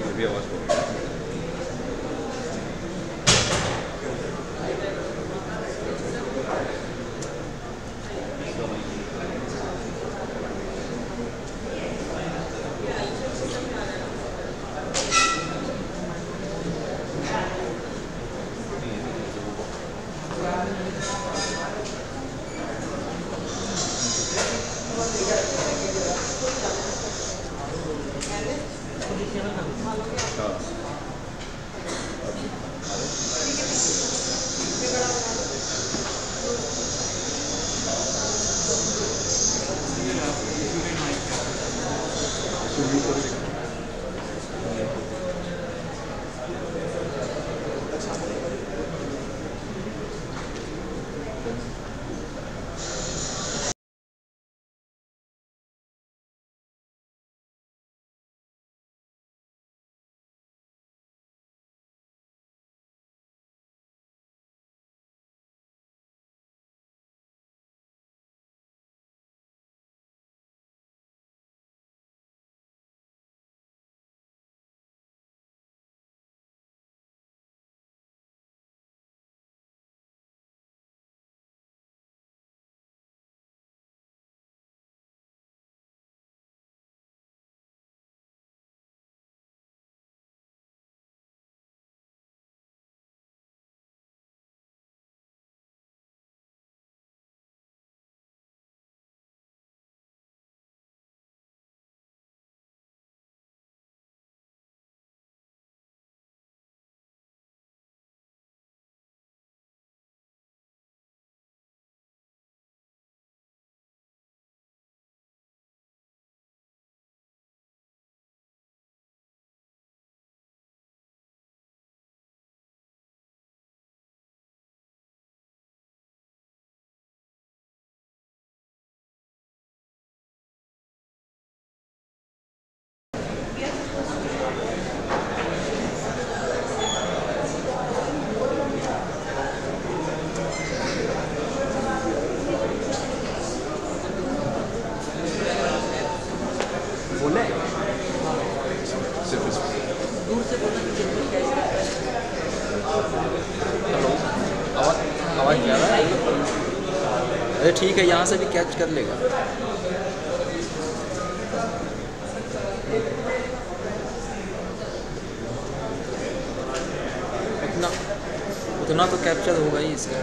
ये भी आवाज़ को आवाज़ ज़्यादा है। अरे ठीक है, यहाँ से भी कैच कर लेगा। उतना उतना तो कैप्चर होगा ही इसका।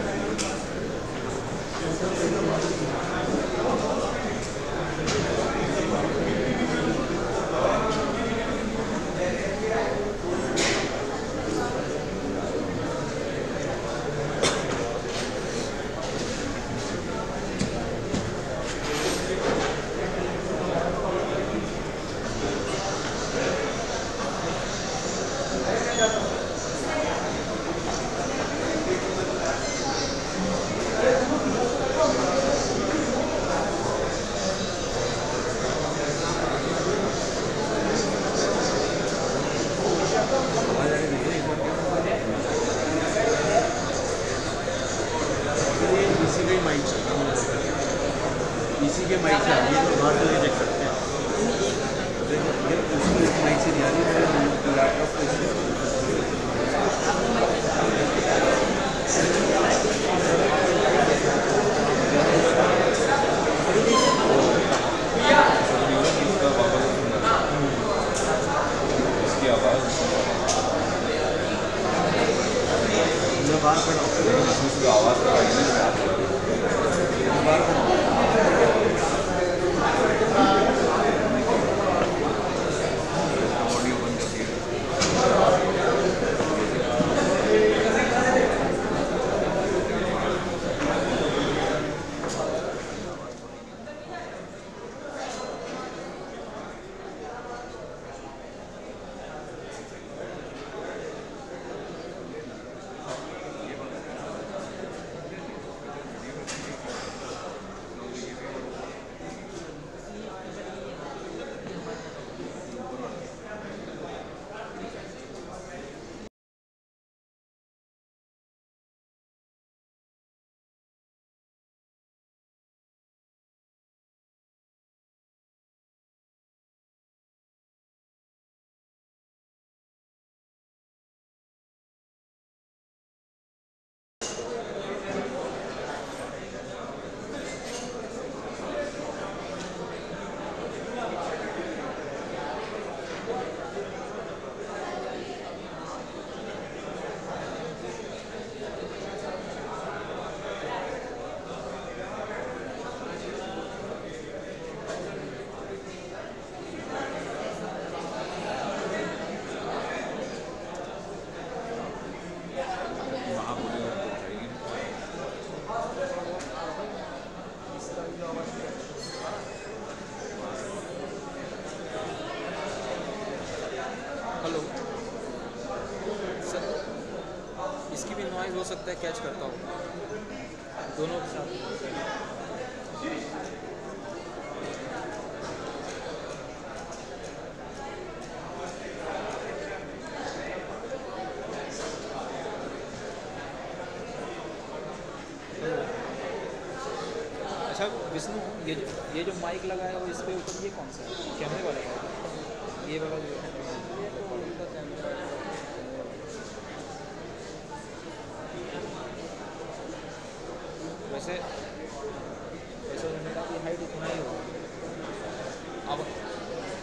इसी के माइक से आगे तो बाहर से देख सकते हैं। देखो माइक से नहीं आ रही, लैपटॉप इसकी आवाज़ बाहर पड़ा आवाज़ बाहर पड़ा ऑडियो बंद कर दिया। कस्टमाइज हो सकता है, कैच करता हूँ दोनों के साथ। अच्छा विष्णु, ये जो माइक लगाया है वो इस पे ऊपर ये कौन सा है? कैमरे वाला है ये वाला जो है? वैसे उन्होंने कहा कि हाइट इतना ही होगा। अब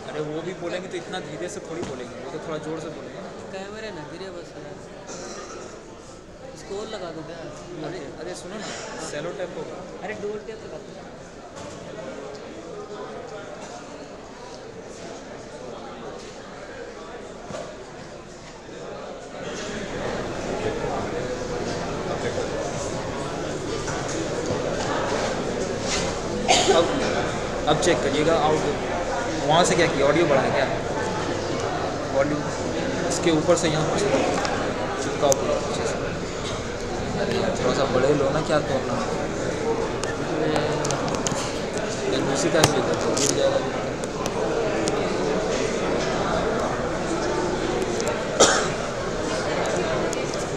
अरे वो भी बोलेंगे तो इतना धीरे से थोड़ी बोलेंगे, वो तो थोड़ा ज़ोर से बोलेंगे। कैमरे ना गिरे बस यार, इसको और लगा दो क्या? अरे सुनो ना, सेलो टेप होगा। अरे डोर टेप लगा दो। अब चेक करिएगा आउट, वहाँ से क्या किया, ऑडियो बढ़ाया क्या? ऑडियो इसके ऊपर से यहाँ पर से चिपका पूरा पीछे से। अरे यार थोड़ा सा बड़े लो ना, क्या तोड़ना दूसरी का भी गिर जाएगा।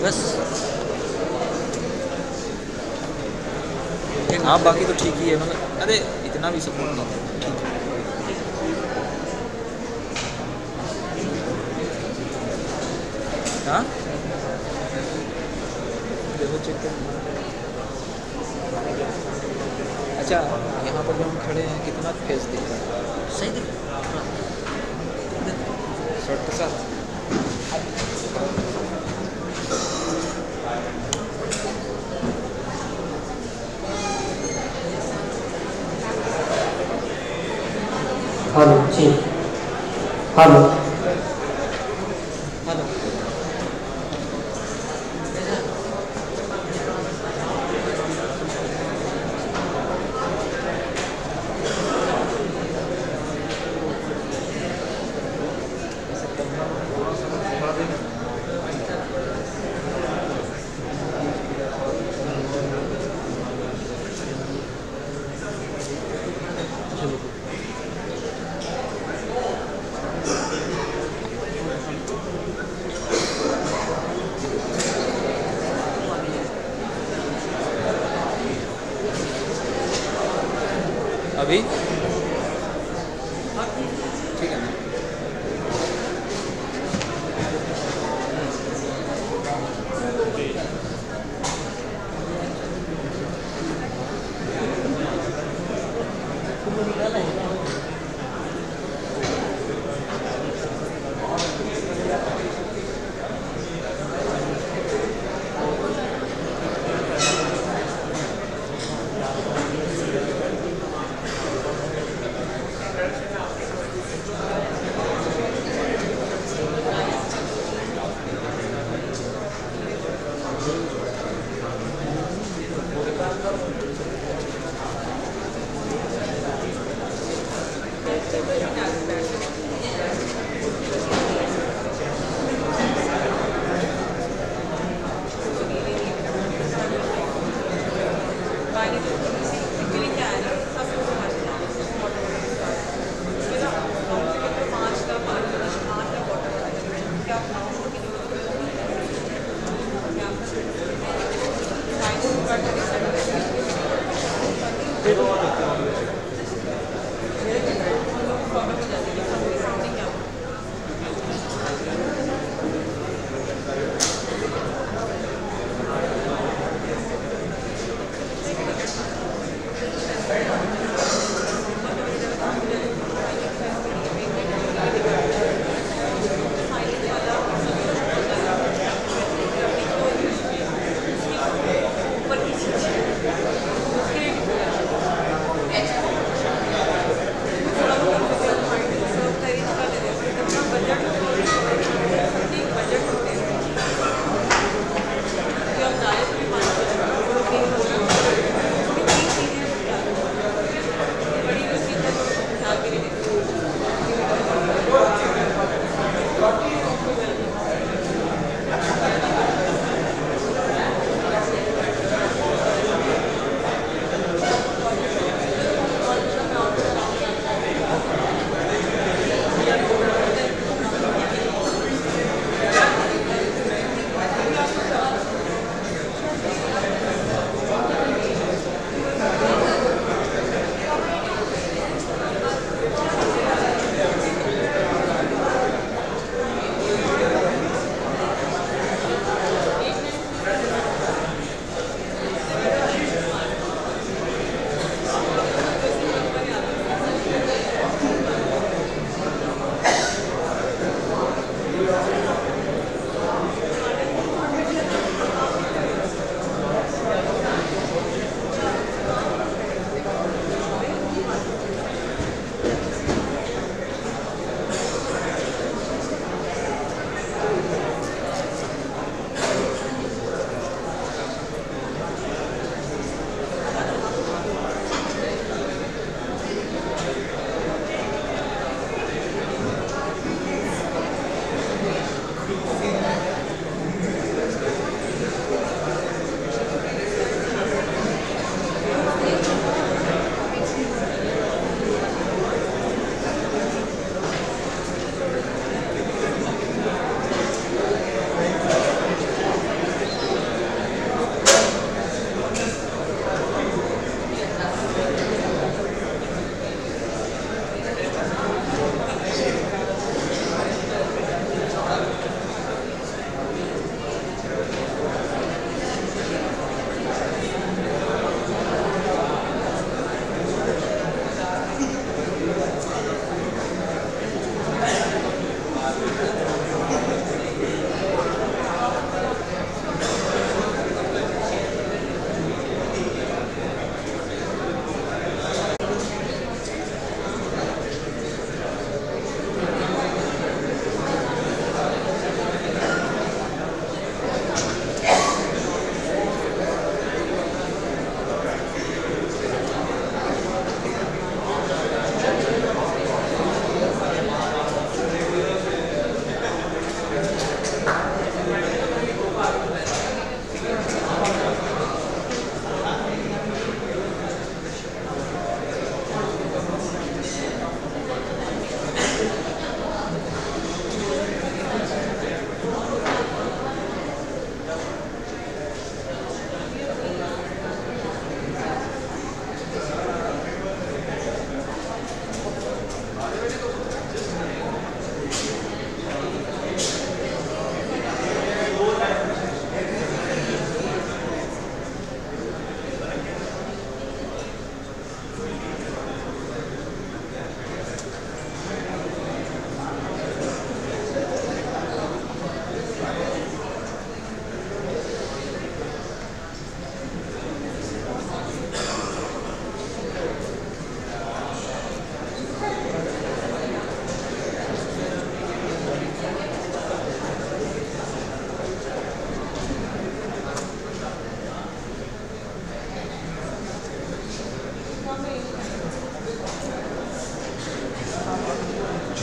बस हाँ बाकी तो ठीक ही है, मतलब अरे इतना भी सपोर्ट नहीं है, ठीक है। हाँ देखो चेक कर। अच्छा यहाँ पर जो हम खड़े हैं कितना फेस दिख रहा है? सही दिख रहा है। शर्ट के साथ हेलो जी, हेलो हेलो अभी ठीक है ना?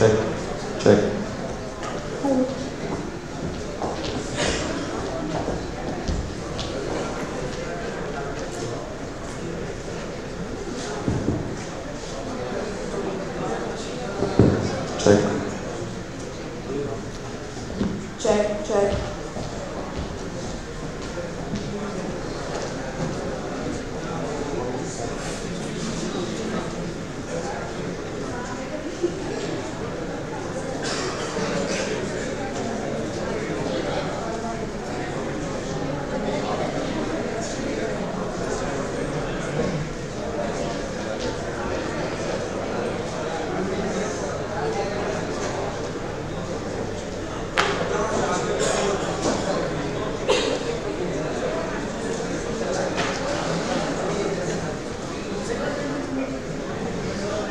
Check. Check. Check. Check, check.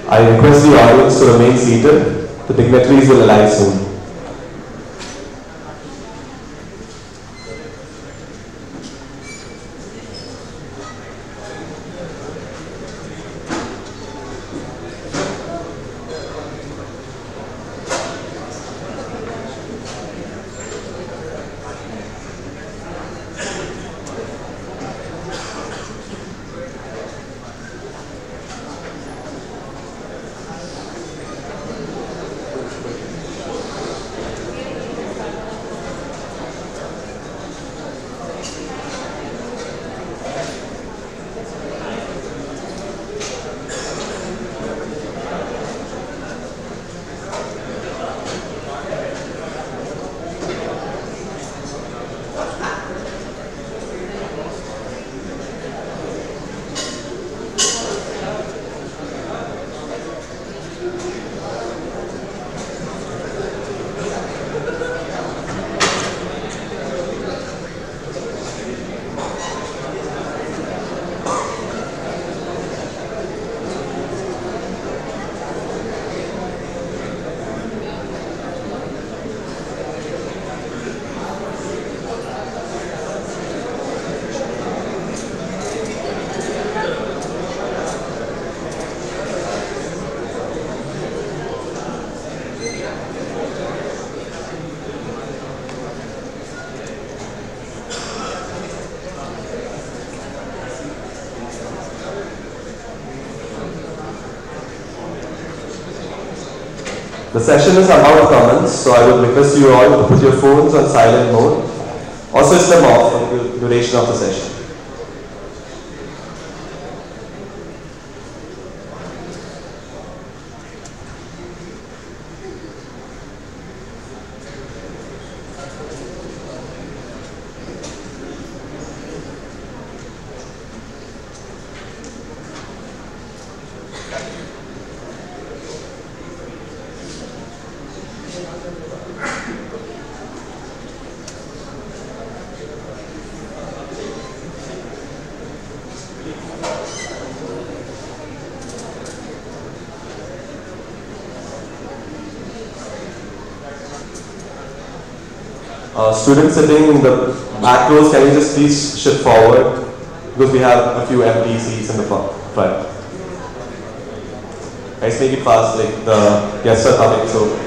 I request the audience to remain seated. The dignitaries will arrive soon. The session is about comments, so I would request you all to put your phones on silent mode or switch them off for the duration of the session. Students sitting in the back rows, can you just please shift forward? Because we have a few empty seats in the front. Guys, make it fast, like the guests are coming, so.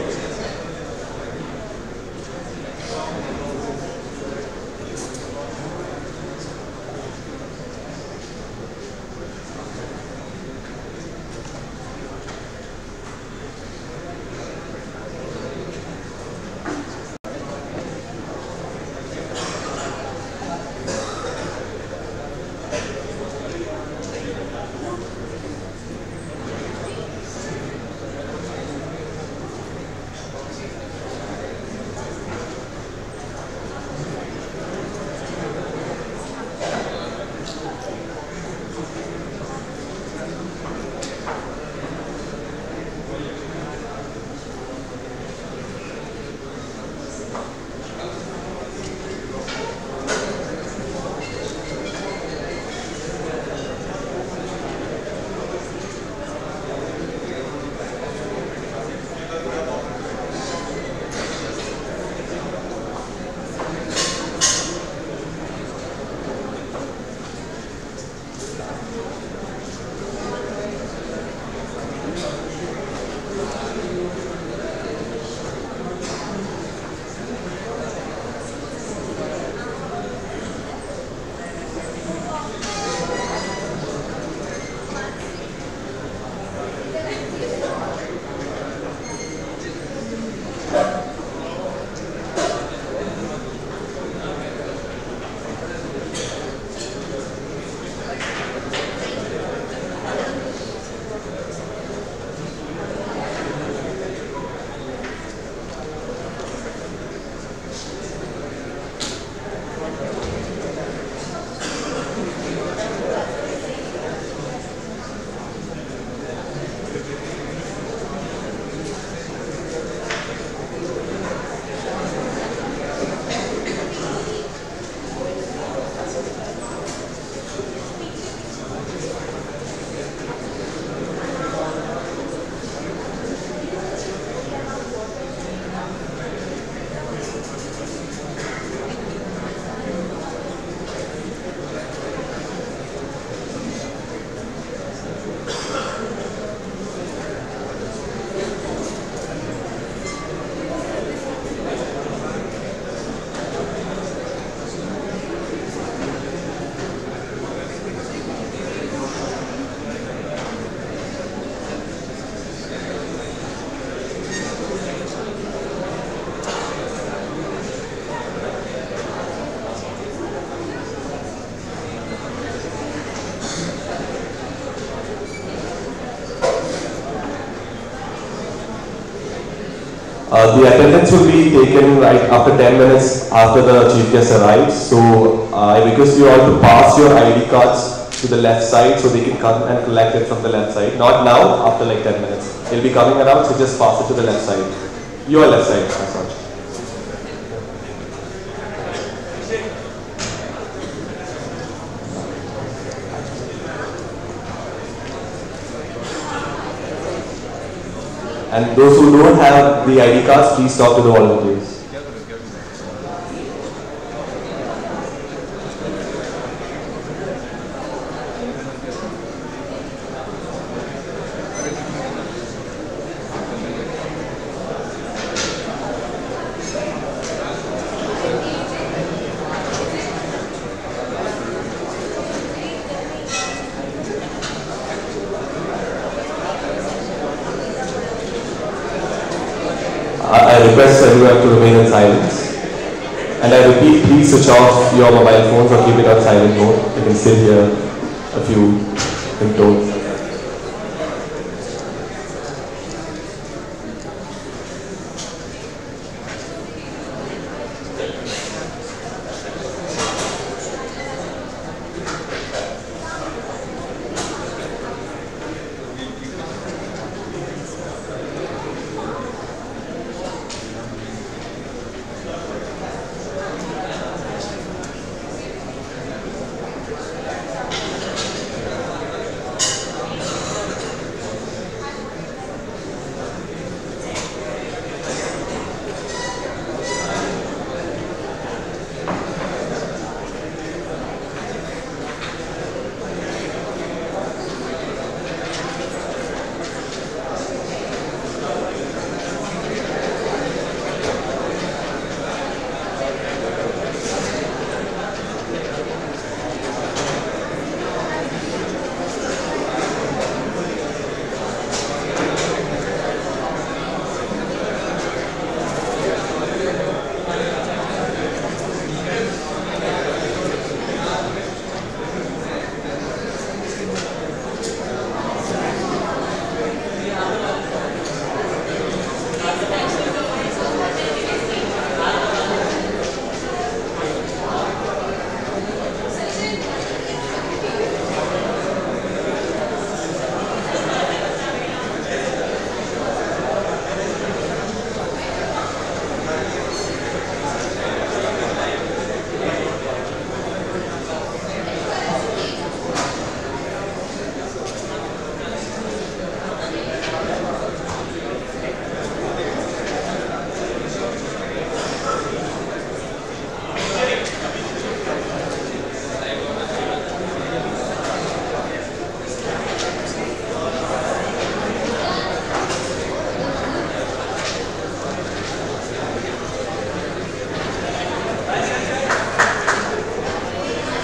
The attendance will be taken right after 10 minutes after the chief guest arrives. So I request you all to pass your ID cards to the left side so they can come and collect it from the left side. Not now, after like 10 minutes. They'll be coming around, so just pass it to the left side. Your left side, as such. And those who don't have the ID cards, please talk to the volunteers. I request everyone to remain in silence. And I repeat, please switch off your mobile phones or keep it on silent mode. You can still hear a few ringtones.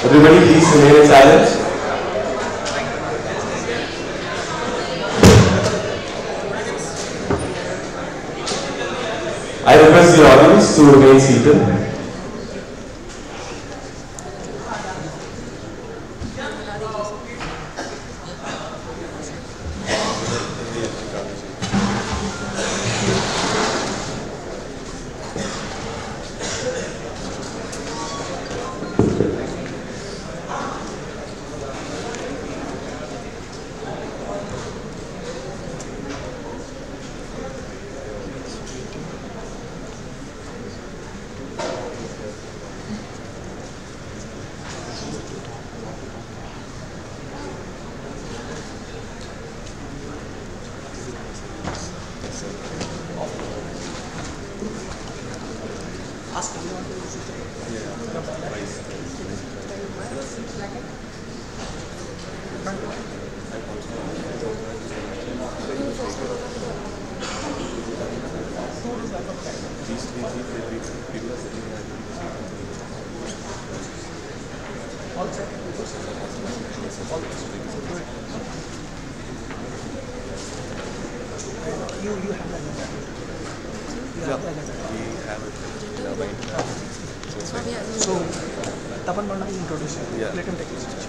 Everybody please remain in silence. I request the audience to remain seated. So, Tapan Marna will introduce you. Yeah. Let him take his speech.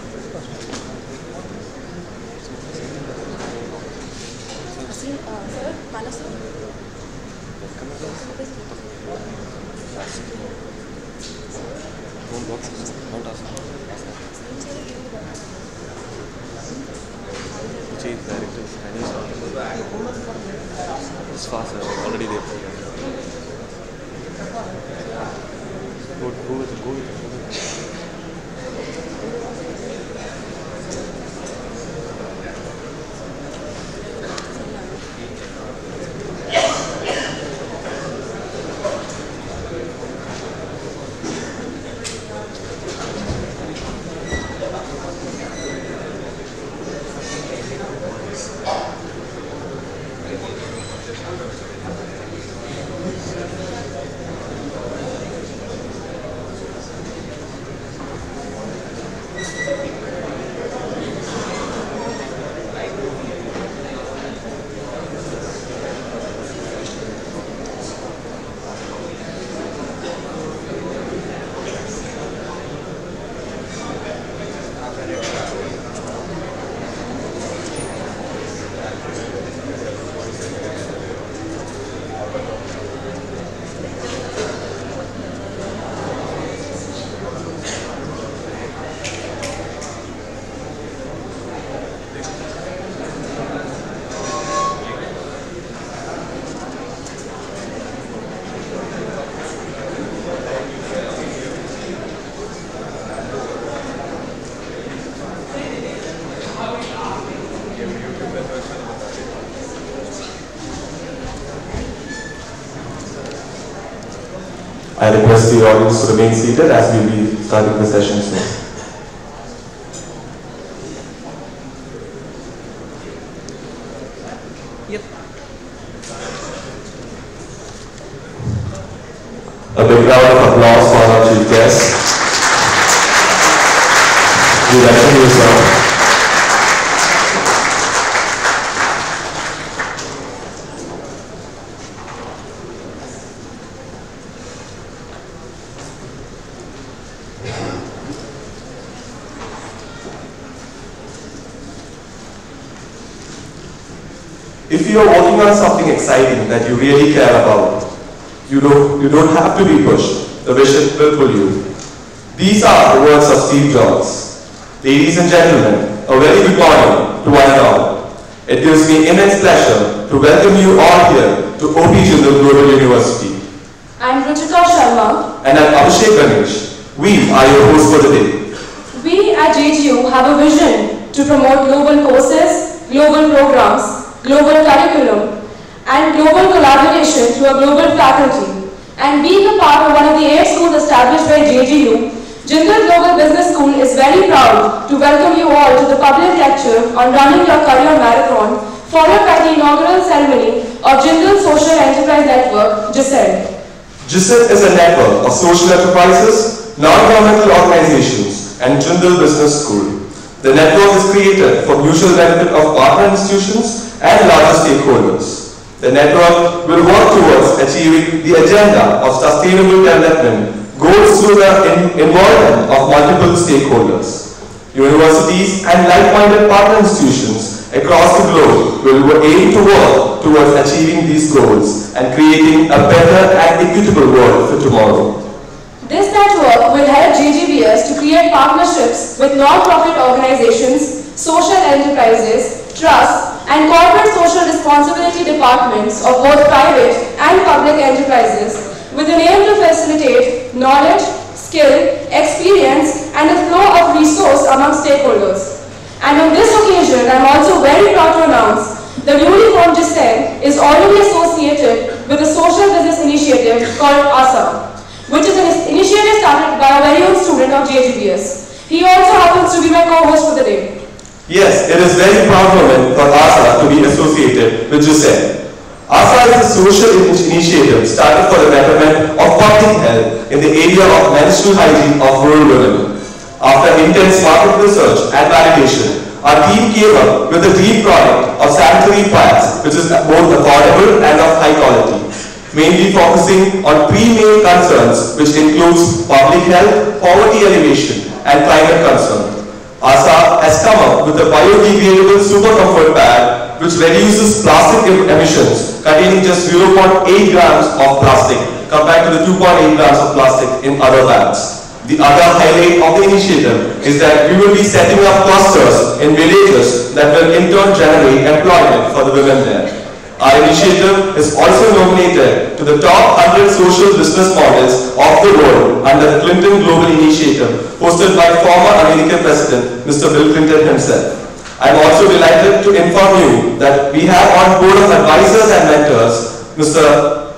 Sir, Manas sir. Change directors. I know it's faster. Already there. Go with it. Go with it. I request the audience to remain seated as we will be starting the session soon. Yep. A big round of applause for our chief guest. Good afternoon, sir. If you are working on something exciting that you really care about, you don't have to be pushed. The vision will pull you. These are the words of Steve Jobs. Ladies and gentlemen, a very good morning to one and all. It gives me immense pleasure to welcome you all here to OP Jindal Global University. I'm Ruchika Sharma. And I'm Abhishek Ganesh. We are your hosts for the day. We at JGU have a vision to promote global courses, global programs, global curriculum, and global collaboration through a global faculty. And being a part of one of the 8 schools established by JGU, Jindal Global Business School is very proud to welcome you all to the public lecture on running your career marathon, followed by the inaugural ceremony of Jindal Social Enterprise Network, JSEN. JSEN is a network of social enterprises, non-governmental organizations, and Jindal Business School. The network is created for mutual benefit of partner institutions and larger stakeholders. The network will work towards achieving the agenda of sustainable development goals through the involvement of multiple stakeholders. Universities and like-minded partner institutions across the globe will aim to work towards achieving these goals and creating a better and equitable world for tomorrow. This network will help JGBS to create partnerships with non-profit organizations, social enterprises, trusts, and corporate social responsibility departments of both private and public enterprises with an aim to facilitate knowledge, skill, experience, and the flow of resource among stakeholders. And on this occasion, I am also very proud to announce the newly formed JSEN is already associated with a social business initiative called ASA, which is an initiative started by a very own student of JGBS. He also happens to be my co-host for the day. Yes, it is very proud moment for ASA to be associated with JSEN. ASA is a social initiative started for the betterment of public health in the area of menstrual hygiene of rural women. After intense market research and validation, our team came up with a dream product of sanitary pads which is both affordable and of high quality, mainly focusing on 3 main concerns which includes public health, poverty alleviation, and climate concern. ASA has come up with a biodegradable super comfort pad which reduces plastic emissions containing just 0.8 grams of plastic compared to the 2.8 grams of plastic in other bags. The other highlight of the initiative is that we will be setting up clusters in villages that will in turn generate employment for the women there. Our initiative is also nominated to the top 100 social business models of the world under the Clinton Global Initiative hosted by former American President Mr. Bill Clinton himself. I am also delighted to inform you that we have on board of advisors and mentors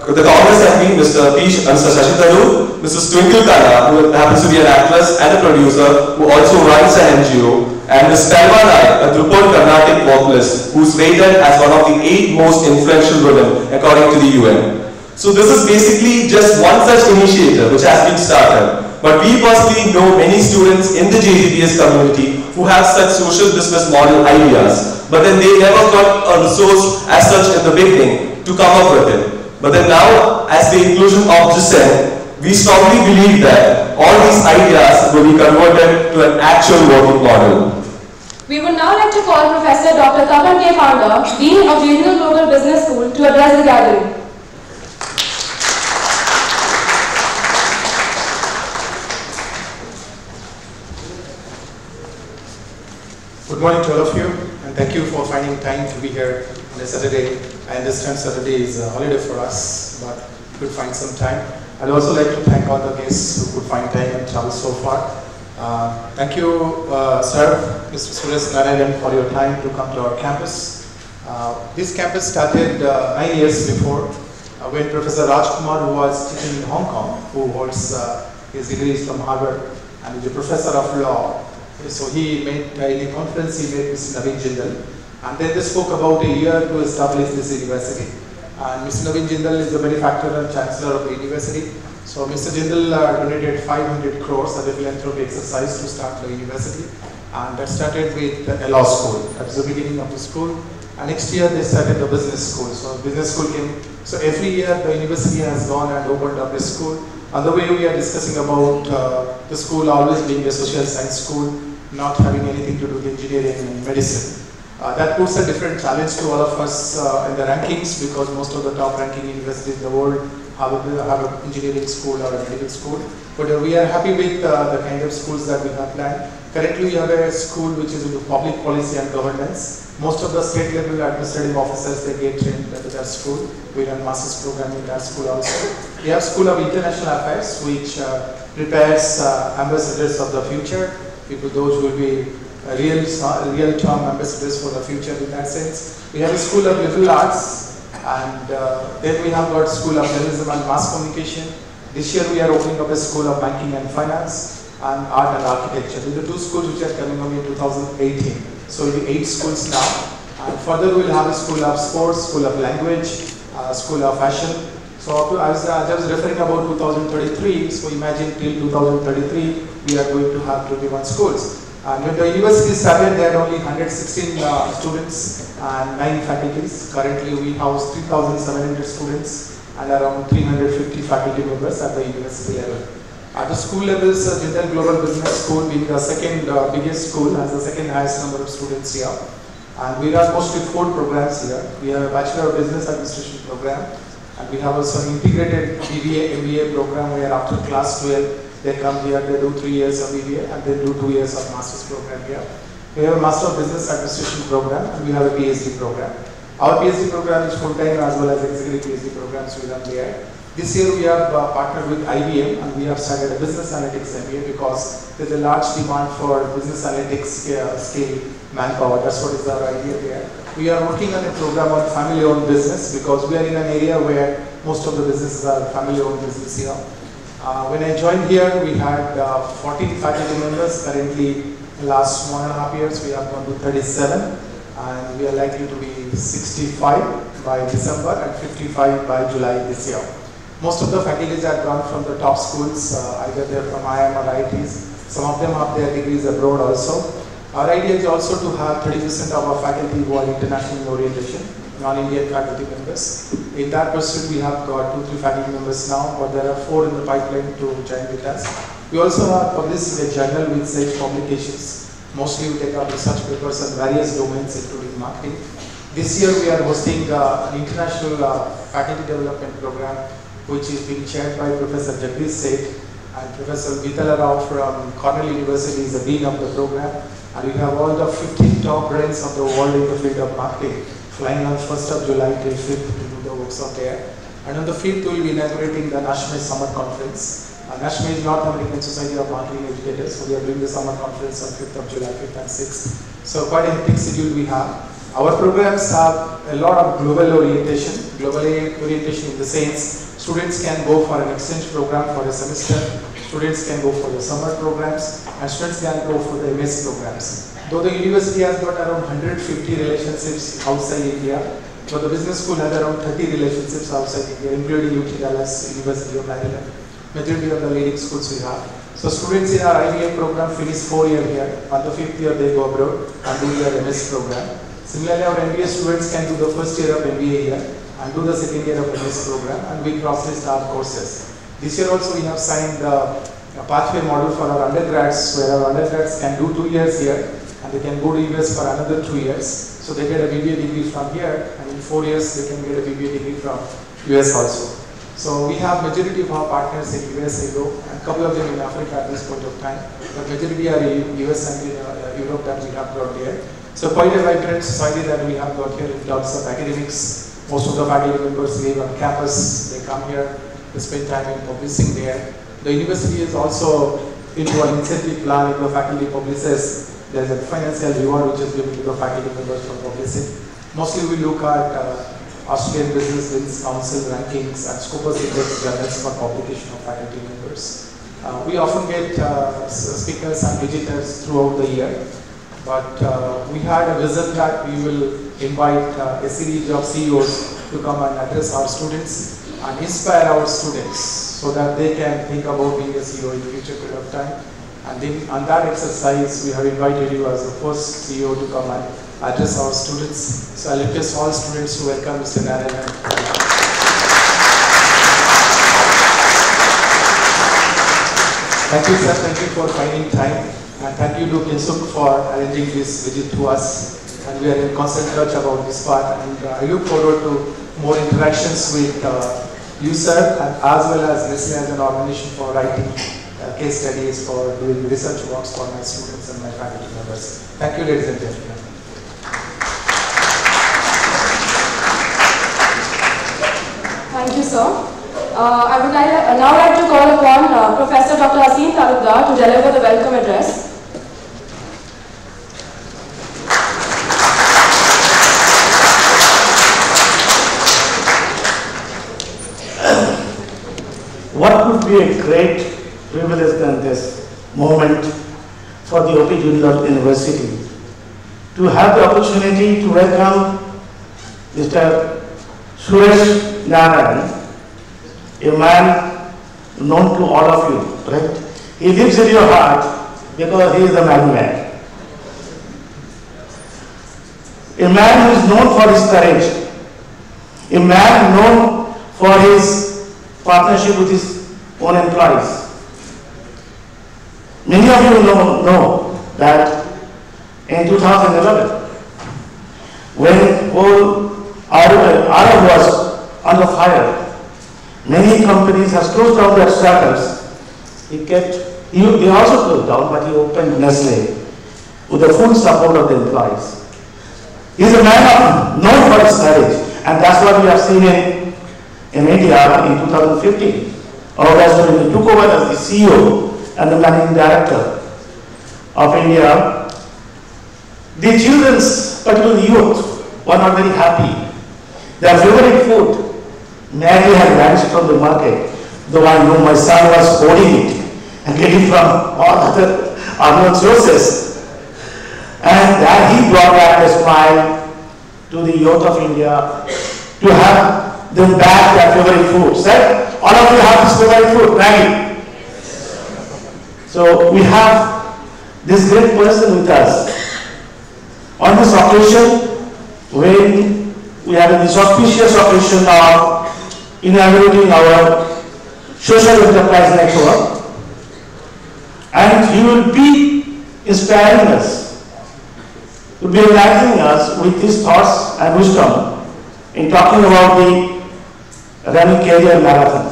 the Congress MP, Mr. Shashi Tharoor, Mrs. Twinkle Khanna, who happens to be an actress and a producer, who also runs an NGO, and Ms. Pelma Naik, a Drupal Carnatic vocalist, who is rated as one of the 8 most influential women according to the UN. So this is basically just one such initiative which has been started. But we personally know many students in the JGBS community who have such social business model ideas, but then they never got a resource as such in the beginning to come up with it. But then now, as the inclusion of GSEN, we strongly believe that all these ideas will be converted to an actual working model. We would now like to call Professor Dr. Tapan K. Panda, Dean of JGU Global Business School, to address the gathering. Good morning to all of you, and thank you for finding time to be here on a Saturday. I understand Saturday is a holiday for us, but we could find some time. I'd also like to thank all the guests who could find time and travel so far. Thank you, sir, Mr. Suresh Narayan, for your time to come to our campus. This campus started 9 years before when Professor Rajkumar, who was teaching in Hong Kong, who holds his degrees from Harvard and is a professor of law. So he made, in a conference, he met Mr. Naveen Jindal, and then they spoke about a year to establish this university. And Mr. Naveen Jindal is the benefactor and chancellor of the university. So Mr. Jindal donated 500 crores as a philanthropy exercise to start the university. And that started with a law school. That was the beginning of the school. And next year they started the business school. So business school came. So every year the university has gone and opened up a school. And the way we are discussing about the school always being a social science school, not having anything to do with engineering and medicine. That puts a different challenge to all of us in the rankings, because most of the top ranking universities in the world have an engineering school or a medical school. But we are happy with the kind of schools that we have planned. Currently we have a school which is into public policy and governance. Most of the state level administrative officers, they get trained at that school. We run master's program in that school also. We have School of International Affairs, which prepares ambassadors of the future, people those who will be real-term ambassadors for the future in that sense. We have a School of Liberal Arts, and then we have got School of Journalism and Mass Communication. This year we are opening up a School of Banking and Finance, and Art and Architecture. These are the 2 schools which are coming up in 2018. So it will be 8 schools now. And further we will have a School of Sports, School of Language, School of Fashion. So as I was referring about 2033, so imagine till 2033 we are going to have 21 schools. And when the university started, there are only 116 students and 9 faculties. Currently we house 3,700 students and around 350 faculty members at the university level. At the school levels, Jindal Global Business School being the second biggest school, has the second highest number of students here. And we run mostly 4 programs here. We have a Bachelor of Business Administration program, and we have also an integrated BBA, MBA program where after class 12, they come here, they do 3 years of BBA and then do 2 years of master's program here. We have a Master of Business Administration program, and we have a PhD program. Our PhD program is full-time as well as executive PhD programs we run there. This year we have partnered with IBM, and we have started a business analytics MBA because there's a large demand for business analytics scale manpower. That's what is our idea there. We are working on a program on family-owned business because we are in an area where most of the businesses are family-owned business here. When I joined here, we had 14 faculty members. Currently, in the last 1.5 years, we have gone to 37, and we are likely to be 65 by December and 55 by July this year. Most of the faculties are gone from the top schools, either they're from IIM or IITs. Some of them have their degrees abroad also. Our idea is also to have 30% of our faculty who are international in orientation, non-Indian faculty members. In that pursuit, we have got 2-3 faculty members now, but there are 4 in the pipeline to join with us. We also have published a journal with such publications. Mostly we take up research papers on various domains, including marketing. This year we are hosting an international faculty development program which is being chaired by Professor Jagdish Seth, and Professor Vitala Rao from Cornell University is the dean of the program, and we have all the 15 top brains of the world in the field of marketing flying on 1st of July till 5th to do the workshop there. And on the 5th we will be inaugurating the NASHME Summer Conference. NASHME is North American Society of Marketing Educators, so we are doing the summer conference on 5th of July, 5th and 6th. So quite a hectic schedule we have. Our programs have a lot of global orientation. Global orientation in the sense, students can go for an exchange program for a semester, students can go for the summer programs, and students can go for the MS programs. Though the university has got around 150 relationships outside India, so the business school has around 30 relationships outside India, including UT Dallas, University of Maryland. Majority of the leading schools we have. So students in our IBA program finish 4 years here. On the 5th year they go abroad and do their MS program. Similarly, our MBA students can do the first year of MBA here and do the second year of MS program, and we cross-list our courses. This year also we have signed the pathway model for our undergrads, where our undergrads can do 2 years here and they can go to US for another 2 years. So they get a BBA degree from here, and in 4 years they can get a BBA degree from US also. So we have majority of our partners in US, and a couple of them in Africa at this point of time. But majority are in US and in Europe that we have brought here. So quite a vibrant society that we have got here in terms of academics. Most of the faculty members live on campus. They come here, they spend time in publishing there. The university is also into an incentive plan. If the faculty publishes, there is a financial reward which is given to the faculty members for publishing. Mostly we look at Australian Business Wins Council rankings and Scopus Index journals for publication of faculty members. We often get speakers and visitors throughout the year, but we had a vision that we will invite a series of CEOs to come and address our students and inspire our students so that they can think about being a CEO in the future period of time. And then on that exercise, we have invited you as the first CEO to come and address our students. So I request all students to welcome Mr. Narayan. Thank you, sir. Thank you for finding time. And thank you to Kinsuk for arranging this visit to us. And we are in constant touch about this part. And I look forward to more interactions with you, sir, and as well as Nestle as an organization for writing case studies, for doing research works for my students and my faculty members. Thank you, ladies and gentlemen. Thank you, sir. I would now like to call upon Professor Dr. Haseem Talukdar to deliver the welcome address. What would be a great privilege than this moment for the OP Junior University to have the opportunity to welcome Mr. Suresh Narayan, a man known to all of you, right? He lives in your heart because he is a madman. A man who is known for his courage, a man known for his partnership with his own employees. Many of you know that in 2011, when whole Arab was under fire, many companies have closed down their startups. He also closed down, but he opened Nestle with the full support of the employees. He is a man known for his courage, and that's what we have seen in India in 2015. August, when he took over as the CEO and the managing director of India, the children, particularly youth, were not very happy. Their favorite food, Maggie, had vanished from the market, though I know my son was holding it and getting from all other unknown sources. And that he brought back a smile to the youth of India to have them back their favorite food. Said, all of you have this favorite food, Maggie. So we have this great person with us. On this occasion, when we have this auspicious occasion of inaugurating our social enterprise network, and he will be inspiring us will be enlightening us with his thoughts and wisdom in talking about the running career marathon.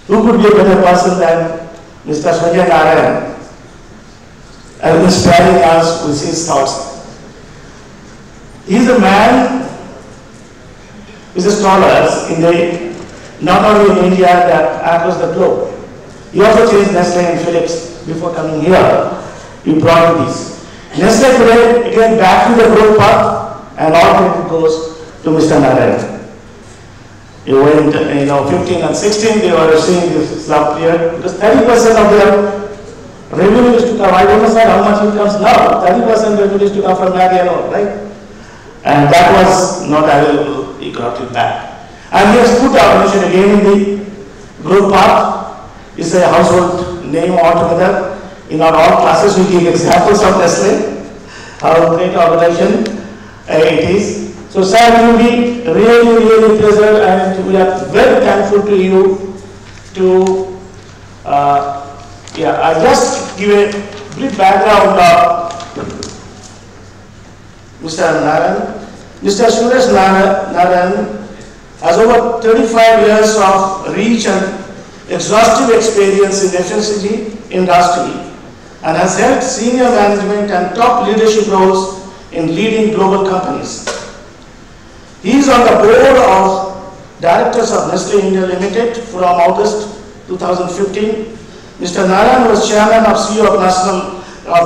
Who could be a better person than Mr. Sanjay Narayan, inspiring us with his thoughts. He is a man who is a scholar in not only in India but across the globe. He also changed Nestle and Philips before coming here. He brought this. Nestle today again back to the growth path, and all credit goes to Mr. Narayan. He went, 15 and 16, they were seeing this slump period because 30% of their revenue is to come. I don't know how much it comes now. 30% revenue is to come from Maggi alone, right? And that was not available. He got it back. And he has put our nation again in the growth path. It's a household name altogether. In our all classes, we give examples of Nestle, how great organization it is. So, sir, it will be really, really pleasure, and we are very thankful to you to, I just give a brief background of Mr. Narayan. Mr. Suresh Narayan has over 35 years of rich and exhaustive experience in FMCG industry and has held senior management and top leadership roles in leading global companies. He is on the board of directors of Nestle India Limited from August 2015. Mr. Narayan was chairman of CEO of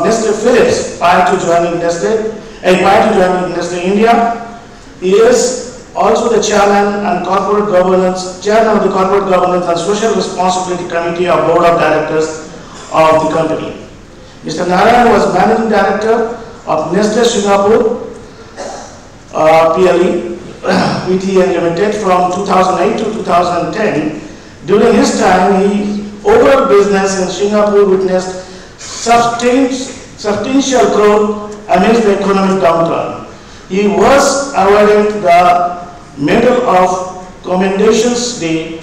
Nestle Philips prior to joining Nestle India. He is also the chairman of the Corporate Governance and Social Responsibility Committee of Board of Directors of the company. Mr. Narayan was managing director of Nestle Singapore PLE. PTN Limited from 2008 to 2010. During his time, overall business in Singapore witnessed substantial growth amidst the economic downturn. He was awarded the Medal of Commendations Day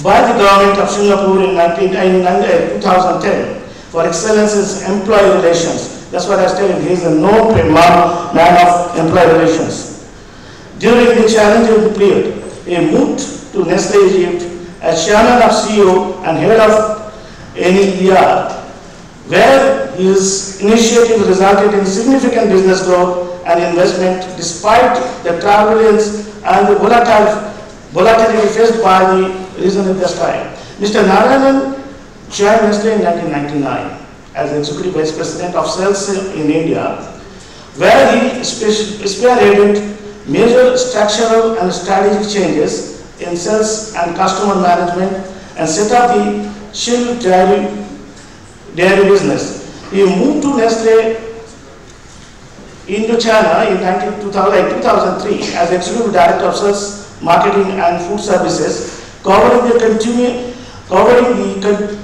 by the government of Singapore in 2010 for excellence in employee relations. That's what I was telling you. He is a known man of employee relations. During the challenging period, he moved to Nestle Egypt as chairman of CEO and head of NER, where his initiative resulted in significant business growth and investment despite the turbulence and the volatility faced by the region at this time. Mr. Narayan joined Nestle in 1999. As Executive Vice President of Sales in India, where he spearheaded major structural and strategic changes in sales and customer management and set up the Shell dairy business. He moved to Nestle Indochina in 2003 as Executive Director of Sales, Marketing and Food Services, covering the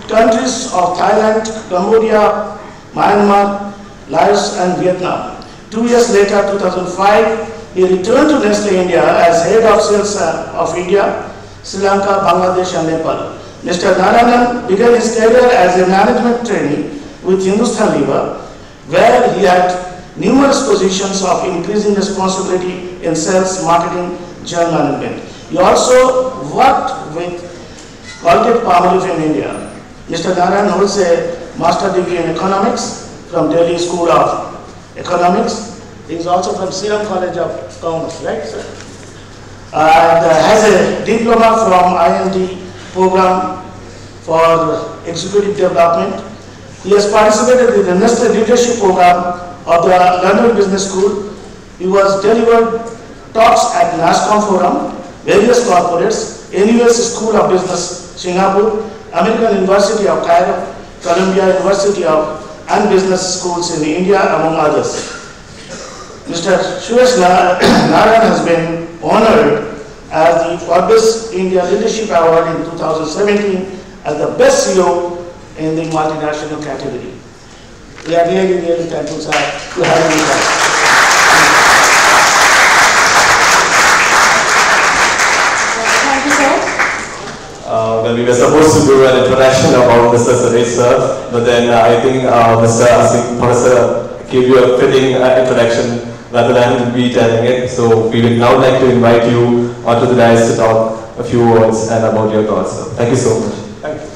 countries of Thailand, Cambodia, Myanmar, Laos and Vietnam. 2 years later, 2005, he returned to Nestle India as head of sales of India, Sri Lanka, Bangladesh and Nepal. Mr. Narayan began his career as a management trainee with Hindustan Lever, where he had numerous positions of increasing responsibility in sales, marketing, general management. He also worked with Colgate-Palmolive in India. Mr. Narayan holds a master's degree in economics from Delhi School of Economics. He is also from Serum College of Commerce, right, sir? And has a diploma from IMD program for executive development. He has participated in the Nestle leadership program of the London Business School. He was delivered talks at NASCOM Forum, various corporates, NUS School of Business, Singapore, American University of Cairo, Columbia University and business schools in India, among others. Mr. Suresh Narayan has been honored as the Forbes India Leadership Award in 2017 as the best CEO in the multinational category. We are really, really thankful, sir, to having you here. Thank you, sir. well, we were supposed to do an introduction about Mr. Suresh sir, but then I think Mr. Asif Professor gave you a fitting introduction rather than me telling it. So we would now like to invite you onto the dais to talk a few words and about your thoughts, sir. Thank you so much. Thank you.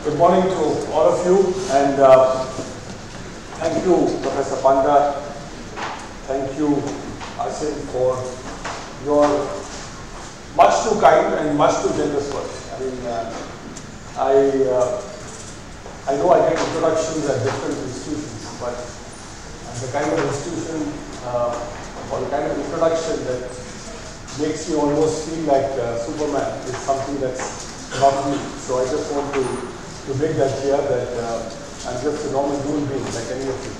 Good morning to all of you, and thank you, Professor Panda. Thank you, Asim, for your much too kind and much too generous words. I mean, I know I get introductions at different institutions, but the kind of institution or the kind of introduction that makes me almost feel like Superman is something that's not me. So I just want to make that clear that I'm just a normal human being like any of you,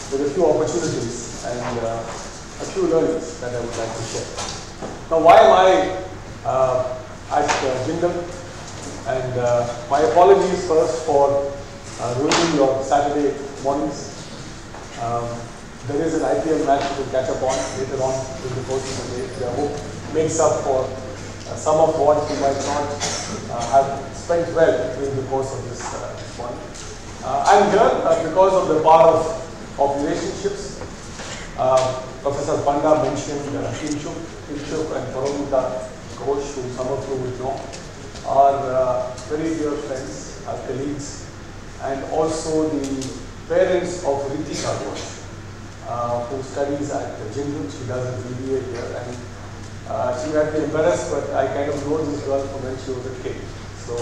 with a few opportunities and a few learnings that I would like to share. Now, why am I at Jindal? And my apologies first for ruining your Saturday mornings. There is an IPL match to catch up on later on in the course of the day. I hope makes up for some of what you might not have spent well during the course of this morning. I'm here because of the power of relationships. Professor Panda mentioned Kinshuk and Paramita Ghosh, who some of you would know, are very dear friends, our colleagues, and also the parents of Ritika Ghosh, who studies at Jindal. She does a BBA here, and she might be embarrassed, but I kind of know this girl from when she was a kid. So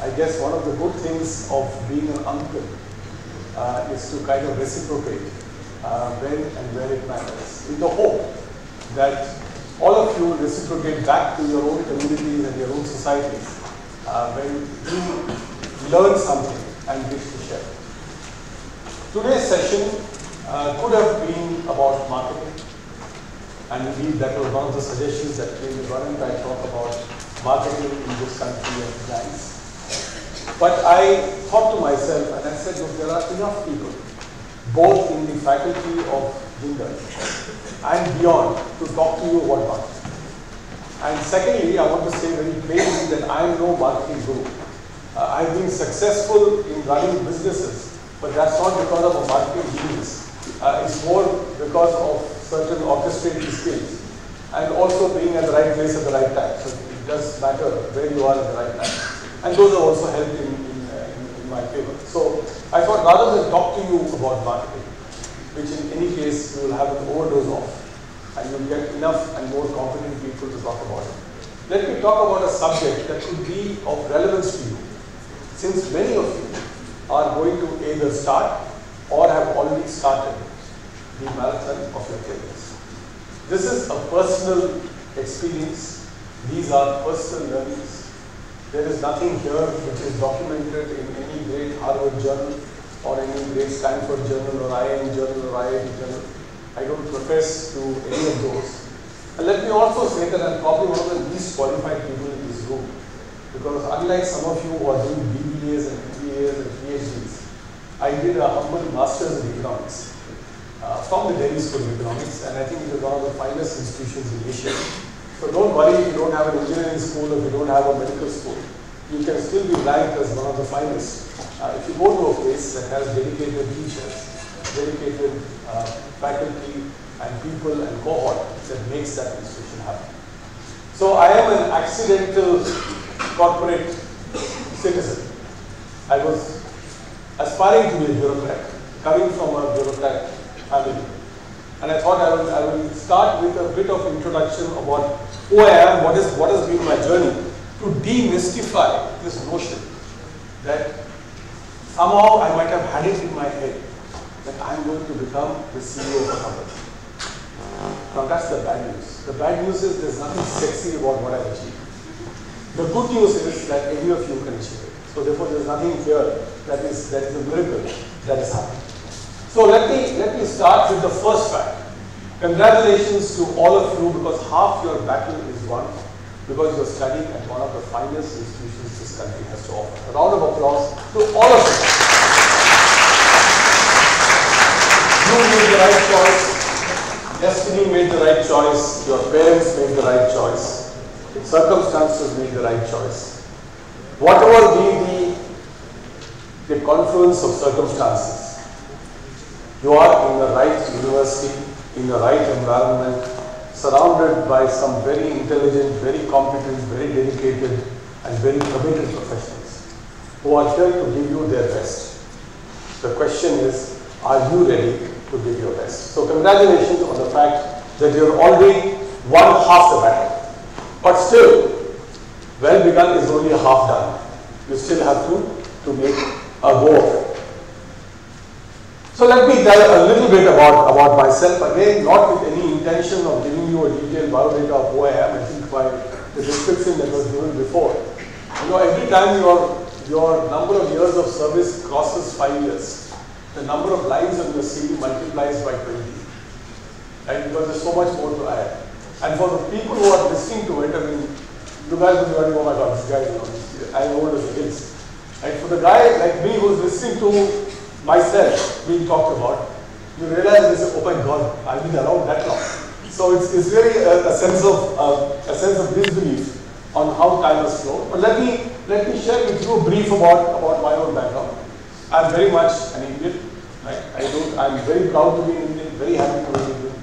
I guess one of the good things of being an uncle is to kind of reciprocate when and where it matters, in the hope that all of you reciprocate back to your own communities and your own societies when you learn something and wish to share. Today's session could have been about marketing, and indeed that was one of the suggestions that came in. Why don't I talk about marketing in this country and brands? But I thought to myself, and I said, look, there are enough people, both in the faculty of Jindal and beyond, to talk to you about marketing. And secondly, I want to say very plainly that I am no marketing guru. I've been successful in running businesses, but that's not because of a marketing genius. It's more because of certain orchestrating skills and also being at the right place at the right time. So it does matter where you are at the right time. And those have also helped in my favor. So I thought rather than talk to you about marketing, which in any case you will have an overdose of, and you'll get enough and more competent people to talk about it, let me talk about a subject that could be of relevance to you, since many of you are going to either start or have already started the marathon of your careers. This is a personal experience. These are personal learnings. There is nothing here which is documented in any great Harvard journal or any great Stanford journal or IIM journal or IIT journal. I don't profess to any of those. And let me also say that I'm probably one of the least qualified people in this room, because unlike some of you who are doing BBAs and MBAs and PhDs, I did a humble master's in economics from the Delhi School of Economics, and I think it is one of the finest institutions in Asia. So don't worry if you don't have an engineering school, if you don't have a medical school. You can still be ranked as one of the finest. If you go to a place that has dedicated teachers, dedicated faculty and people and cohort that makes that institution happen. So I am an accidental corporate citizen. I was aspiring to be a bureaucrat, coming from a bureaucrat family. And I thought I will start with a bit of introduction about who I am, what has been my journey, to demystify this notion that somehow I might have had it in my head that I'm going to become the CEO of a company. Now that's the bad news. The bad news is there's nothing sexy about what I've achieved. The good news is that any of you can achieve it. So therefore, there is nothing here that is a miracle that has happened. So let me start with the first fact. Congratulations to all of you, because half your battle is won because you're studying at one of the finest institutions this country has to offer. A round of applause to all of you. You made the right choice. Destiny made the right choice. Your parents made the right choice. Circumstances made the right choice. Whatever be the confluence of circumstances, you are in the right university, in the right environment, surrounded by some very intelligent, very competent, very dedicated, and very committed professionals who are here to give you their best. The question is, are you ready to give your best? So congratulations on the fact that you're already won half the battle. But still, well begun is only half done. You still have to make a go of it. So let me tell a little bit about myself. Again, not with any intention of giving you a detailed biodata of who I am. I think by the description that was given before. You know, every time your number of years of service crosses 5 years, the number of lines on your CV multiplies by 20. Right? Because there's so much more to add. And for the people who are listening to it, I mean, you guys will be wondering, oh my God, this guy is as old as he is. Right? For the guy like me who's listening to myself being talked about, you realize this, oh my God, I've been around that long. So it's really a sense of disbelief on how time has flown. But let me share with you a brief about my own background. I'm very much an Indian. Right? I'm very proud to be an Indian, very happy to be an Indian.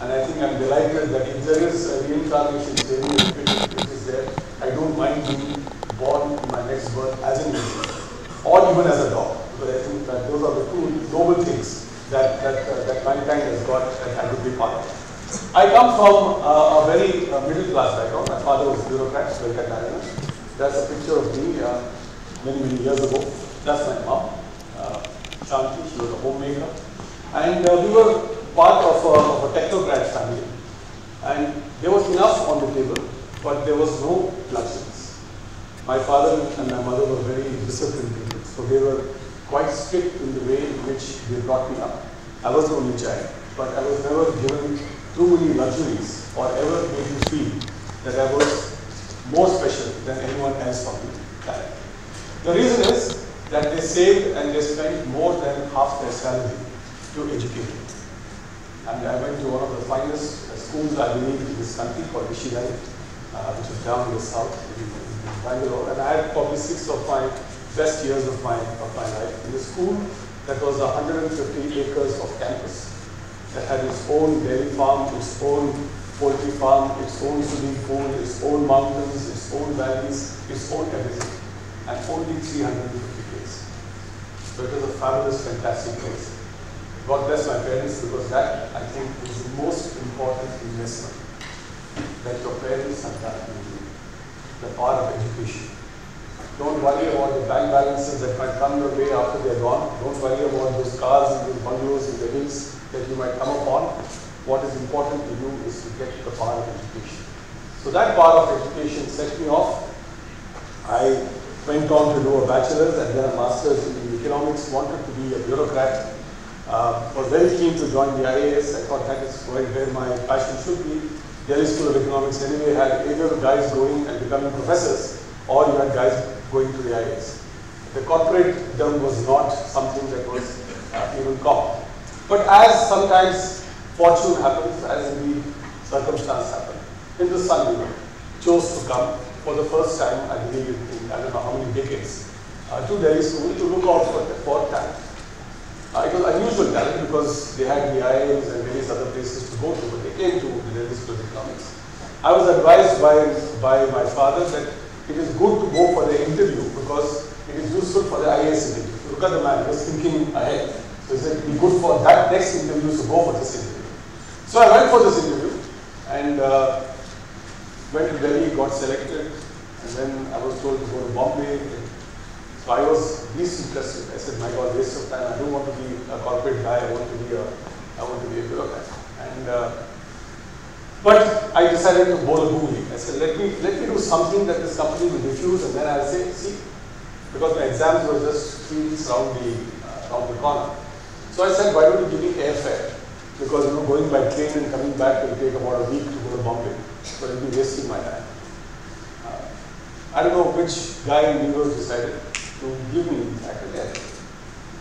And I think I'm delighted that if there is a reincarnation theory which is there, I don't mind being born in my next birth as an Indian, or even as a dog. Because I think that those are the two noble things that mankind has got that I could be part of. I come from a very middle class background. My father was a bureaucrat, That's a picture of me many years ago. That's my mom, Shanti. She was a homemaker. And we were part of a technocrat family. And there was enough on the table, but there was no luxuries. My father and my mother were very disciplined people. So they were quite strict in the way in which they brought me up. I was the only child, but I was never given too many luxuries or ever made me feel that I was more special than anyone else from the planet. The reason is that they saved and they spent more than half their salary to educate me. And I went to one of the finest schools, I believe, in this country called Ishidai, which is down in the south in Bangalore. And I had probably 6 of my best years of my life in a school that was 150 acres of campus, that had its own dairy farm, its own poultry farm, its own swimming pool, its own mountains, its own valleys, its own everything, and only 350 kids. So it was a fabulous, fantastic place. God bless my parents, because that, I think, is the most important investment that your parents have done in you, the power of education. Don't worry about the bank balances that might come your way after they're gone. Don't worry about those cars and those bungalows in the hills that you might come upon. What is important to you is to get the power of education. So that part of education set me off. I went on to do a bachelor's and then a master's in economics, wanted to be a bureaucrat. Was very keen to join the IAS. I thought that is where my passion should be. Delhi School of Economics anyway had either guys going and becoming professors, or you had guys going to the IAS. The corporate term was not something that was even common. But as sometimes fortune happens, as indeed circumstance happened, in the son chose to come for the first time, I believe in I don't know how many decades, to Delhi School to look out for talent. It was unusual talent because they had the IIMs and various other places to go to, but they came to the Delhi School of Economics. I was advised by my father that it is good to go for the interview because it is useful for the IAS interview. Look at the man, he was thinking ahead. So he said it would be good for that next interview to go for this interview. So I went for this interview and went to Delhi, got selected, and then I was told to go to Bombay. So I was least interested. I said, my God, waste of time. I don't want to be a corporate guy. I want to be a bureaucrat. And But I decided to bowl a googly. I said, let me do something that this company will refuse, and then I'll say, see, because my exams were just 3 weeks around the corner. So I said, why don't you give me airfare? Because going by train and coming back will take about a week to go to Bombay. So I'll be wasting my time. I don't know which guy in New York decided to give me actually airfare.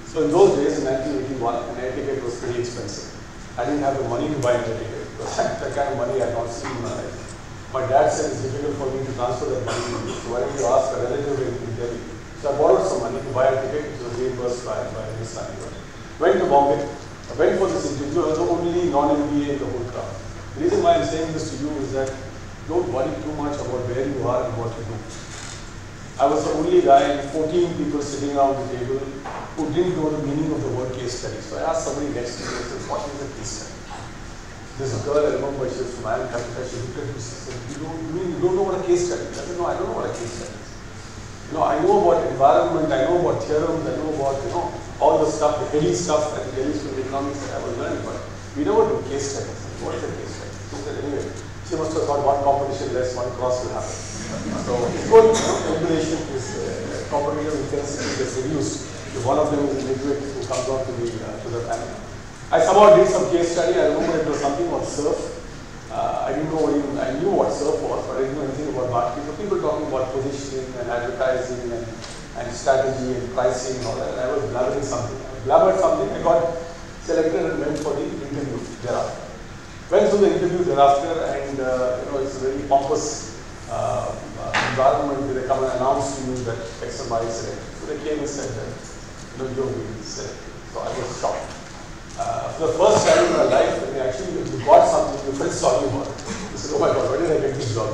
So in those days, in 1981, an air ticket was pretty expensive. I didn't have the money to buy an air ticket because that kind of money I had not seen in my life. My dad said it's difficult for me to transfer that money to you. So why don't you ask a relative in Delhi? So I borrowed some money to buy a ticket, which was reimbursed by Hindustan Unilever. Went to Bombay. I went for this interview. I was the only non-MBA in the whole crowd. The reason why I'm saying this to you is that don't worry too much about where you are and what you do. I was the only guy, 14 people sitting around the table who didn't know the meaning of the word case study. So I asked somebody next to me, I said, what is a case study? There's a girl, I remember, she was from Iron Capital, she looked at me, she said, you don't know what a case study is? I said, no, I don't know what a case study is. I know about environment, I know about theorems, I know about, all the stuff, the heady stuff that the Delhi School of Economics that I was learning, but we never do case studies. What is a case study? She said, anyway, she must have thought one competition less, one cross will happen. So it's good, regulation is competitive intensity gets reduced. If one of them is a midwit who comes on to the panel. I somehow did some case study. I remember it was something on surf. I didn't know even, I knew what surf was, but I didn't know anything about marketing. So people talking about positioning and advertising and strategy and pricing and all that. And I was blabbering something. I blabbered something. I got selected and went for the interview thereafter. Went through the interview thereafter, and it's a very pompous environment where they come and announce to you that X and Y is selected. So they came and said that, you're being selected. So I was shocked. For the first time in my life, when you got something, you felt sorry about it. You said, oh my God, why did I get this job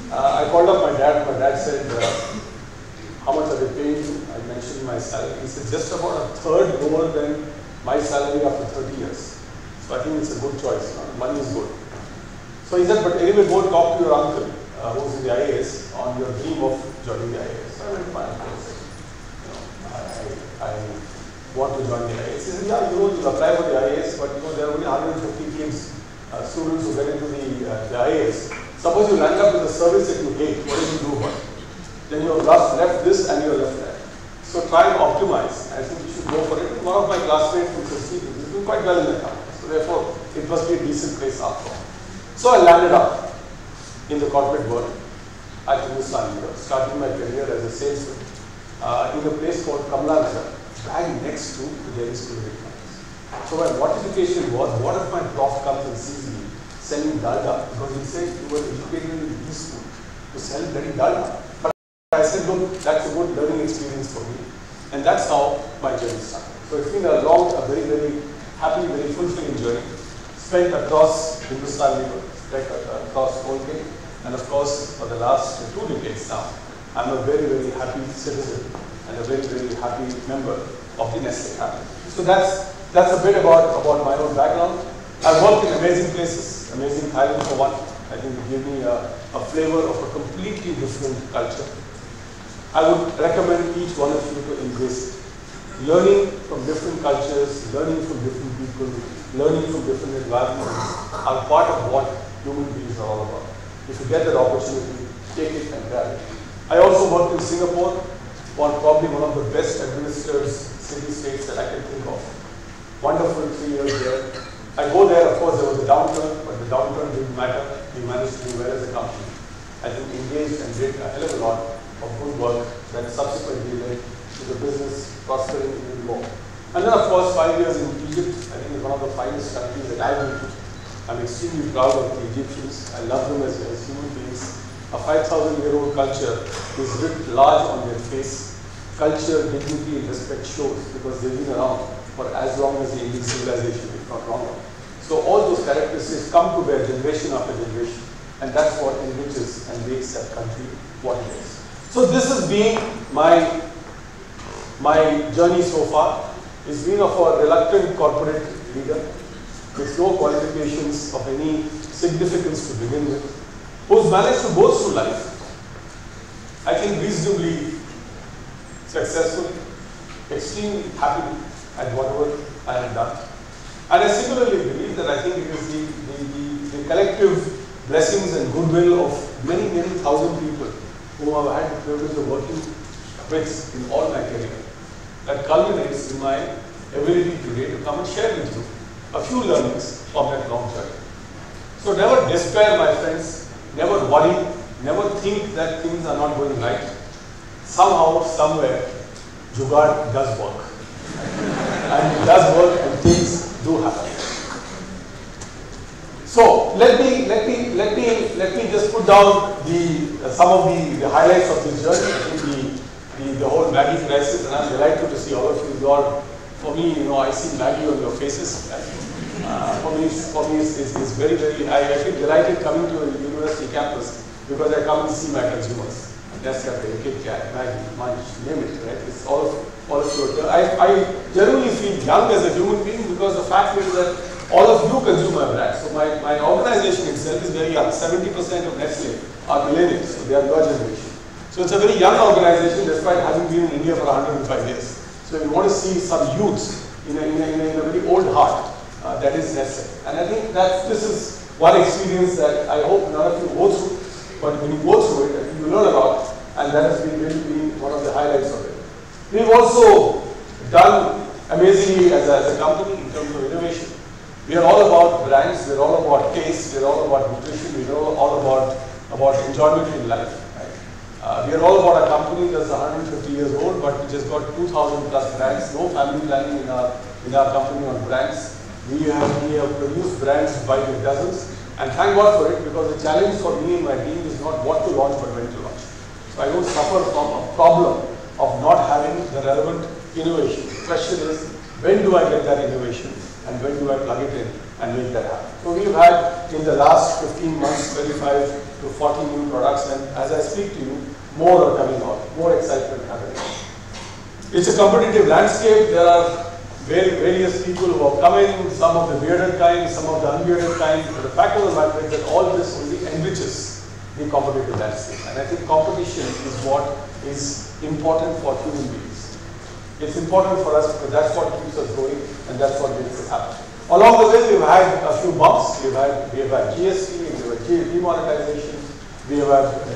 now? I called up my dad. My dad said, how much are they paying you? I mentioned my salary. He said, just about a third lower than my salary after 30 years. So I think it's a good choice. Money is good. So he said, but anyway, go talk to your uncle, who's in the IAS, on your dream of joining the IAS. So I went, fine. I want to join the IAS. He said, yeah, you'll apply for the IAS, but there are only 150 kids, students who get into the IAS. Suppose you land up with a service that you hate, what do you do about it? Then you have left this and you are left that. So try and optimize. I think you should go for it. One of my classmates from Sicily is doing quite well in the campus. So therefore, it must be a decent place after all. So I landed up in the corporate world at Hindustan Unilever, starting my career as a salesman in a place called Kamla Nagar, right next to the Delhi School of Economics. So my mortification was, what if my prof comes and sees me selling dalda? Because he said you were educated in the school to sell very dalda. But I said, look, that's a good learning experience for me. And that's how my journey started. So it's been a long, a very, very happy, very fulfilling journey. Spent across Hindustan Unilever, across Colgate, and of course, for the last 2 decades now, I'm a very, very happy citizen and a very, very happy member of the Nestle family. So that's a bit about my own background. I've worked in amazing places, amazing Thailand for one. I think it gave me a flavor of a completely different culture. I would recommend each one of you to embrace it. Learning from different cultures, learning from different people, learning from different environments are part of what human beings are all about. If you get that opportunity, take it and grab it. I also worked in Singapore, probably one of the best administered city-states that I can think of. Wonderful 3 years there. I go there, of course, there was a downturn, but the downturn didn't matter. We managed to do well as a company. I think engaged and did a hell of a lot of good work that subsequently led to the business prospering even more. And then, of course, 5 years in Egypt, I think is one of the finest countries that I've been to. I'm extremely proud of the Egyptians. I love them as human beings. A 5,000-year-old culture is writ large on their face. Culture, dignity, and respect shows because they've been around for as long as the Indian civilization, if not longer. So all those characteristics come to bear generation after generation, and that's what enriches and makes that country what it is. So this has been my journey so far. It's been of a reluctant corporate leader with no qualifications of any significance to begin with, who's managed to go through life, I think reasonably successful, extremely happy at whatever I have done. And I similarly believe that I think it is the collective blessings and goodwill of many, many thousand people whom I've had the privilege of working with in all my career that culminates in my ability today to come and share with you a few learnings from that long journey. So never despair, my friends, never worry, never think that things are not going right. Somehow, somewhere, Jugaad does work. And it does work and things do happen. So let me just put down some of the highlights of this journey. I think the whole Maggie crisis, and I'm delighted to see all of you. For me, I see Maggie on your faces. For me, it's very, very. I feel delighted coming to a university campus because I come and see my consumers. Nescafe, Kit Kat, Maggie, Munch, name it, right? It's all of you. I generally feel young as a human being because the fact is that all of you consume my brand. So my organization itself is very young. 70% of Nestle are millennials, so they are your generation. So it's a very young organization despite having been in India for 105 years. So you want to see some youth in a very old heart, that is Nestle. And I think that this is one experience that I hope none of you go through. But when you go through it, I think you learn a lot, and that has really been one of the highlights of it. We've also done amazingly as a company in terms of innovation. We are all about brands, we're all about taste, we're all about nutrition, we're all about enjoyment in life. Right? We are all about a company that's 150 years old, but which has got 2,000 plus brands, no family planning in our company on brands. We have produced brands by the dozens. And thank God for it, because the challenge for me and my team is not what to launch, but when to launch. So I don't suffer from a problem of not having the relevant innovation. The question is, when do I get that innovation, and when do I plug it in and make that happen? So we've had, in the last 15 months, 35 to 40 new products, and as I speak to you, more are coming out, more excitement happening. It's a competitive landscape. There are various people who have come in, some of the bearded kind, some of the unbearded kind. But the fact of the matter is that all this only enriches the competitive landscape. And I think competition is what is important for human beings. It's important for us because that's what keeps us going and that's what makes us happen. Along the way, we've had a few bumps. We have had GST, we have had demonetization, we have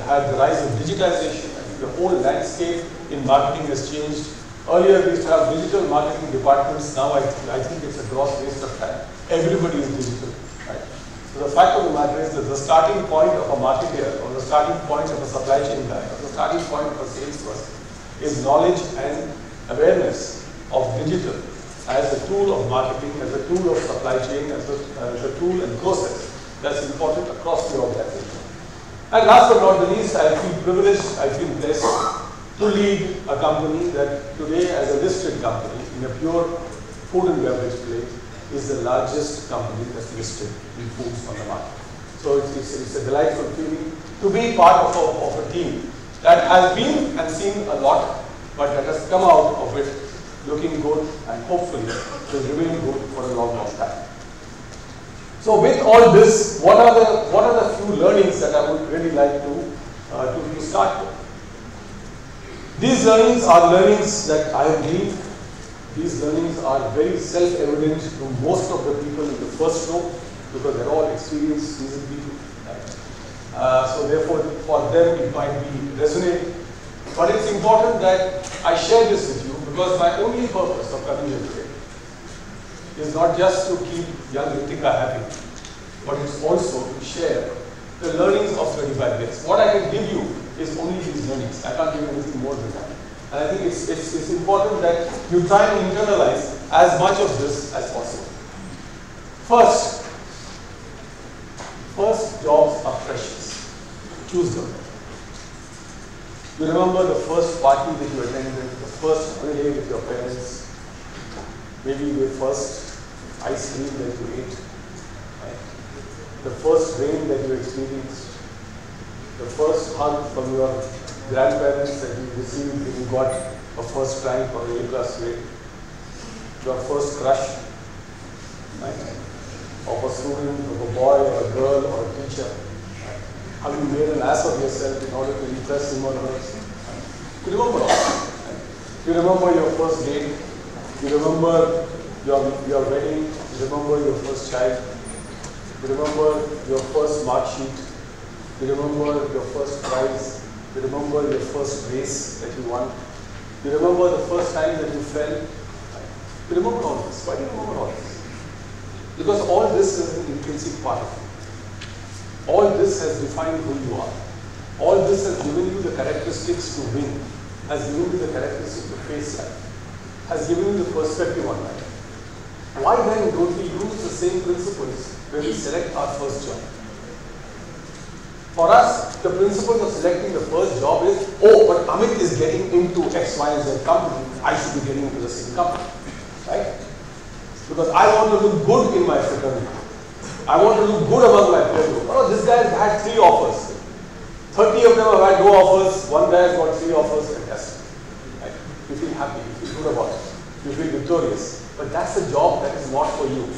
had the rise of digitization. I think the whole landscape in marketing has changed. Earlier, we used to have digital marketing departments. Now, I think it's a gross waste of time. Everybody is digital. Right? So the fact of the matter is that the starting point of a marketer, or the starting point of a supply chain guy, or the starting point of a salesperson is knowledge and awareness of digital as a tool of marketing, as a tool of supply chain, as a tool and process that's important across the organization. And last but not the least, I feel privileged, I feel blessed to lead a company that today, as a listed company in a pure food and beverage play, is the largest company that's listed in foods on the market. So it's a delightful feeling to be part of a team that has been and seen a lot, but that has come out of it looking good and hopefully will remain good for a long, long time. So with all this, what are the few learnings that I would really like to start with? These learnings are learnings that I have gained. These learnings are very self-evident to most of the people in the first row because they're all experienced, seasoned people. So therefore, for them it might be resonating. But it's important that I share this with you because my only purpose of coming here today is not just to keep young Ritika happy, but it's also to share the learnings of 35 years. What I can give you is only these learnings. I can't give you anything more than that. And I think it's important that you try and internalize as much of this as possible. First jobs are precious. Choose them. You remember the first party that you attended, the first holiday with your parents, maybe the first ice cream that you ate, right? The first rain that you experienced, the first hug from your grandparents that you received when you got a first rank or a A-class grade, your first crush, right? Of a student, of a boy or a girl or a teacher. How you made an ass of yourself in order to impress him or her. You remember all that. Right? You remember your first date. You remember your wedding. You remember your first child. You remember your first mark sheet. You remember your first prize. You remember your first race that you won. You remember the first time that you fell. You remember all this. Why do you remember all this? Because all this is an intrinsic part of you. All this has defined who you are. All this has given you the characteristics to win, has given you the characteristics to face life, has given you the perspective on life. Why then don't we use the same principles when we select our first job? For us, the principle of selecting the first job is, oh, but Amit is getting into X, Y, and Z company, I should be getting into the same company, right? Because I want to look good in my fraternity. I want to look good among my peer group. Oh, this guy has had 3 offers. 30 of them have had no offers, one guy has got 3 offers, fantastic. Right? You feel happy, you feel good about it, you feel victorious. But that's the job that is not for you.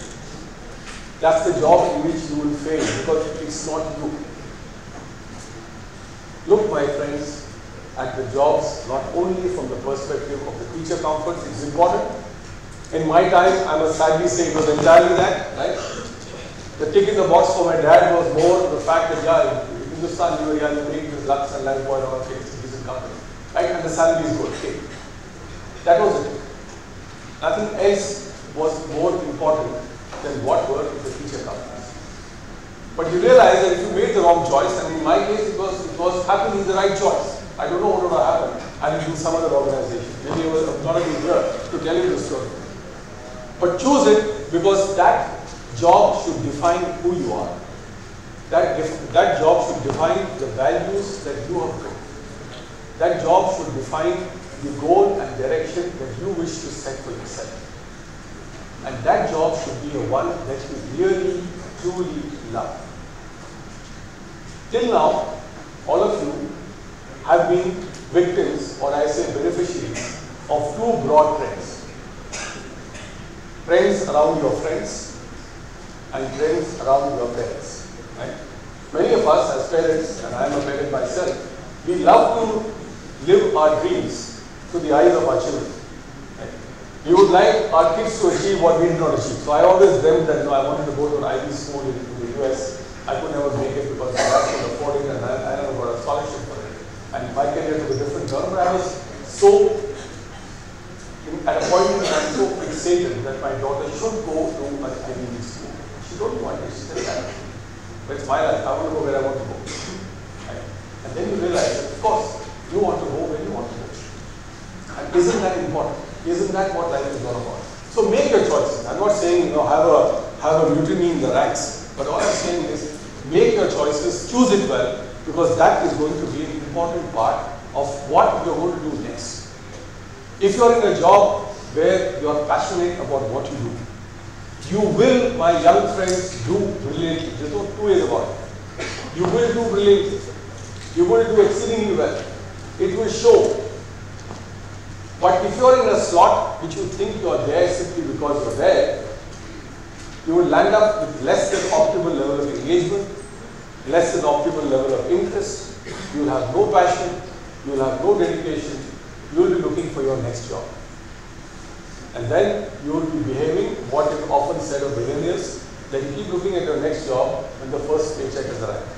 That's the job in which you will fail because it's not you. Look, my friends, at the jobs not only from the perspective of the creature comforts, it's important. In my time, I must sadly say it was entirely that, right? The tick in the box for my dad was more the fact that, yeah, in Hindustan, you were making this Lux and Lifebuoy and all okay, it's a decent company, right? And the salary is good, okay. That was it. Nothing else was more important than what were the future companies. But you realize that if you made the wrong choice, and in my case it was happily the right choice. I don't know what would have happened. I did in some other organization. Maybe I was not even here to tell you the story. But choose it because that job should define who you are. That job should define the values that you have got. That job should define the goal and direction that you wish to set for yourself. And that job should be a one that you really, truly love. Till now, all of you have been victims, or I say beneficiaries, of 2 broad trends. Trends around your friends and trends around your parents. Right? Many of us as parents, and I am a parent myself, we love to live our dreams to the eyes of our children. Right? We would like our kids to achieve what we did not achieve. So I always dreamt that I wanted to go to an Ivy school in the US. I could never make it because my dad couldn't afford it and I never got a scholarship for it. And my career took a different turn, but I was so, at a point in time, so fixated that my daughter should go to an Ivy League school. She don't want it, she said that. But it's my life, I want to go where I want to go. Right? And then you realize that, of course, you want to go where you want to go. And isn't that important? Isn't that what life is all about? So make your choices. I'm not saying, have a mutiny in the ranks. But all I'm saying is, make your choices, choose it well, because that is going to be an important part of what you're going to do next. If you're in a job where you're passionate about what you do, you will, my young friends, do brilliantly. There's no 2 ways about it. You will do brilliantly. You will do exceedingly well. It will show. But if you're in a slot which you think you're there simply because you're there, you will land up with less than optimal level of engagement, less than optimal level of interest, you will have no passion, you will have no dedication, you will be looking for your next job. And then you will be behaving what is often said of millionaires, that you keep looking at your next job when the first paycheck has arrived.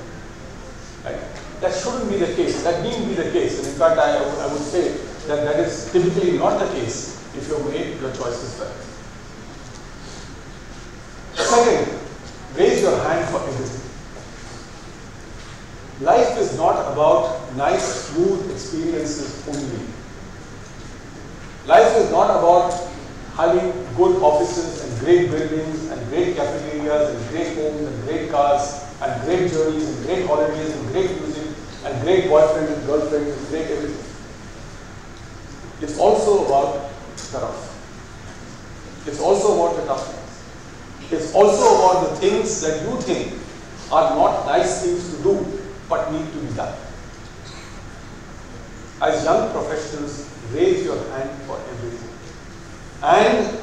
Right? That shouldn't be the case, that needn't be the case. And in fact, I would say that that is typically not the case if you make your choices well. Second, raise your hand for everything. Life is not about nice, smooth experiences only. Life is not about having good offices and great buildings and great cafeterias and great homes and great cars and great journeys and great holidays and great music and great boyfriends and girlfriends and great everything. It's also about the rough. It's also about the toughness. It's also about the things that you think are not nice things to do, but need to be done. As young professionals, raise your hand for everything. And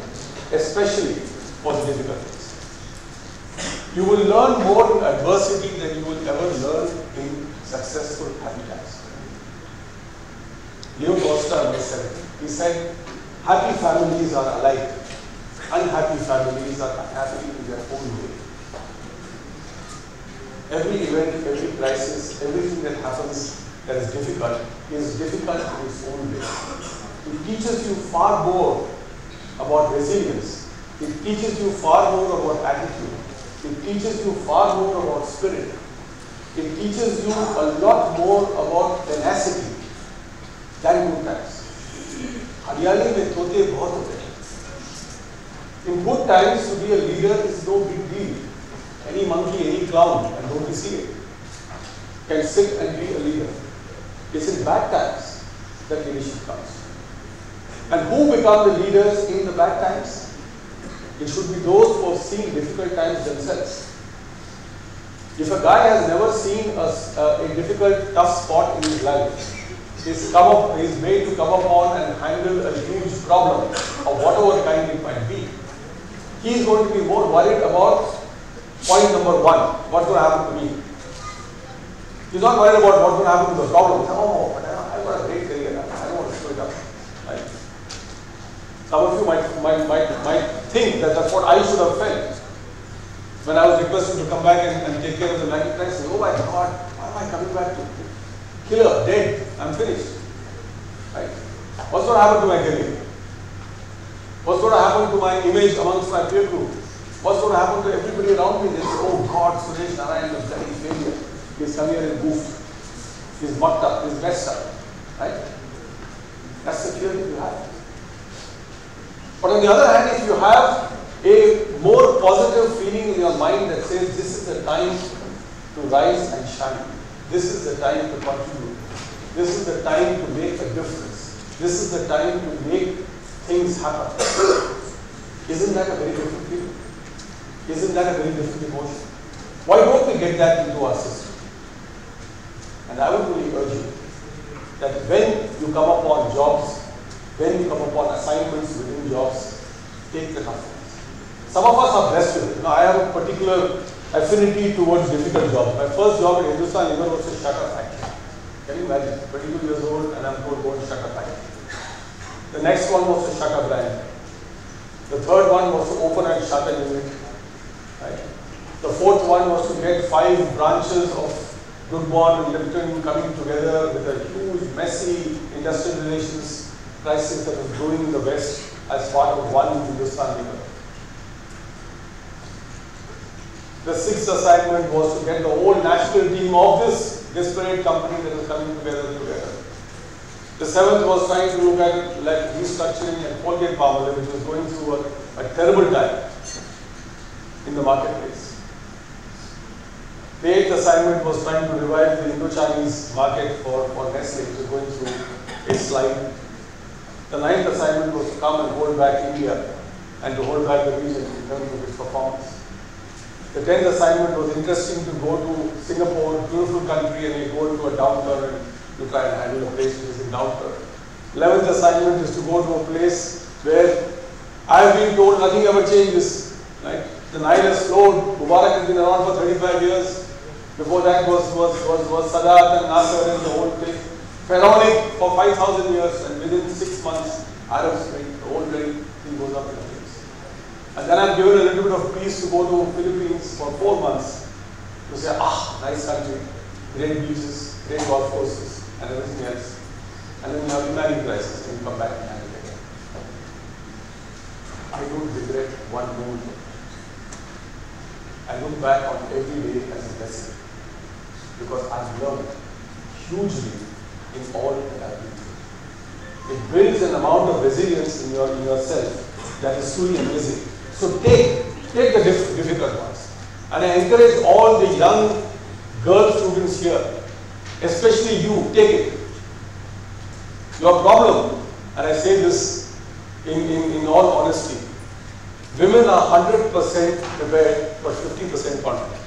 especially for the difficult things. You will learn more in adversity than you will ever learn in successful happiness. Leo Costa once said, he said, happy families are alike unhappy families are unhappy in their own way. Every event, every crisis, everything that happens that is difficult in its own way. It teaches you far more about resilience. It teaches you far more about attitude. It teaches you far more about spirit. It teaches you a lot more about tenacity than good times. हरियाली में तोते बहुत होते हैं. In good times, to be a leader is no big deal. Any monkey, any clown, and don't you see it, can sit and be a leader. It's in bad times that leadership comes. And who become the leaders in the bad times? It should be those who have seen difficult times themselves. If a guy has never seen a difficult, tough spot in his life, he's made to come upon and handle a huge problem of whatever kind it might be, he is going to be more worried about point number one, what's going to happen to me. He's not worried about what's going to happen to the problem. Oh, but I've got a great career. I don't want to screw it up. Right? Some of you might think that that's what I should have felt when I was requested to come back and take care of the Maggie crisis. Oh my God, why am I coming back to killer, dead, I'm finished. Right? What's going to happen to my career? What's going to happen to my image amongst my peer group? What's going to happen to everybody around me? They say, oh God, Suresh Narayan is a bloody failure. He's come here and goofed. He's mucked up, he's messed up. Right? That's the fear that you have. But on the other hand, if you have a more positive feeling in your mind that says this is the time to rise and shine, this is the time to contribute, this is the time to make a difference, this is the time to make things happen, isn't that a very different feeling? Isn't that a very different emotion? Why don't we get that into our system? And I would really urge you that when you come upon jobs, when you come upon assignments within jobs, take the tough ones. Some of us are blessed with it. Now, I have a particular affinity towards difficult jobs. My first job at Hindustan Liver was a shutter factory. Can you imagine? 22 years old and I'm told go and shutter factory. The next one was a shutter brand. The third one was to open and shut a unit. Right? The fourth one was to get 5 branches of Good Bond and Lipton coming together with a huge, messy industrial relations crisis that was brewing in the West as part of one Hindustan Liver. The 6th assignment was to get the whole national team of this disparate company that was coming together. The 7th was trying to look at like restructuring and Colgate Palmolive, which was going through a terrible time in the marketplace. The 8th assignment was trying to revive the Indo-Chinese market for Nestle, which was going through a slide. The 9th assignment was to come and hold back India and to hold back the region in terms of its performance. The 10th assignment was interesting to go to Singapore, beautiful country, and you go into a downturn and you try and handle a place which is in downturn. 11th assignment is to go to a place where I have been told nothing ever changes. Right? The Nile has flowed. Mubarak has been around for 35 years. Before that was Sadat and Nasser and the whole thing. Pharaonic for 5,000 years, and within 6 months, Arab Spring, the whole thing goes up in flames. And then I'm given a little bit of peace to go to Philippines for 4 months to say, nice country, great beaches, great golf courses, and everything else. And then you have the Maggie crisis, and you come back and handle it again. I don't regret one moment. I look back on every day as a blessing because I've learned hugely in all that I've been through. It builds an amount of resilience in yourself that is truly amazing. So take the difficult ones. And I encourage all the young girl students here, especially you, take it. Your problem, and I say this in all honesty, women are 100% prepared but 50% confident.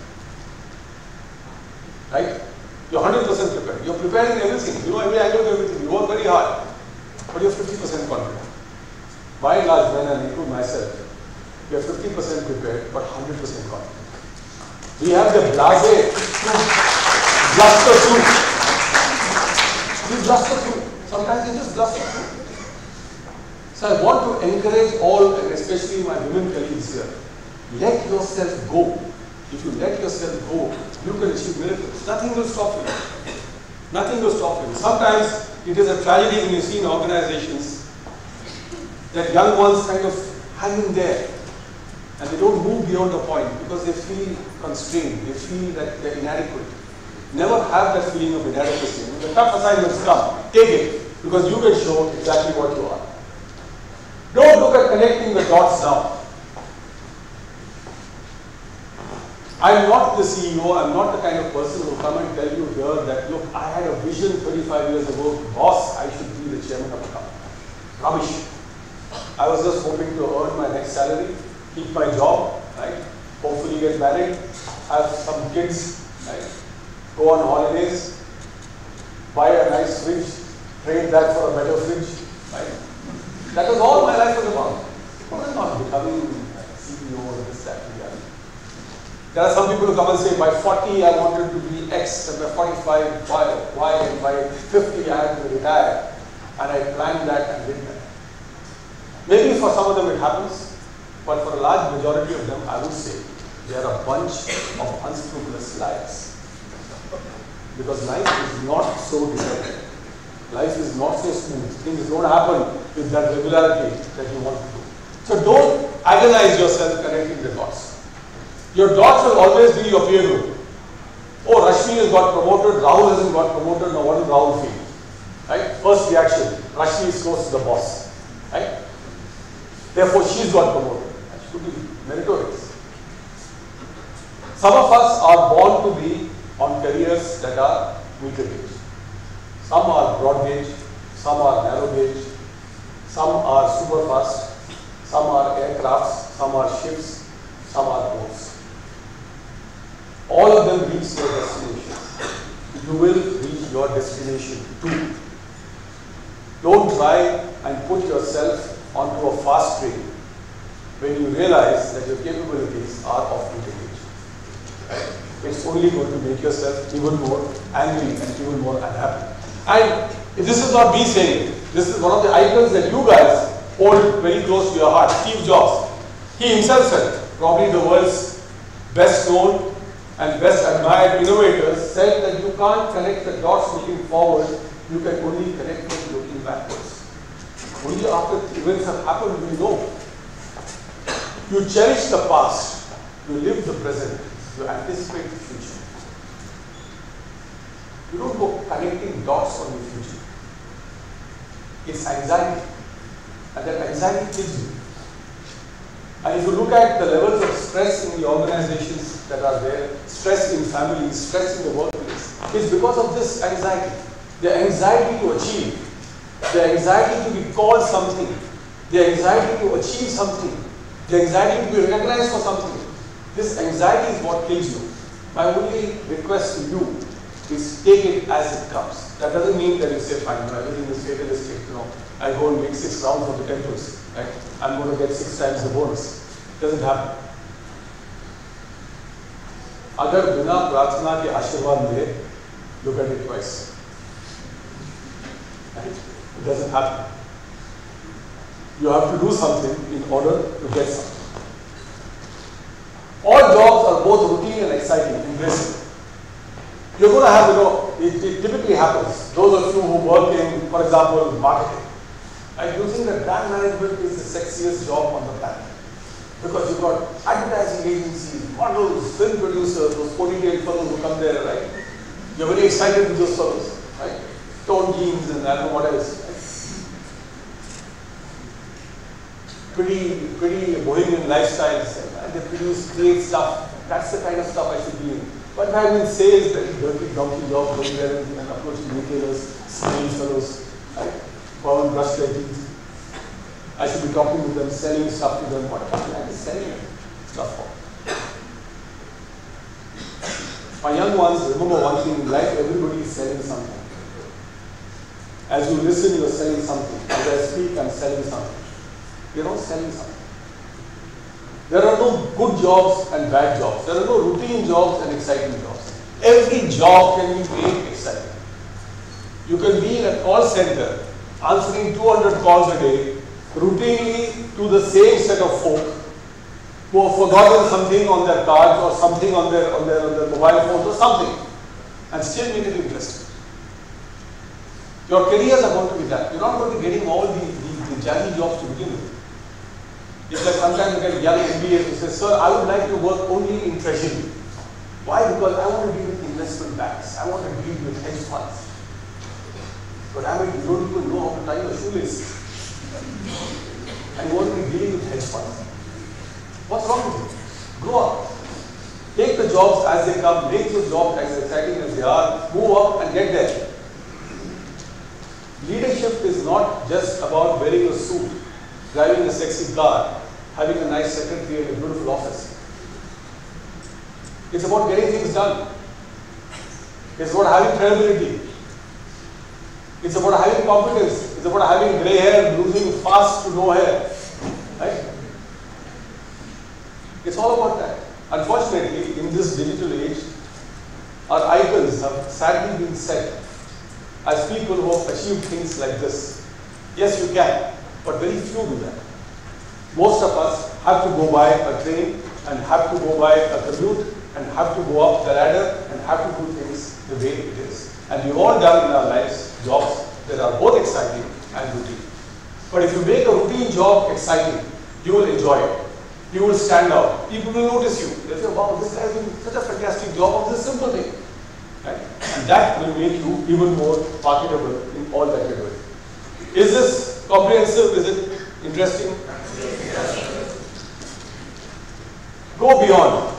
Right? You're 100% prepared. You're prepared in everything. You know every angle of everything. You work very hard. But you're 50% confident. By and large, men, and include myself, we are 50% prepared but 100% confident. We have the blasé to bluster through. We bluster through. Sometimes you just bluster through. So I want to encourage all, and especially my women colleagues here, let yourself go. If you let yourself go, you can achieve miracles. Nothing will stop you. Nothing will stop you. Sometimes it is a tragedy when you see in organizations that young ones kind of hang in there and they don't move beyond the point because they feel constrained, they feel that they're inadequate. Never have that feeling of inadequacy. When the tough assignments come, take it because you can show exactly what you are. Don't look at connecting the dots now. I'm not the CEO, I'm not the kind of person who will come and tell you here that, look, I had a vision 35 years ago, boss, I should be the chairman of the company. Rubbish. I was just hoping to earn my next salary, keep my job, right? Hopefully get married, have some kids, right? Go on holidays, buy a nice fridge, trade that for a better fridge, right? That was all my life was about. I was not becoming CEO or this, that, and the other. There are some people who come and say, by 40 I wanted to be X, and by 45 Y, and by 50 I had to retire. And I planned that and did that. Maybe for some of them it happens, but for a large majority of them, I would say, they are a bunch of unscrupulous liars. Because life is not so decided. Life is not so smooth. Things don't happen with that regularity that you want to do. So don't agonize yourself connecting the dots. Your dots will always be your peer group. Oh, Rashmi has got promoted, Rahul hasn't got promoted, now what does Rahul feel? Right? First reaction, Rashmi is close to the boss. Right? Therefore, she's got promoted. That should be meritorious. Some of us are born to be on careers that are meter gauge. Some are broad gauge, some are narrow gauge, some are super fast, some are aircrafts, some are ships, some are boats. All of them reach their destination. You will reach your destination too. Don't try and put yourself onto a fast train when you realize that your capabilities are off meter gauge. Right? It's only going to make yourself even more angry and even more unhappy. And this is not me saying it. This is one of the icons that you guys hold very close to your heart. Steve Jobs. He himself said, probably the world's best known and best admired innovators, said that you can't connect the dots looking forward, you can only connect them looking backwards. Only after events have happened, we know. You cherish the past, you live the present, you anticipate the future. You don't go connecting dots on the future. It's anxiety, and that anxiety kills you. And if you look at the levels of stress in the organizations that are there, stress in families, stress in the workplace, it's because of this anxiety. The anxiety to achieve, the anxiety to be called something, the anxiety to achieve something, the anxiety to be recognized for something. This anxiety is what kills you. My only request to you is take it as it comes. That doesn't mean that you say, fine, no, everything is fatalistic, I go and make 6 rounds of the temples, right? I'm going to get 6 times the bonus. Doesn't happen. Agar bina prarthana ke ashirwad mile, look at it twice. Right? It doesn't happen. You have to do something in order to get something. All jobs are both routine and exciting, embrace it. You're going to have, it typically happens. Those of you who work in, for example, marketing, I do think that brand management is the sexiest job on the planet. Because you've got advertising agencies, models, film producers, those ponytail fellows who come there, right? You're very excited with those fellows, right? Tone jeans and I don't know what else, right? Pretty bohemian lifestyles, and they produce great stuff. That's the kind of stuff I should be in. But if I'm in sales, very dirty, donkey job, going there and approaching retailers, sales fellows, right? Go and brush their teeth. I should be talking to them, selling stuff to them. What am I selling stuff for? My young ones, remember one thing in life, everybody is selling something. As you listen, you are selling something. As I speak, I'm selling something. You're not selling something. There are no good jobs and bad jobs. There are no routine jobs and exciting jobs. Every job can be made exciting. You can be in a call center answering 200 calls a day routinely to the same set of folk who have forgotten something on their cards or something on their mobile phones or something, and still make it interesting. Your careers are going to be that. You're not going to be getting all the jazzy jobs to begin with. It's like sometimes you get young MBAs who say, sir, I would like to work only in treasury. Why? Because I want to deal with investment banks. I want to deal with hedge funds. But I mean, you don't even know how to tie your shoelaces. And you want to be dealing with hedge funds. What's wrong with you? Grow up. Take the jobs as they come. Make those jobs as exciting as they are. Move up and get there. Leadership is not just about wearing a suit, driving a sexy car, having a nice secretary and a beautiful office. It's about getting things done. It's about having credibility. It's about having competence. It's about having grey hair, losing fast to no hair. Right? It's all about that. Unfortunately, in this digital age, our icons have sadly been set as people who have achieved things like this. Yes, you can, but very few do that. Most of us have to go by a train and have to go by a commute and have to go up the ladder and have to do things the way it is. And we've all done in our lives jobs that are both exciting and routine. But if you make a routine job exciting, you will enjoy it. You will stand out. People will notice you. They'll say, wow, this guy is doing such a fantastic job of this simple thing. Right? And that will make you even more marketable in all that you're doing. Is this comprehensive? Is it interesting? Go beyond.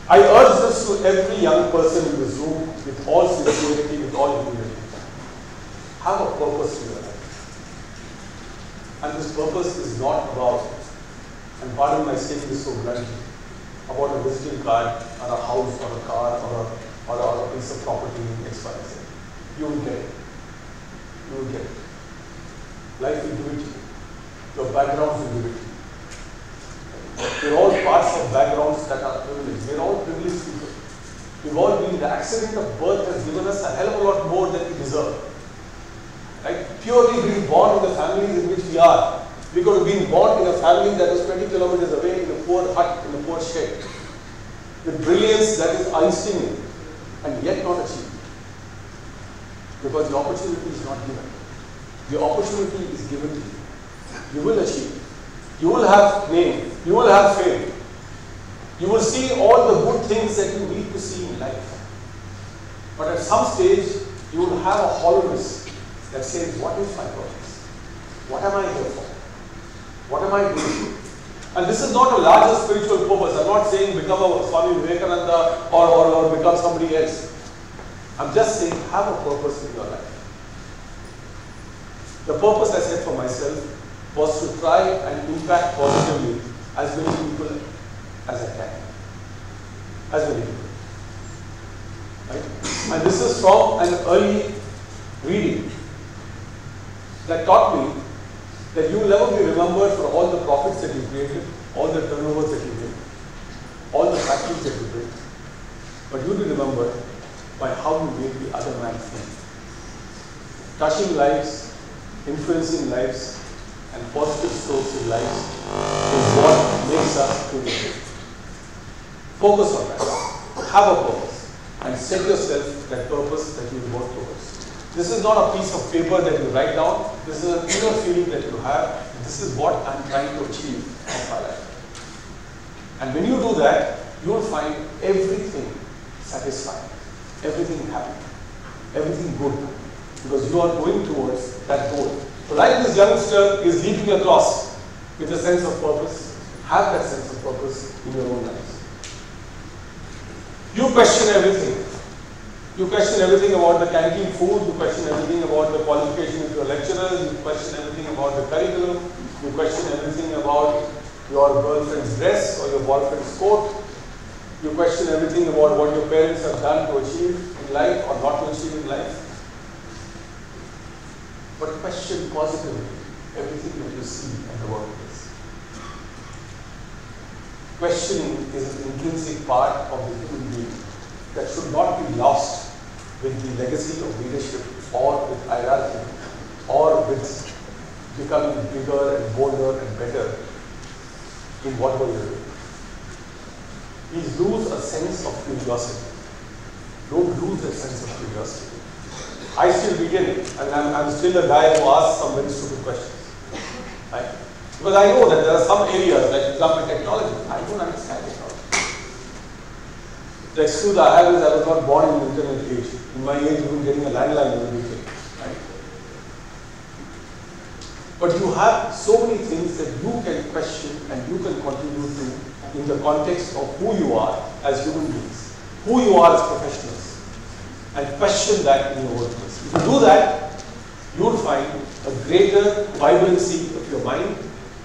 I urge this to every young person in this room with all sincerity, with all humility. Have a purpose to your life. And this purpose is not about, and pardon my saying this so bluntly, about a visiting card or a house or a car or a piece of property in XYZ. You will get it. You will get it. Life will give it to you. Your backgrounds will give it to you. We're all parts of backgrounds that are privileged. We're all privileged people. We've all been, the accident of birth has given us a hell of a lot more than we deserve. Right? Purely being born in the families in which we are. We could have been born in a family that was 20 kilometers away in a poor hut, in a poor shed. With brilliance that is unseen and yet not achieved. Because the opportunity is not given. The opportunity is given to you. You will achieve. You will have name. You will have fame. You will see all the good things that you need to see in life. But at some stage, you will have a hollowness that says, what is my purpose? What am I here for? What am I doing? And this is not a larger spiritual purpose. I'm not saying become a Swami Vivekananda or become somebody else. I'm just saying have a purpose in your life. The purpose I set for myself was to try and impact positively as many people as I can. As many people. Right? And this is from an early reading that taught me that you will never be remembered for all the profits that you created, all the turnovers that you did, all the factories that you built. But you will be remembered by how you made the other man feel. Touching lives, influencing lives, and positive strokes in lives is what makes us truly great. Focus on that. Have a purpose. And set yourself that purpose that you will work towards. This is not a piece of paper that you write down. This is an inner feeling that you have. This is what I'm trying to achieve in my life. And when you do that, you will find everything satisfying, everything happy, everything good. Because you are going towards that goal. So like this youngster is leaping across with a sense of purpose, have that sense of purpose in your own lives. You question everything. You question everything about the canteen food, you question everything about the qualification of your lecturers, you question everything about the curriculum, you question everything about your girlfriend's dress or your boyfriend's coat, you question everything about what your parents have done to achieve in life or not to achieve in life. But question positively everything that you see in the workplace. Questioning is an intrinsic part of the human being that should not be lost with the legacy of leadership or with hierarchy or with becoming bigger and bolder and better in whatever you're doing. Please lose a sense of curiosity. Don't lose that sense of curiosity. I still begin, and I'm still a guy who asks some very stupid questions. Right? Because I know that there are some areas, like example technology, I don't understand technology. The excuse I have is I was not born in the internet age. In my age, even getting a landline was a big thing. Right? But you have so many things that you can question and you can contribute to in the context of who you are as human beings, who you are as professionals, and question that in your workplace. If you do that, you will find a greater vibrancy of your mind,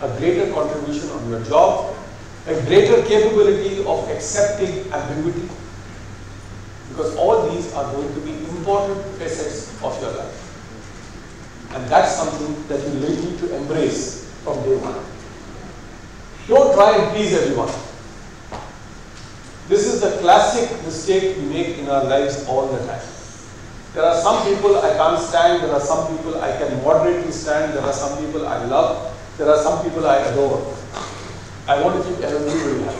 a greater contribution on your job, a greater capability of accepting ambiguity. Because all these are going to be important facets of your life. And that's something that you really need to embrace from day one. Don't try and please everyone. This is the classic mistake we make in our lives all the time. There are some people I can't stand, there are some people I can moderately stand, there are some people I love, there are some people I adore. I want to keep everybody happy.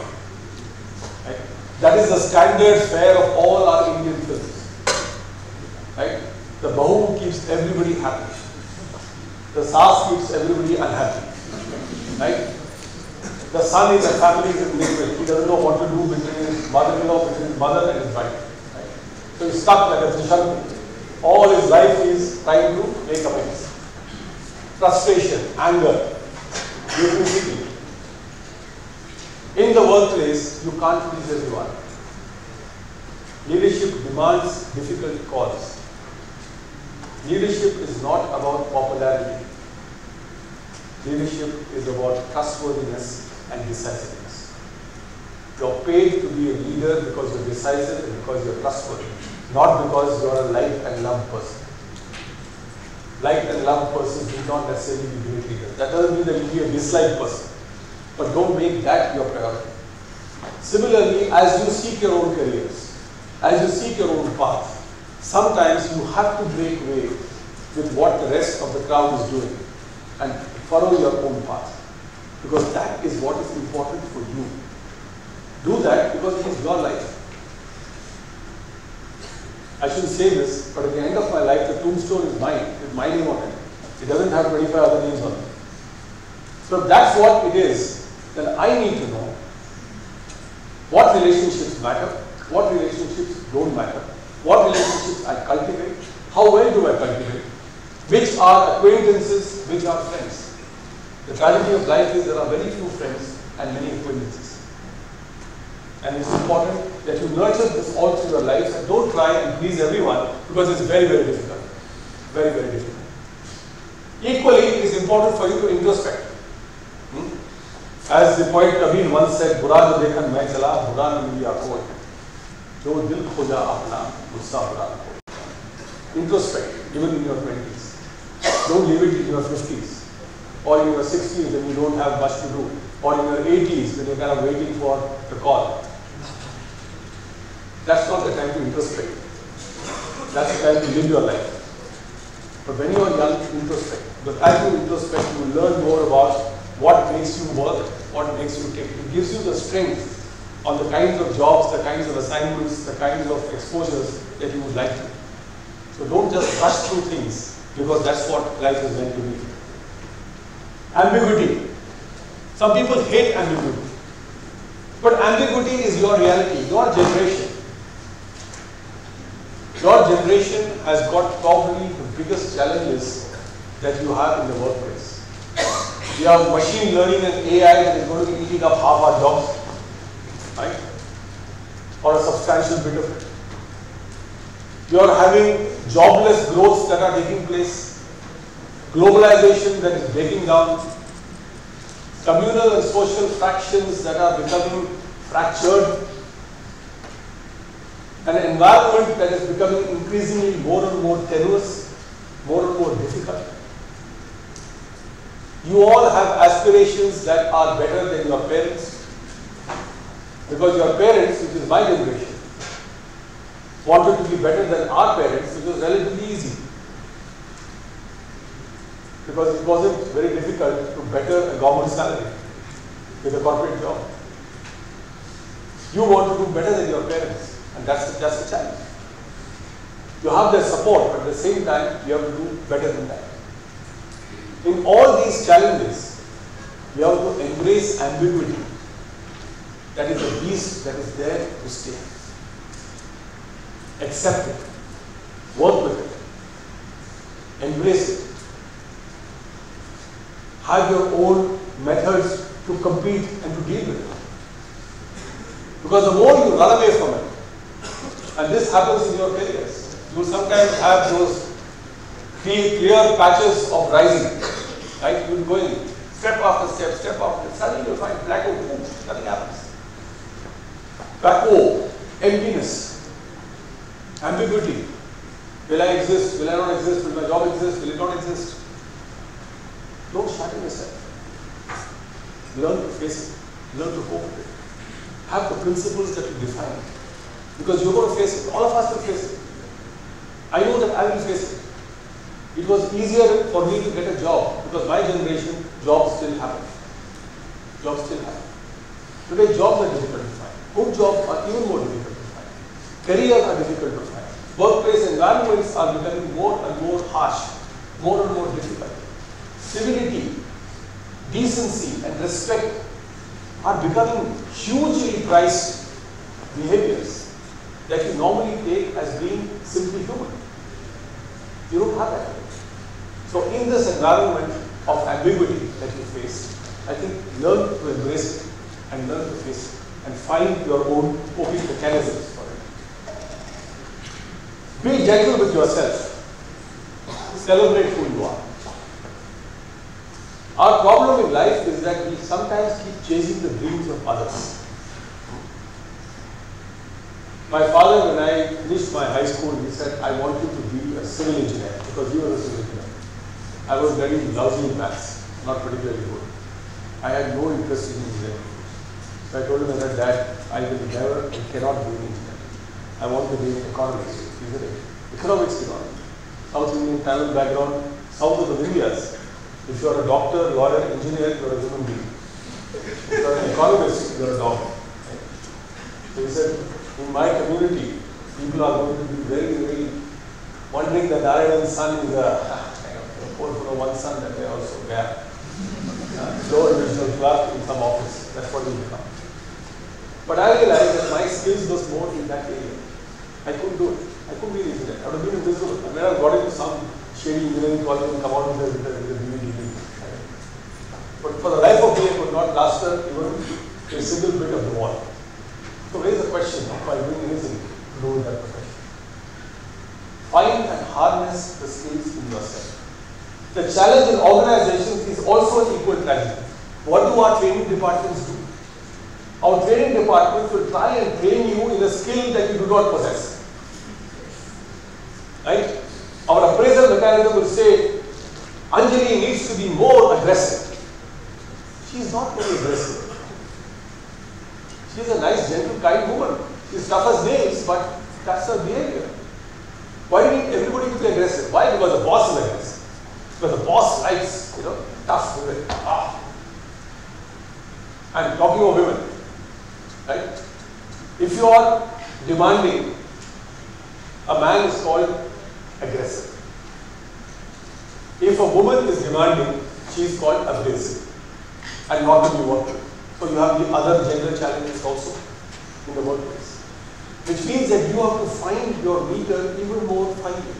Right? That is the standard fare of all our Indian films. Right? The Bahu keeps everybody happy. The Saas keeps everybody unhappy. Right? The son in the family is in misery. He doesn't know what to do between his mother-in-law, between his mother and his wife. Right? So he's stuck like a Trishanti. All his life is trying to make amends. Frustration, anger, duplicity. In the workplace, you can't please everyone. Leadership demands difficult calls. Leadership is not about popularity. Leadership is about trustworthiness and decisiveness. You're paid to be a leader because you're decisive and because you're trustworthy, not because you're a liked and loved person. Liked and loved persons do not necessarily be great leaders. That doesn't mean that you'll be a disliked person. But don't make that your priority. Similarly, as you seek your own careers, as you seek your own path, sometimes you have to break away with what the rest of the crowd is doing and follow your own path. Because that is what is important for you. Do that because it is your life. I shouldn't say this, but at the end of my life, the tombstone is mine, with my name on it. It doesn't have 25 other names on it. So if that's what it is, then I need to know what relationships matter, what relationships don't matter, what relationships I cultivate, how well do I cultivate, which are acquaintances, which are friends. The tragedy of life is there are very few friends and many acquaintances. And it's important that you nurture this all through your lives and don't try and please everyone because it's very, very difficult. Very, very difficult. Equally, it is important for you to introspect. As the poet Kabir once said, "Bura jo dekhan main chala, bura na mili aakoi. Jo dil khoja apna, gussa bura na koi." Introspect, even in your 20s. Don't leave it in your 50s. Or in your 60s when you don't have much to do. Or in your 80s when you're kind of waiting for the call. That's not the time to introspect. That's the time to live your life. But when you are young, introspect. Because as you introspect, you learn more about what makes you work, what makes you tick. It gives you the strength on the kinds of jobs, the kinds of assignments, the kinds of exposures that you would like to. So don't just rush through things because that's what life is meant to be. Ambiguity. Some people hate ambiguity. But ambiguity is your reality, your generation. Your generation has got probably the biggest challenges that you have in the workplace. We have machine learning and AI that is going to be eating up half our jobs, right? Or a substantial bit of it. You are having jobless growths that are taking place, globalization that is breaking down, communal and social fractions that are becoming fractured, an environment that is becoming increasingly more and more tenuous, more and more difficult. You all have aspirations that are better than your parents, because your parents, which is my generation, wanted to be better than our parents, which was relatively easy. because it wasn't very difficult to better a government salary with a corporate job. You want to do better than your parents, and that's the challenge. You have their support, but at the same time, you have to do better than that. In all these challenges, you have to embrace ambiguity. That is a beast that is there to stay. Accept it. Work with it. Embrace it. Have your own methods to compete and to deal with it. Because the more you run away from it, and this happens in your careers, you will sometimes have those clear patches of rising. Right? You will go in step after step, step after step. Suddenly you will find plateau, boom, nothing happens. Plateau, emptiness, ambiguity. Will I exist? Will I not exist? Will my job exist? Will it not exist? Don't shatter yourself. Learn to face it. Learn to cope with it. Have the principles that you define. Because you're going to face it. All of us will face it. I know that I will face it. It was easier for me to get a job because my generation, jobs still happen. Jobs still happen. Today, jobs are difficult to find. Good jobs are even more difficult to find. Careers are difficult to find. Workplace environments are becoming more and more harsh, more and more difficult. Civility, decency, and respect are becoming hugely prized behaviors that you normally take as being simply human. You don't have that. So in this environment of ambiguity that you face, I think learn to embrace it and learn to face it and find your own coping mechanisms for it. Be gentle with yourself. Celebrate who you are. Our problem in life is that we sometimes keep chasing the dreams of others. My father, when I finished my high school, he said, I want you to be a civil engineer because he was a civil engineer. I was very lousy in maths, not particularly good. I had no interest in engineering. So I told him, I said, Dad, I will never and cannot be an engineer. I want to be an economist. He said, economics department. South Indian Tamil background, south of the Vindhyas. If you are a doctor, lawyer, engineer, you are a human being. If you are an economist, you are a dog. So he said, in my community, people are going to be very, very wondering that Narayan's son is a poor for one son that they also bear. Low original clerk in some office. That's what he become. But I realized that my skills was more in that area. I couldn't do it. I couldn't be an engineer. I would have been invisible. I mean, I got into some shady engineering college and come out with a BA degree. But for the life of me, I could not master even a single bit of the wall. So raise the question of I doing anything to do with that profession. Find and harness the skills in yourself. The challenge in organizations is also an equal tragedy. What do our training departments do? Our training departments will try and train you in a skill that you do not possess. Right? Our appraisal mechanism will say, Anjali needs to be more aggressive. She is not very aggressive. She is a nice, gentle, kind woman. She is tough as nails, but that's her behavior. Why do you need everybody to be aggressive? Why? Because the boss is aggressive. Because the boss likes, tough women. I'm talking of women. Right? If you are demanding, a man is called aggressive. If a woman is demanding, she is called abrasive and not to be worked with. So you have the other gender challenges also in the workplace. Which means that you have to find your meter even more finely.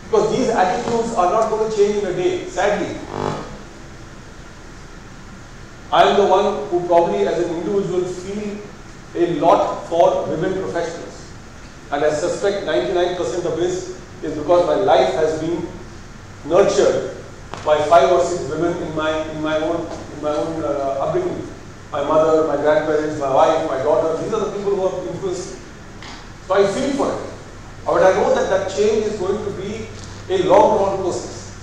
Because these attitudes are not going to change in a day, sadly. I am the one who probably as an individual feel a lot for women professionals. And I suspect 99% of this is because my life has been nurtured by 5 or 6 women in my own upbringing. My mother, my grandparents, my wife, my daughter, these are the people who have influenced me. So I feel for it. But I know that that change is going to be a long drawn process.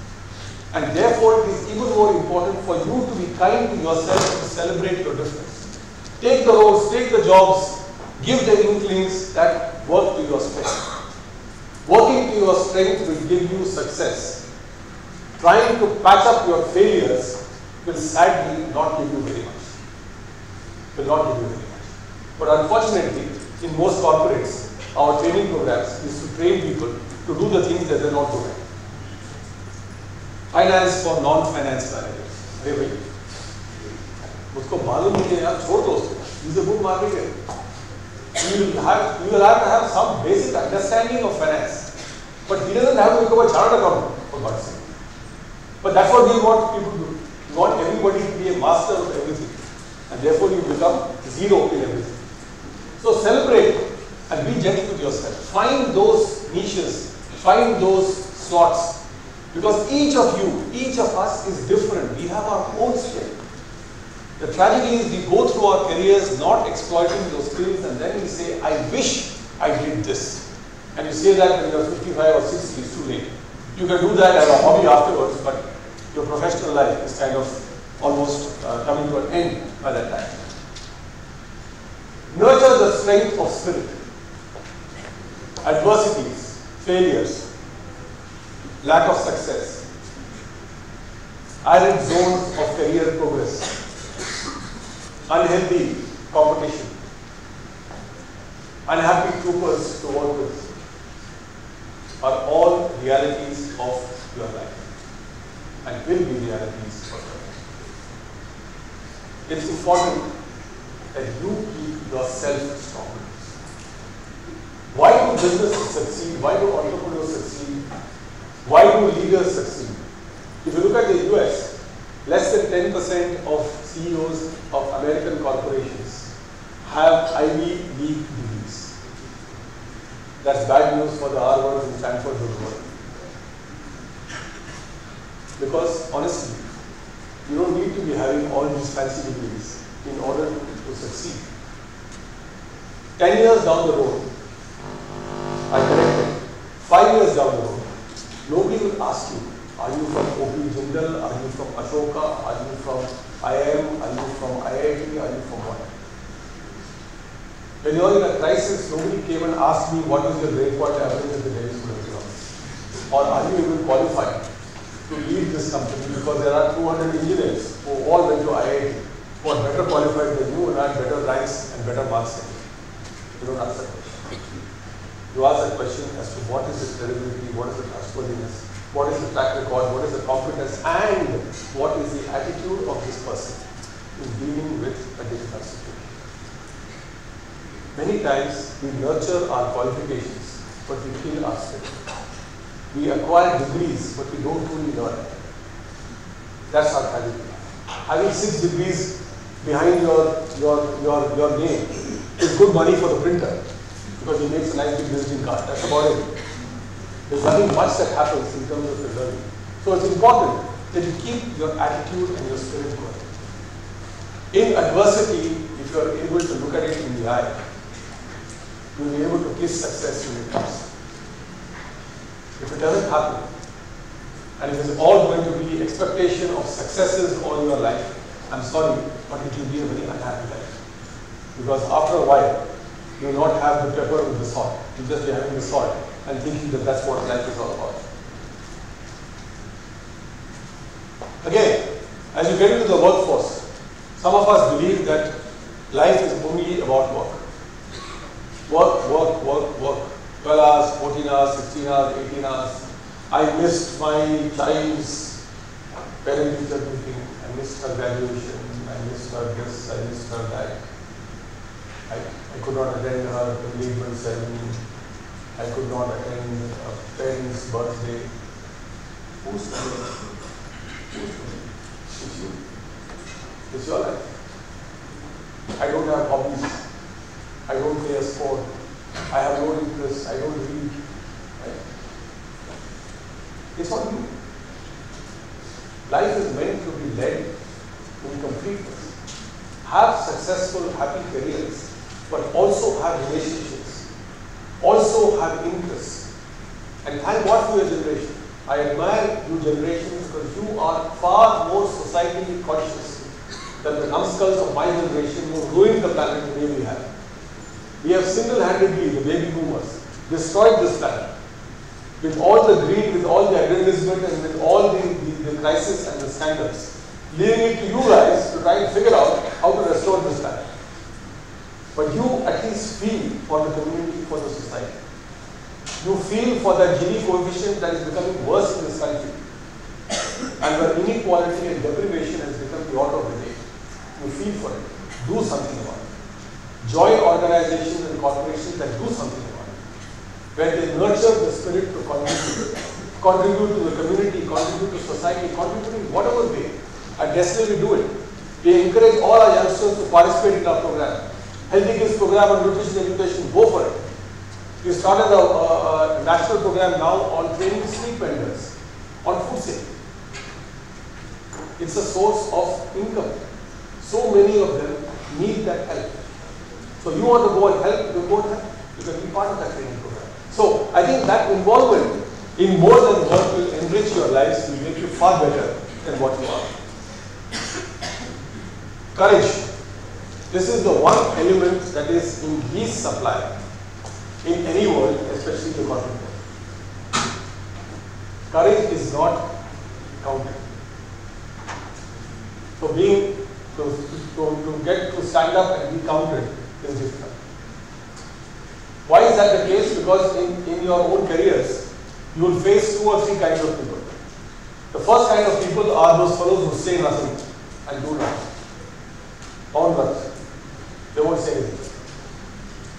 And therefore it is even more important for you to be kind to yourself and to celebrate your difference. Take the roles, take the jobs, give the inklings that work to your strength. Working to your strength will give you success. trying to patch up your failures will sadly not give you very much. Will not give you very much. But unfortunately, in most corporates, our training programs is to train people to do the things that they're not good at. Finance for non-finance managers. अरे भाई, उसको मालूम नहीं है यार, छोड़ दो उसको. He's a good marketer. You will have to have some basic understanding of finance, but he doesn't have to become a chartered accountant, for God's sake. But that's what we want people to do. We want everybody to be a master of everything, and therefore you become zero in everything. So celebrate and be gentle with yourself. Find those niches, find those slots, because each of you, each of us is different. We have our own skill. The tragedy is we go through our careers not exploiting those skills, and then we say, I wish I did this. And you say that when you're 55 or 60, it's too late. You can do that as a hobby afterwards, but your professional life is kind of almost coming to an end by that time. Nurture the strength of spirit. Adversities, failures, lack of success, arid zones of career progress, unhealthy competition, unhappy troopers to work with, are all realities of your life and will be realities of your life. It's important that you keep yourself strong. Why do businesses succeed? Why do entrepreneurs succeed? Why do leaders succeed? If you look at the US, less than 10% of CEOs of American corporations have Ivy League degrees. That's bad news for the Harvard and Stanford of the world. Because honestly, you don't need to be having all these fancy degrees in order to succeed. 10 years down the road, I corrected, 5 years down the road, nobody will ask you, are you from OP Jindal, are you from Ashoka, are you from IIM, are you from IIT, are you from what? When you're in a crisis, nobody came and asked me what is your grade point average at the Delhi School of Economics. Or are you even qualified to lead this company, because there are 200 engineers who all went to IIT, who are better qualified than you and had better ranks and better marks than you. You don't ask that question. You ask that question as to what is the credibility, what is the trustworthiness, what is the track record, what is the competence, and what is the attitude of this person in dealing with a difficult situation. Many times we nurture our qualifications, but we kill our spirit. We acquire degrees, but we don't truly learn. That's our tragedy. Having 6 degrees behind your name is good money for the printer, because he makes a nice big visiting card. That's about it. There's nothing much that happens in terms of the learning. So it's important that you keep your attitude and your spirit going. In adversity, if you are able to look at it in the eye, you'll be able to kiss success when it comes. If it doesn't happen, and it is all going to be expectation of successes all your life, I'm sorry, but it will be a very unhappy life. Because after a while, you will not have the pepper with the salt. You'll just be having the salt and thinking that that's what life is all about. Again, as you get into the workforce, some of us believe that life is only about work. Work, work, work, work. 12 hours, 14 hours, 16 hours, 18 hours. I missed my child's parent-teacher meeting. I missed her graduation. I missed her this. I missed her that. I could not attend her engagement ceremony. I could not attend a parent's birthday. Who's to blame? Who's to blame? It's you. It's your life. I don't have hobbies. I don't play a sport. I have no interest. I don't read. Right? It's on you. Life is meant to be led in completeness. Have successful, happy careers, but also have relationships. Also have interests. And thank God for your generation. I admire you generations because you are far more societally conscious than the numbskulls of my generation who ruined the planet the way we have. We have single-handedly, the baby boomers, destroyed this planet. With all the greed, with all the aggrandizement, and with all the standards, leaving it to you guys to try and figure out how to restore this standard. But you at least feel for the community, for the society. You feel for the Gini coefficient that is becoming worse in this country, and where inequality and deprivation has become the order of the day. You feel for it. Do something about it. Join organizations and corporations that do something about it, where they nurture the spirit to contribute to the community, contribute to society, contribute in whatever way. At Destiny we do it. We encourage all our youngsters to participate in our program. Healthy Kids program on nutrition education, go for it. We started a national program now on training street vendors, on food safety. It's a source of income. So many of them need that help. So you want to go and help, you go and help. You can be part of that training program. So I think that involvement in more than work will enrich your lives, will make you far better than what you are. Courage. This is the one element that is in least supply in any world, especially the corporate world. Courage is not counted. So to get to stand up and be counted is difficult. Why is that the case? Because in your own careers, you will face 2 or 3 kinds of people. The first kind of people are those fellows who say nothing and do nothing. On nothing. They won't say anything.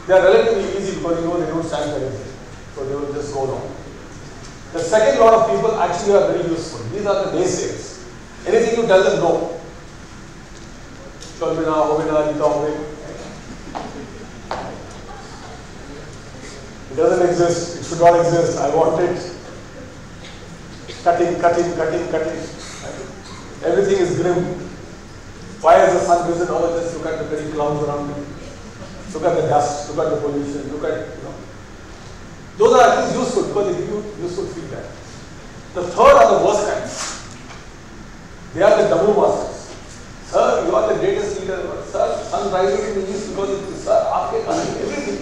They are relatively easy because you know they don't stand for anything. So they will just go along. The second lot of people actually are very useful. These are the naysayers. Anything you tell them, no. It doesn't exist. It should not exist. I want it. Cutting. Everything is grim. Why has the sun risen? Oh, just look at the very clouds around me. Look at the dust. Look at the pollution. Look at, Those are at least useful because they give you useful feedback. The third are the worst kinds. They are the double masters. Sir, you are the greatest leader. Sir, sun rises in the east because it is, sir, aapke karan everything.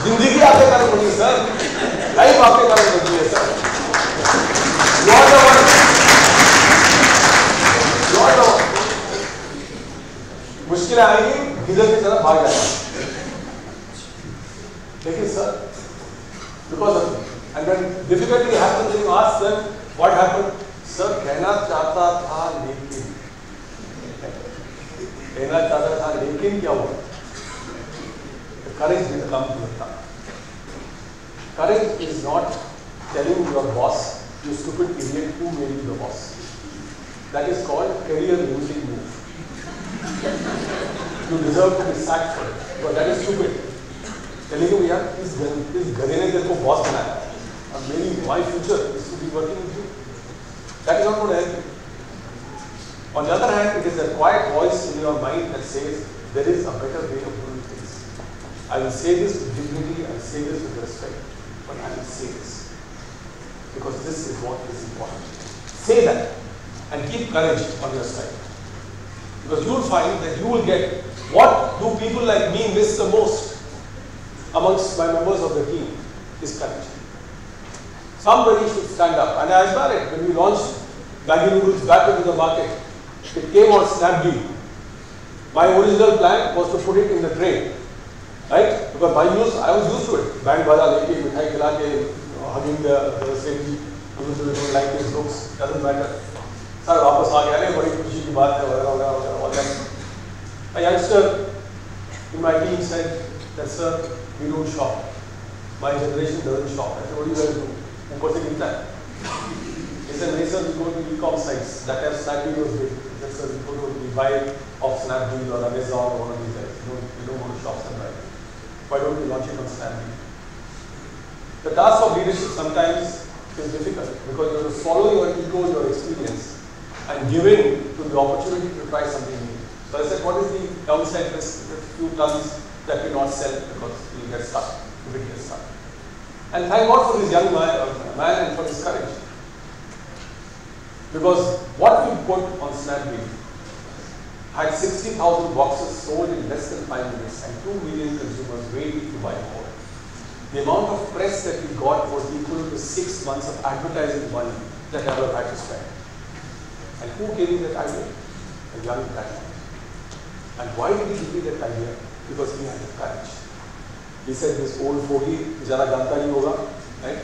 Zindagi aapke karan bani, sir. Life aapke karan bani hai, sir. You are the one. You are the one. मुश्किलें आएंगी, किधर की तरफ भाग जाएगा. लेकिन sir, because of me. And when difficulty happens, you ask them, what happened? Sir, कहना चाहता था लेकिन. कहना चाहता था लेकिन क्या हुआ? The courage didn't come to the top. Courage is not telling your boss, you stupid idiot, who made you the boss. That is called career limiting move. You deserve to be sacked for it, but that is stupid. Telling him, yeah, इस गधे ने तेरे को boss बनाया, and maybe my future is to be working with you. That is not going to help you. On the other hand, it is a quiet voice in your mind that says, there is a better way of doing things. I will say this with dignity, I will say this with respect, but I will say this. Because this is what is important. Say that, and keep courage on your side. Because you will find that you will get, what do people like me miss the most amongst my members of the team is courage. Somebody should stand up, and I admire it. When we launched Maggi noodles back into the market, it came on Snapdeal. My original plan was to put it in the tray, right? Because I was used to it. Band baja leke, mithai khila ke, hugging the stage. People don't like his looks, doesn't matter. Sir, वापस आ गया है, बड़ी खुशी की बात है, वगैरह all that. A youngster in my team said that, sir, we don't shop. My generation doesn't shop. I said, what are you going to do? ऊपर से गिरता है. He said, no, sir, we go to e-com sites. That time Snapdeal was big. He said, sir, we buy off Snapdeal or Amazon or one of these guys. We don't go to shops and buy it. Why don't we launch it on Snapdeal? The task of leadership sometimes is difficult because you have to follow your ego, your experience, and give in to the opportunity to try something new. So I said, what is the downside risk? The few tons that we not sell because we get stuck, if it gets stuck. And thank God for this young man and for his courage. Because what we put on Snapdeal had 60,000 boxes sold in less than 5 minutes and 2 million consumers waiting to buy more. The amount of press that we got was equal to 6 months of advertising money that I would have had to spend. And who gave me that idea? A young grandfather. And why did he give me that idea? Because he had the courage. He said, this old fogey, jara ganta nahi hoga, right?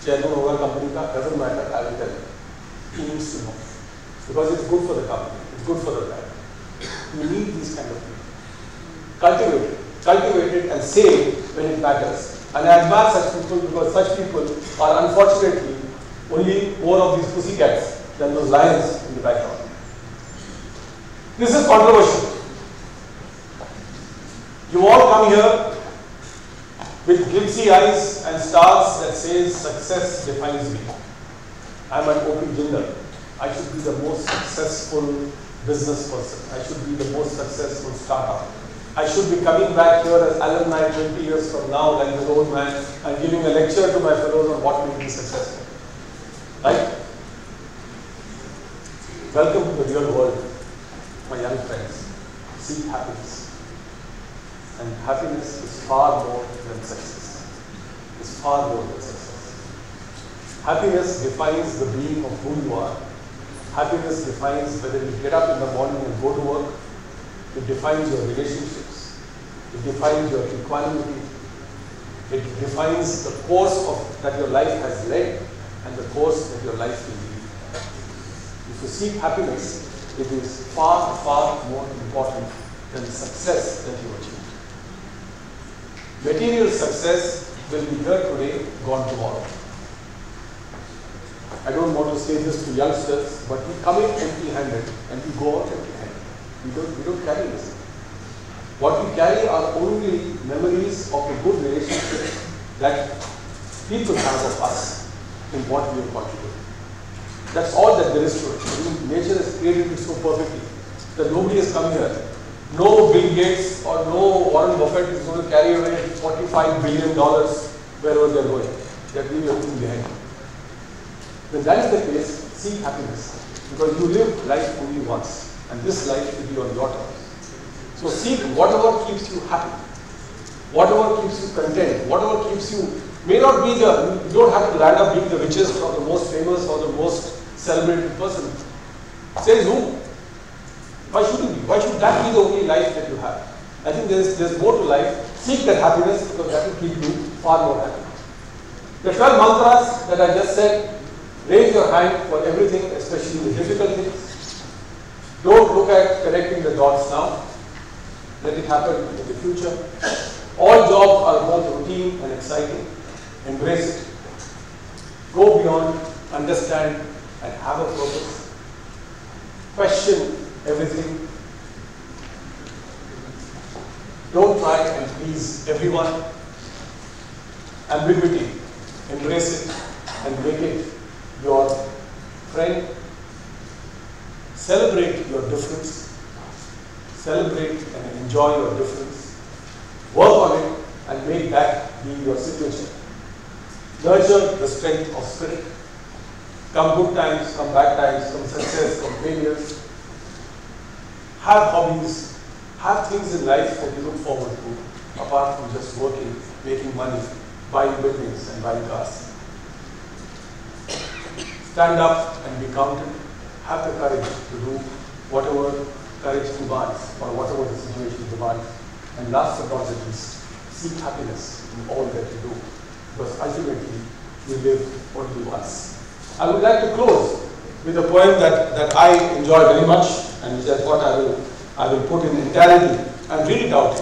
Chairman hoga company ka, doesn't matter, I will tell him. He needs to know. Because it's good for the company, it's good for the brand. You need these kind of people. Cultivate it and say it when it matters. And I admire such people because such people are unfortunately only more of these pussycats than those lions in the background. This is controversial. You all come here with glitzy eyes and stars that says success defines me. I'm an OP Jindal. I should be the most successful business person. I should be the most successful startup. I should be coming back here as alumni 20 years from now like this old man and giving a lecture to my fellows on what makes me successful. Right? Welcome to the real world, my young friends. Seek happiness. And happiness is far more than success. It's far more than success. Happiness defines the being of who you are. Happiness defines whether you get up in the morning and go to work. It defines your relationships. It defines your equanimity. It defines the course that your life has led and the course that your life will lead. If you seek happiness, it is far, far more important than the success that you achieve. Material success will be here today, gone tomorrow. I don't want to say this to youngsters, but we come in empty-handed and we go out empty-handed. We don't carry this. What we carry are only memories of a good relationship that people have of us in what we have contributed. That's all that there is to it. I mean, nature has created it so perfectly that nobody has come here. No Bill Gates or no Warren Buffett is going to carry away $45 billion wherever they are going. They are leaving everything behind. When that is the case, seek happiness. Because you live life only once. And this life will be on your terms. So seek whatever keeps you happy. Whatever keeps you content. Whatever keeps you, may not be you don't have to land up being the richest or the most famous or the most celebrated person. Says who? Why shouldn't be? Why should that be the only life that you have? I think there's more to life. Seek that happiness because that will keep you far more happy. The 12 mantras that I just said, raise your hand for everything, especially the difficult things. Don't look at connecting the dots now. Let it happen in the future. All jobs are both routine and exciting. Embrace it. Go beyond, understand, and have a purpose. Question everything. Don't try and please everyone. Ambiguity. Embrace it and make it your friend. Celebrate your difference. Celebrate and enjoy your difference. Work on it and make that be your signature. Nurture the strength of spirit. Come good times, come bad times, come success, come failures. Have hobbies. Have things in life that you look forward to, apart from just working, making money, buying buildings and buying cars. Stand up and be counted. Have the courage to do whatever courage demands or whatever the situation demands. And last but not least, seek happiness in all that you do. Because ultimately, we live only once. I would like to close with a poem that I enjoy very much and which I thought I will put in entirety and read it out.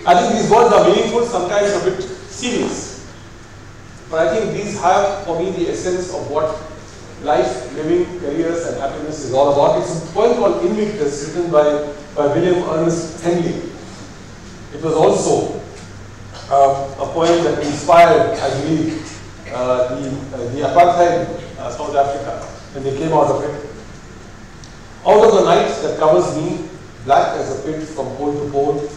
I think these words are meaningful, sometimes a bit serious. But I think these have for me the essence of what life, living, careers and happiness is all about. It's a poem called Invictus, written by William Ernest Henley. It was also a poem that inspired, I believe, the apartheid South Africa when they came out of it. Out of the night that covers me, black as a pit from pole to pole,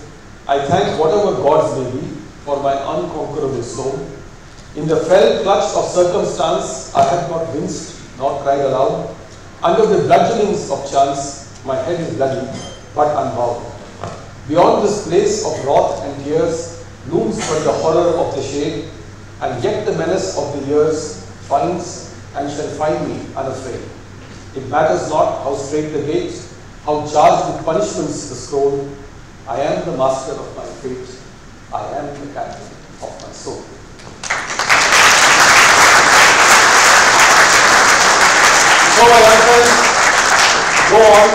I thank whatever gods may be for my unconquerable soul. In the fell clutch of circumstance, I have not winced nor cried aloud. Under the bludgeonings of chance, my head is bloody, but unbowed. Beyond this place of wrath and tears, looms but the horror of the shade, and yet the menace of the years finds and shall find me unafraid. It matters not how straight the gate, how charged with punishments the scroll. I am the master of my fate. I am the captain of my soul. So my young friends, go on,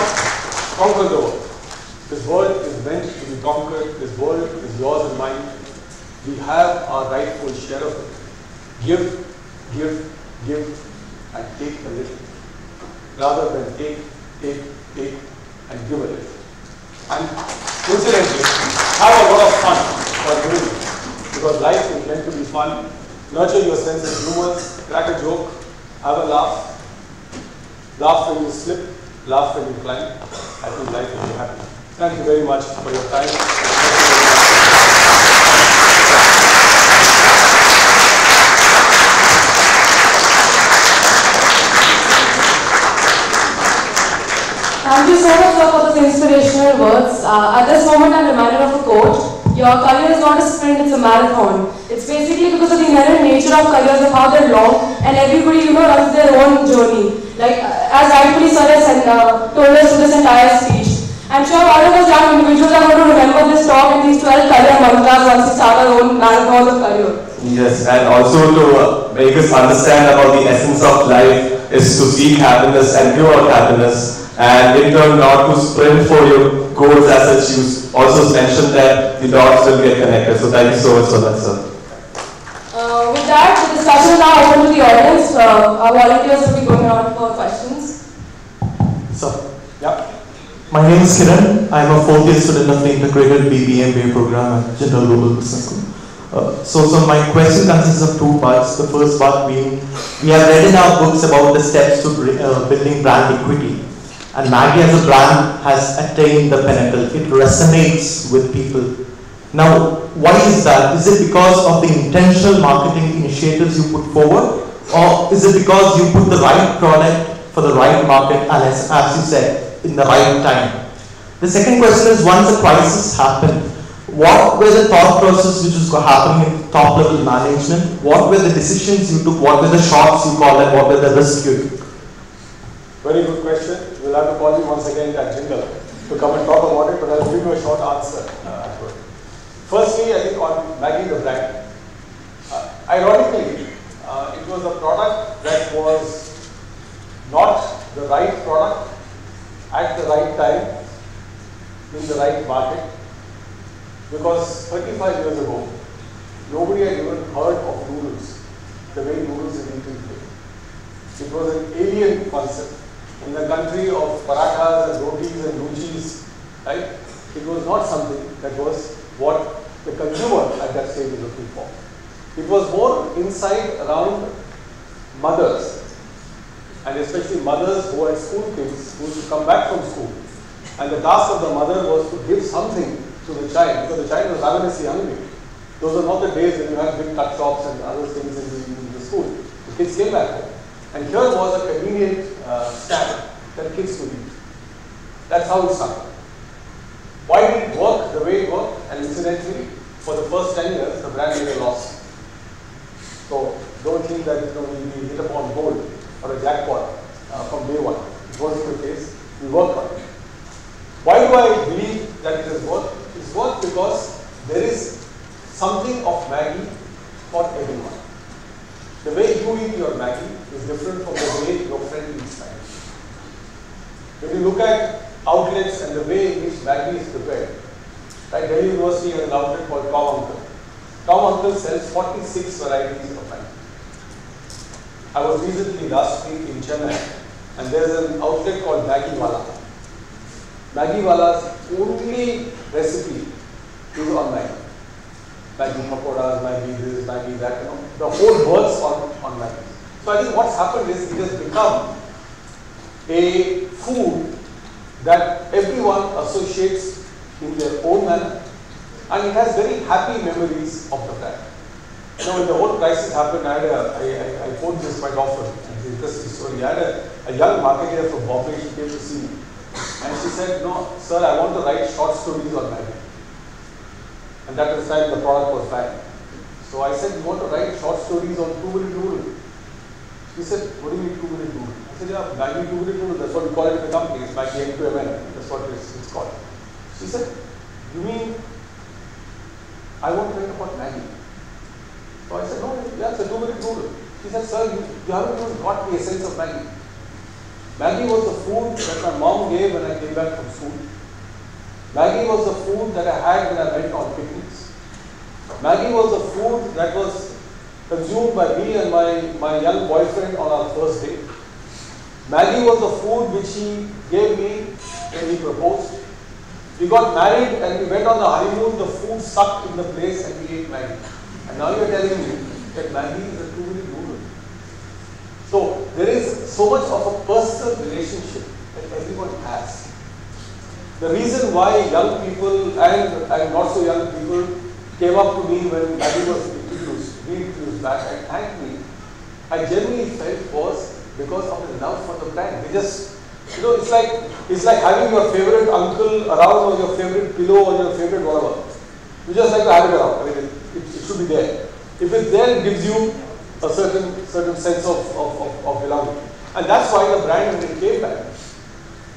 conquer the world. This world is meant to be conquered. This world is yours and mine. We have our rightful share of it. Give, give, give, and take a little. Rather than take, and give a little. And incidentally, have a lot of fun while doing it. Because life is meant to be fun. Nurture your sense of humor, crack a joke, have a laugh. Laugh when you slip, laugh when you climb. I think life will be happy. Thank you very much for your time. Thank you so much, sir, for those inspirational words. At this moment, I'm reminded of a quote. Your career is not a sprint, it's a marathon. It's basically because of the inherent nature of careers, of how they're long, and everybody, runs their own journey. Like, as rightfully sir has told us through this entire speech. I'm sure all of us young individuals are going to remember this talk and these 12 career mantras once we start our own marathons of career. Yes, and also to make us understand about the essence of life is to seek happiness and give out happiness, and in turn not to sprint for your goals as such. You also mentioned that the dots will get connected. So thank you so much for that, sir. With that, the discussion is now open to the audience. Our volunteers will be going around for questions. So, yeah. My name is Kiran. I am a fourth year student of the integrated BBMBA program at General Global Business School. So my question consists of two parts. The first part being, we have read in our books about the steps to building brand equity. And Maggi as a brand has attained the pinnacle. It resonates with people. Now, why is that? Is it because of the intentional marketing initiatives you put forward? Or is it because you put the right product for the right market, and as you said, in the right time? The second question is, once a crisis happened, what were the thought process which was happening in top level management? What were the decisions you took? What were the shots you called, and what were the risks you took? Very good question. We'll have to call you once again at Jingle to come and talk about it, but I'll give you a short answer. Firstly, I think on Maggi the brand, ironically, it was a product that was not the right product at the right time in the right market, because 35 years ago, nobody had even heard of noodles, the way noodles are eaten today. It was an alien concept. In the country of parathas and rotis and luchis, right? It was not something that was what the consumer at that stage was looking for. It was more inside around mothers, and especially mothers who had school kids who used to come back from school. And the task of the mother was to give something to the child, because the child was ravenously hungry. Those are not the days when you have big tuck shops and other things in the school. The kids came back home. And here was a convenient stand that kids could eat. That's how it started. Why did it work the way it worked? And incidentally, for the first 10 years, the brand made a loss. So don't think that we hit upon gold or a jackpot from day one. It wasn't the case. We worked on it. Why do I believe that it has worked? It's worked because there is something of Maggi for everyone. The way you eat your Maggi is different from the way your friend eats Maggi. When you look at outlets and the way in which Maggi is prepared, like Delhi University has an outlet called Tom Uncle. Tom Uncle sells 46 varieties of Maggi. I was recently last week in Chennai, and there's an outlet called Maggi Wala. Maggi Wala's only recipe is on Maggi. Maggi pakoras, Maggi this, Maggi that, the whole works on Maggi. So I think what's happened is it has become a food that everyone associates in their own manner, and it has very happy memories of the brand. When the whole crisis happened, I quote this quite often, it's an interesting story. I had a young marketer from Bombay, she came to see me, and she said, "No, sir, I want to write short stories on Maggi." And that was the time the product was banned. So I said, "You want to write short stories on 2-minute noodle?" He said, what do you mean 2-minute noodle? I said, yeah, Maggi 2-minute noodle, that's what we call it in the company, it's Maggi M2MN, that's what it's called. She said, you mean, I want to make a pot Maggi? So I said, no, yeah, it's a 2-minute noodle. She said, sir, you haven't even got the essence of Maggi. Maggi was the food that my mom gave when I came back from school. Maggi was the food that I had when I went on picnics. Maggi was the food that was consumed by me and my young boyfriend on our first date. Maggi was the food which he gave me when he proposed. We got married and we went on the honeymoon, the food sucked in the place and we ate Maggi. And now you are telling me that Maggi is a 2-minute noodle. So there is so much of a personal relationship that everyone has. The reason why young people and not so young people came up to me when Maggi was reintroduced back and thanked me, I genuinely felt was because of the love for the brand. They just, it's like having your favorite uncle around or your favorite pillow or your favorite whatever. You just like to have it around. I mean, it should be there. If it's there, it gives you a certain sense of belonging. And that's why the brand, when it came back,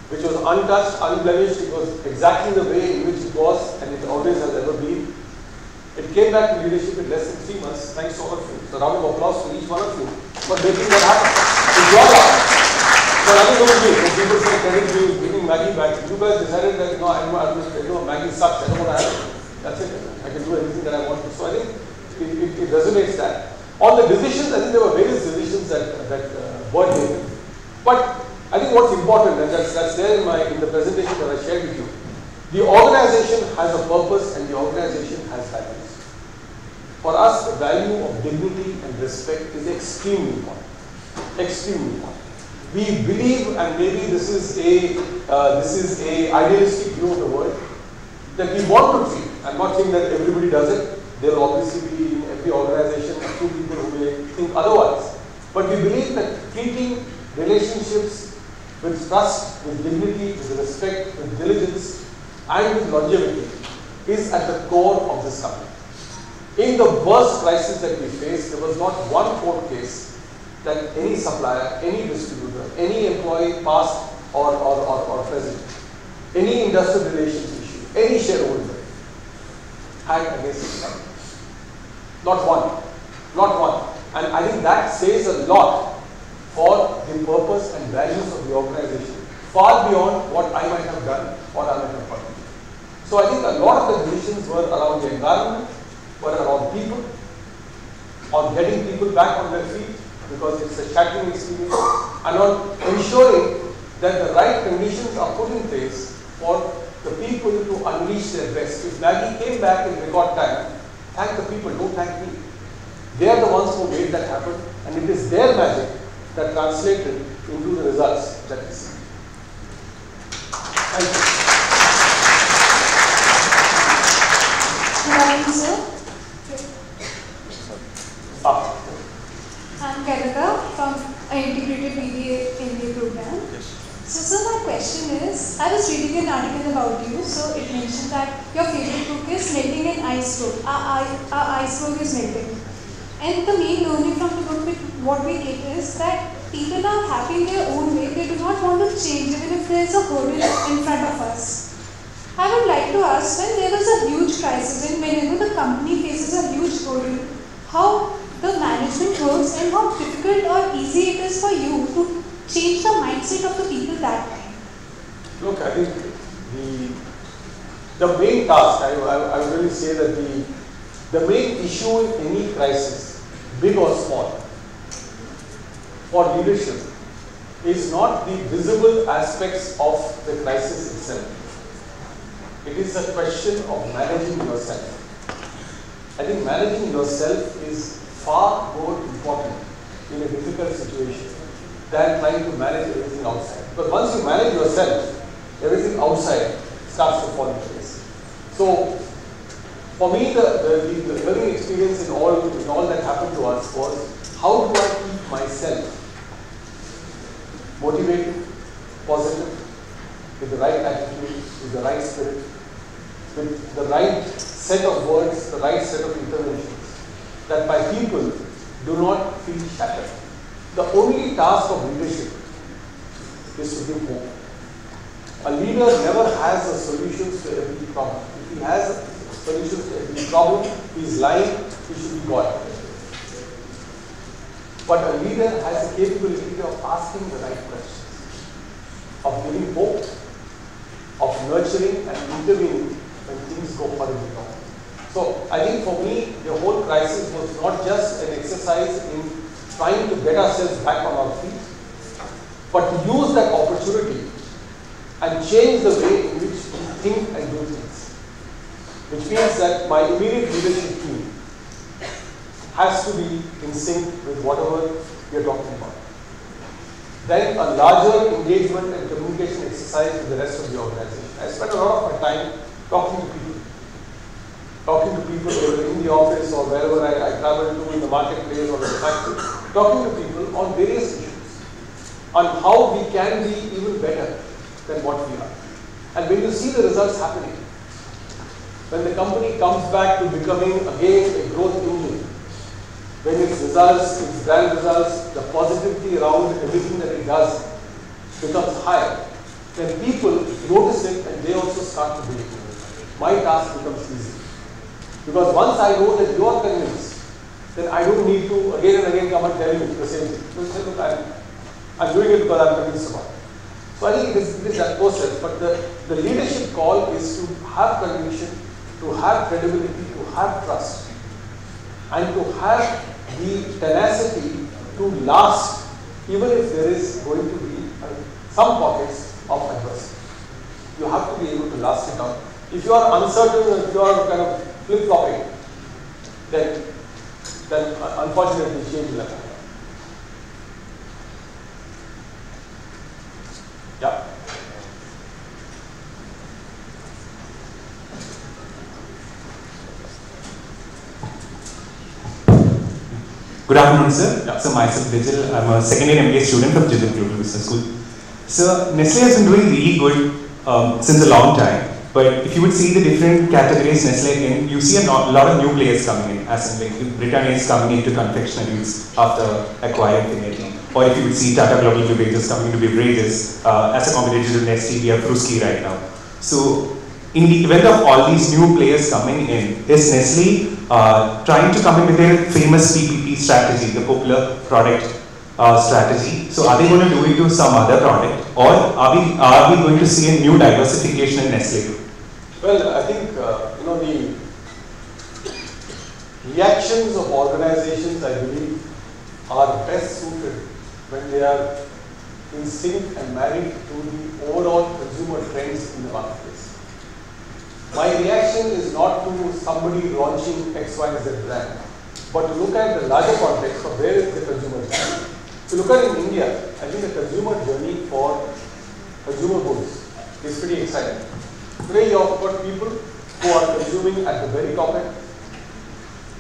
which was untouched, unblemished, it was exactly the way in which it was and it always has ever been. It came back to leadership in less than 3 months, thanks to all of you. So a round of applause for each one of you for making that happen. It's your luck. So nothing to do with me. When people say credit to you, bringing Maggi back, you guys decided that Maggi sucks, I don't want to have it. That's it. I can do anything that I want to. So I think it resonates that. On the decisions, I think there were various decisions that were taken. But I think what's important, and that's there in the presentation that I shared with you, the organization has a purpose and the organization has values. For us, the value of dignity and respect is extremely important. Extremely important. We believe, and maybe this is a idealistic view of the world, that we want to treat. I'm not saying that everybody does it. There will obviously be in every organization a few people who may think otherwise. But we believe that treating relationships with trust, with dignity, with respect, with diligence, and with longevity is at the core of this company. In the worst crisis that we faced, there was not one court case that any supplier, any distributor, any employee past or present, any industrial relations issue, any shareholder had against this company. Not one. Not one. And I think that says a lot for the purpose and values of the organization, far beyond what I might have done or I might have done. So I think a lot of the decisions were around the environment, were around people, on getting people back on their feet because it's a shattering experience, and on ensuring that the right conditions are put in place for the people to unleash their best. If Maggi came back in record time, thank the people, don't thank me. They are the ones who made that happen, and it is their magic that translated into the results that we see. Thank you. Good morning, sir. I'm Kanika from an integrated BBA MBA program. Yes. So, sir, my question is, I was reading an article about you, so it mentioned that your favorite book is Melting an Iceberg. Our iceberg is melting. And the main learning from the book, what we get is that people are happy in their own way. They do not want to change even if there is a hurdle in front of us. I would like to ask, when there is a huge crisis and whenever the company faces a huge hurdle, how the management works and how difficult or easy it is for you to change the mindset of the people that time? Look, I think the main task, I would really say that the main issue in any crisis, big or small, for leadership is not the visible aspects of the crisis itself. It is a question of managing yourself. I think managing yourself is far more important in a difficult situation than trying to manage everything outside. But once you manage yourself, everything outside starts to fall into place. So, for me, the learning experience in all that happened to us was, how do I keep myself motivated, positive, with the right attitude, with the right spirit, with the right set of words, the right set of interventions, that my people do not feel shattered. The only task of leadership is to give hope. A leader never has a solutions to every problem. If he has solutions to every problem, he is lying, he should be God. But a leader has the capability of asking the right questions, of giving hope, of nurturing and intervening when things go horribly wrong. So I think for me, the whole crisis was not just an exercise in trying to get ourselves back on our feet, but to use that opportunity and change the way in which we think and do things. Which means that my immediate leadership team has to be in sync with whatever we are talking about. Then a larger engagement and communication exercise with the rest of the organization. I spent a lot of my time talking to people. Talking to people whether in the office or wherever I travel to, in the marketplace or in the factory. Talking to people on various issues. On how we can be even better than what we are. And when you see the results happening, when the company comes back to becoming again a growth engine, when its results, its brand results, the positivity around everything that it does becomes higher, then people notice it and they also start to do it. My task becomes easy. Because once I know that you are convinced, then I don't need to again and again come and tell you the same thing. You say, look, I'm doing it because I'm convinced about it. So I think it is that process, but the leadership call is to have conviction, to have credibility, to have trust, and to have the tenacity to last, even if there is going to be some pockets of adversity. You have to be able to last it out. If you are uncertain, if you are kind of flip-flopping, then unfortunately change will happen. Yeah. Good afternoon, sir. Yeah. So myself, Vijay. I'm a second year MBA student from JGU Global Business School. So Nestle has been doing really good since a long time. But if you would see the different categories Nestle in, you see a lot of new players coming in. As in, like Britannia is coming into confectionaries after acquiring Finity. Or if you would see Tata Global Beverages coming into beverages as a competitor to Nestle, we have Fruski right now. So in the event of all these new players coming in, is Nestle trying to come in with their famous PPP strategy, the popular product strategy? So are they going to do it to some other product, or are we going to see a new diversification in Nestle? Well, I think the reactions of organizations, I believe, are best suited when they are in sync and married to the overall consumer trends in the marketplace. My reaction is not to somebody launching X, Y, Z brand, but to look at the larger context of where is the consumer journey. If you look at in India, I think the consumer journey for consumer goods is pretty exciting. Today you have got people who are consuming at the very top end,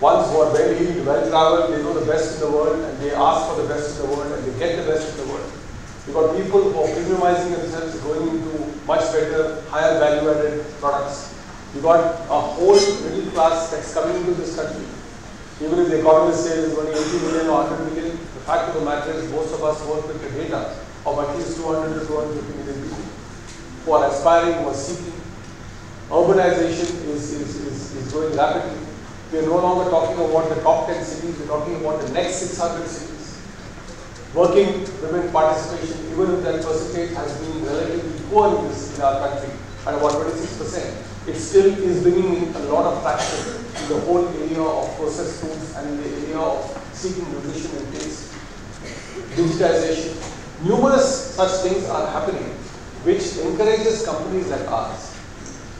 ones who are very well-traveled, they know the best in the world and they ask for the best in the world and they get the best in the world. You've got people who are premiumizing themselves, going into much better, higher value-added products. You've got a whole middle class that's coming into this country. Even if the economist says it's only 80 million or 100 million, the fact of the matter is most of us work with the data of at least 200 to 250 million people who are aspiring, who are seeking. Urbanization is growing rapidly. We are no longer talking about the top 10 cities, we're talking about the next 600 cities. Working women participation, even if that percentage has been relatively poor in our country, at about 26%, it still is bringing in a lot of traction in the whole area of processed foods and in the area of seeking nutrition and taste. Digitization. Numerous such things are happening which encourages companies like ours.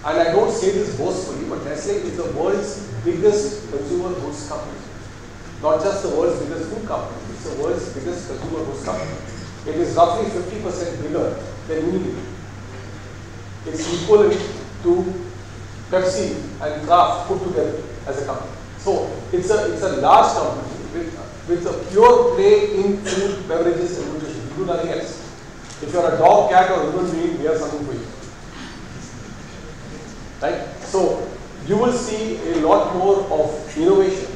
And I don't say this boastfully, but Nestle is the world's biggest consumer goods company. Not just the world's biggest food company, it's the world's biggest consumer goods company. It is roughly 50% bigger than Unilever. It's equivalent to Pepsi and Kraft put together as a company. So it's a large company with a pure play in food, beverages and nutrition. You do nothing else. If you're a dog, cat or human being, we have something for you. Right? So you will see a lot more of innovation.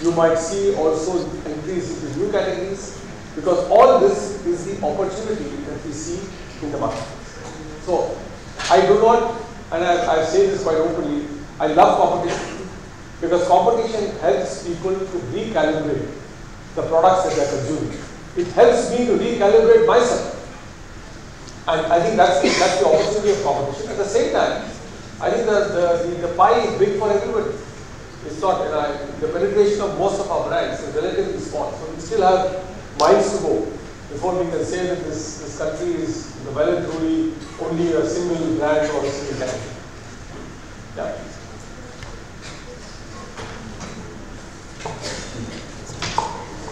You might see also increase into new categories. Because all this is the opportunity that we see in the market. So, I do not, and I've said this quite openly, I love competition because competition helps people to recalibrate the products that they are consuming. It helps me to recalibrate myself. And I think that's the opportunity of competition. At the same time, I think the pie is big for everybody. It's not, the penetration of most of our brands is relatively small. So we still have miles to go before we can say that this country is well and truly only a single brand or a single category. Yeah.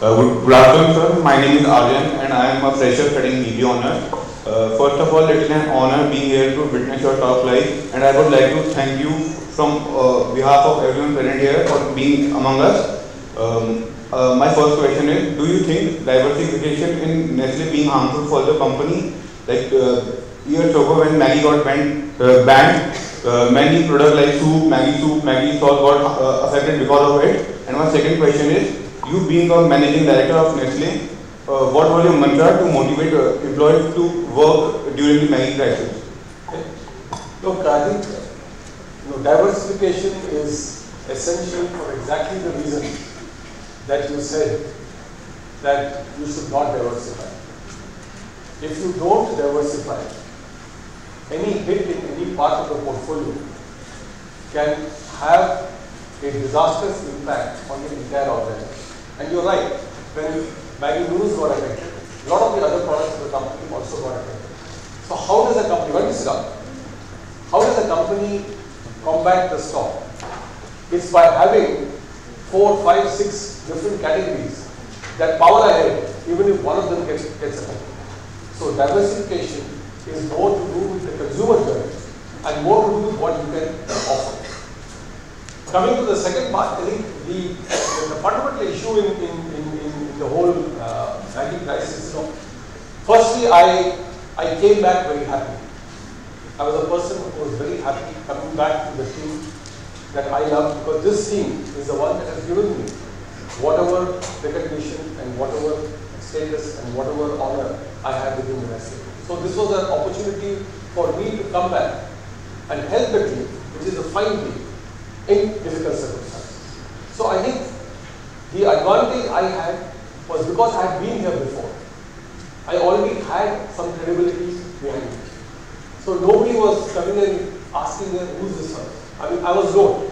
Good afternoon, sir. My name is Aryan and I am a fresher studying BB honors. First of all, it is an honor being here to witness your talk live, and I would like to thank you from behalf of everyone present here for being among us. My first question is, do you think diversification in Nestle being harmful for the company? Like years ago when Maggi got banned, many products like soup, Maggi sauce got affected because of it. And my second question is, you being a managing director of Nestle, what was your mantra to motivate employees to work during the Maggi crisis? Look, I think diversification is essential for exactly the reason that you said that you should not diversify. If you don't diversify, any hit in any part of the portfolio can have a disastrous impact on the entire organization. And you're right, when Maggi noodles got affected, a lot of the other products of the company also got affected. So how does a company, what is it up? How does a company combat the stock? It's by having 4, 5, 6 different categories that power ahead even if one of them gets affected. So diversification is more to do with the consumer journey and more to do with what you can offer. Coming to the second part, I think the fundamental issue in the whole Maggi crisis, firstly, I came back very happy. I was a person who was very happy coming back to the team that I love, because this team is the one that has given me whatever recognition and whatever status and whatever honor I have within the Nestle. So this was an opportunity for me to come back and help the team, which is a fine team, in difficult circumstances. So I think the advantage I had was because I had been here before. I already had some credibility behind me. So nobody was coming and asking them, who's this one? I mean, I was known.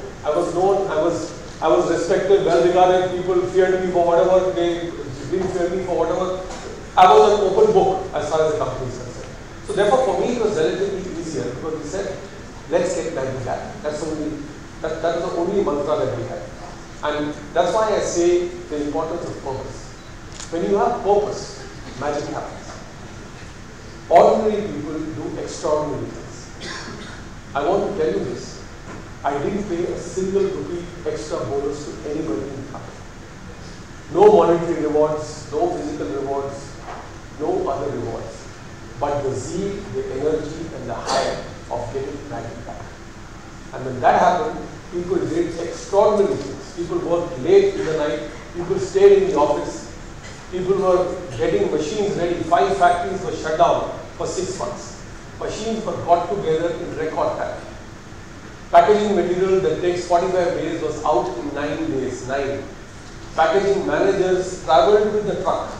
I was respected, well regarded. People feared me for whatever, they didn't fear me for whatever. I was an open book as far as the company is concerned. So therefore for me it was relatively easier because we said, let's get Maggi back. That was the only mantra that we had. And that's why I say the importance of purpose. When you have purpose, magic happens. Ordinary people do extraordinary things. I want to tell you this. I didn't pay a single rupee extra bonus to anybody in the company. No monetary rewards, no physical rewards, no other rewards. But the zeal, the energy and the hype of getting Maggi back. And when that happened, people did extraordinary things. People worked late in the night, people stayed in the office, people were getting machines ready. 5 factories were shut down for 6 months. Machines were got together in record time. Packaging material that takes 45 days was out in 9 days, 9. Packaging managers traveled with the truck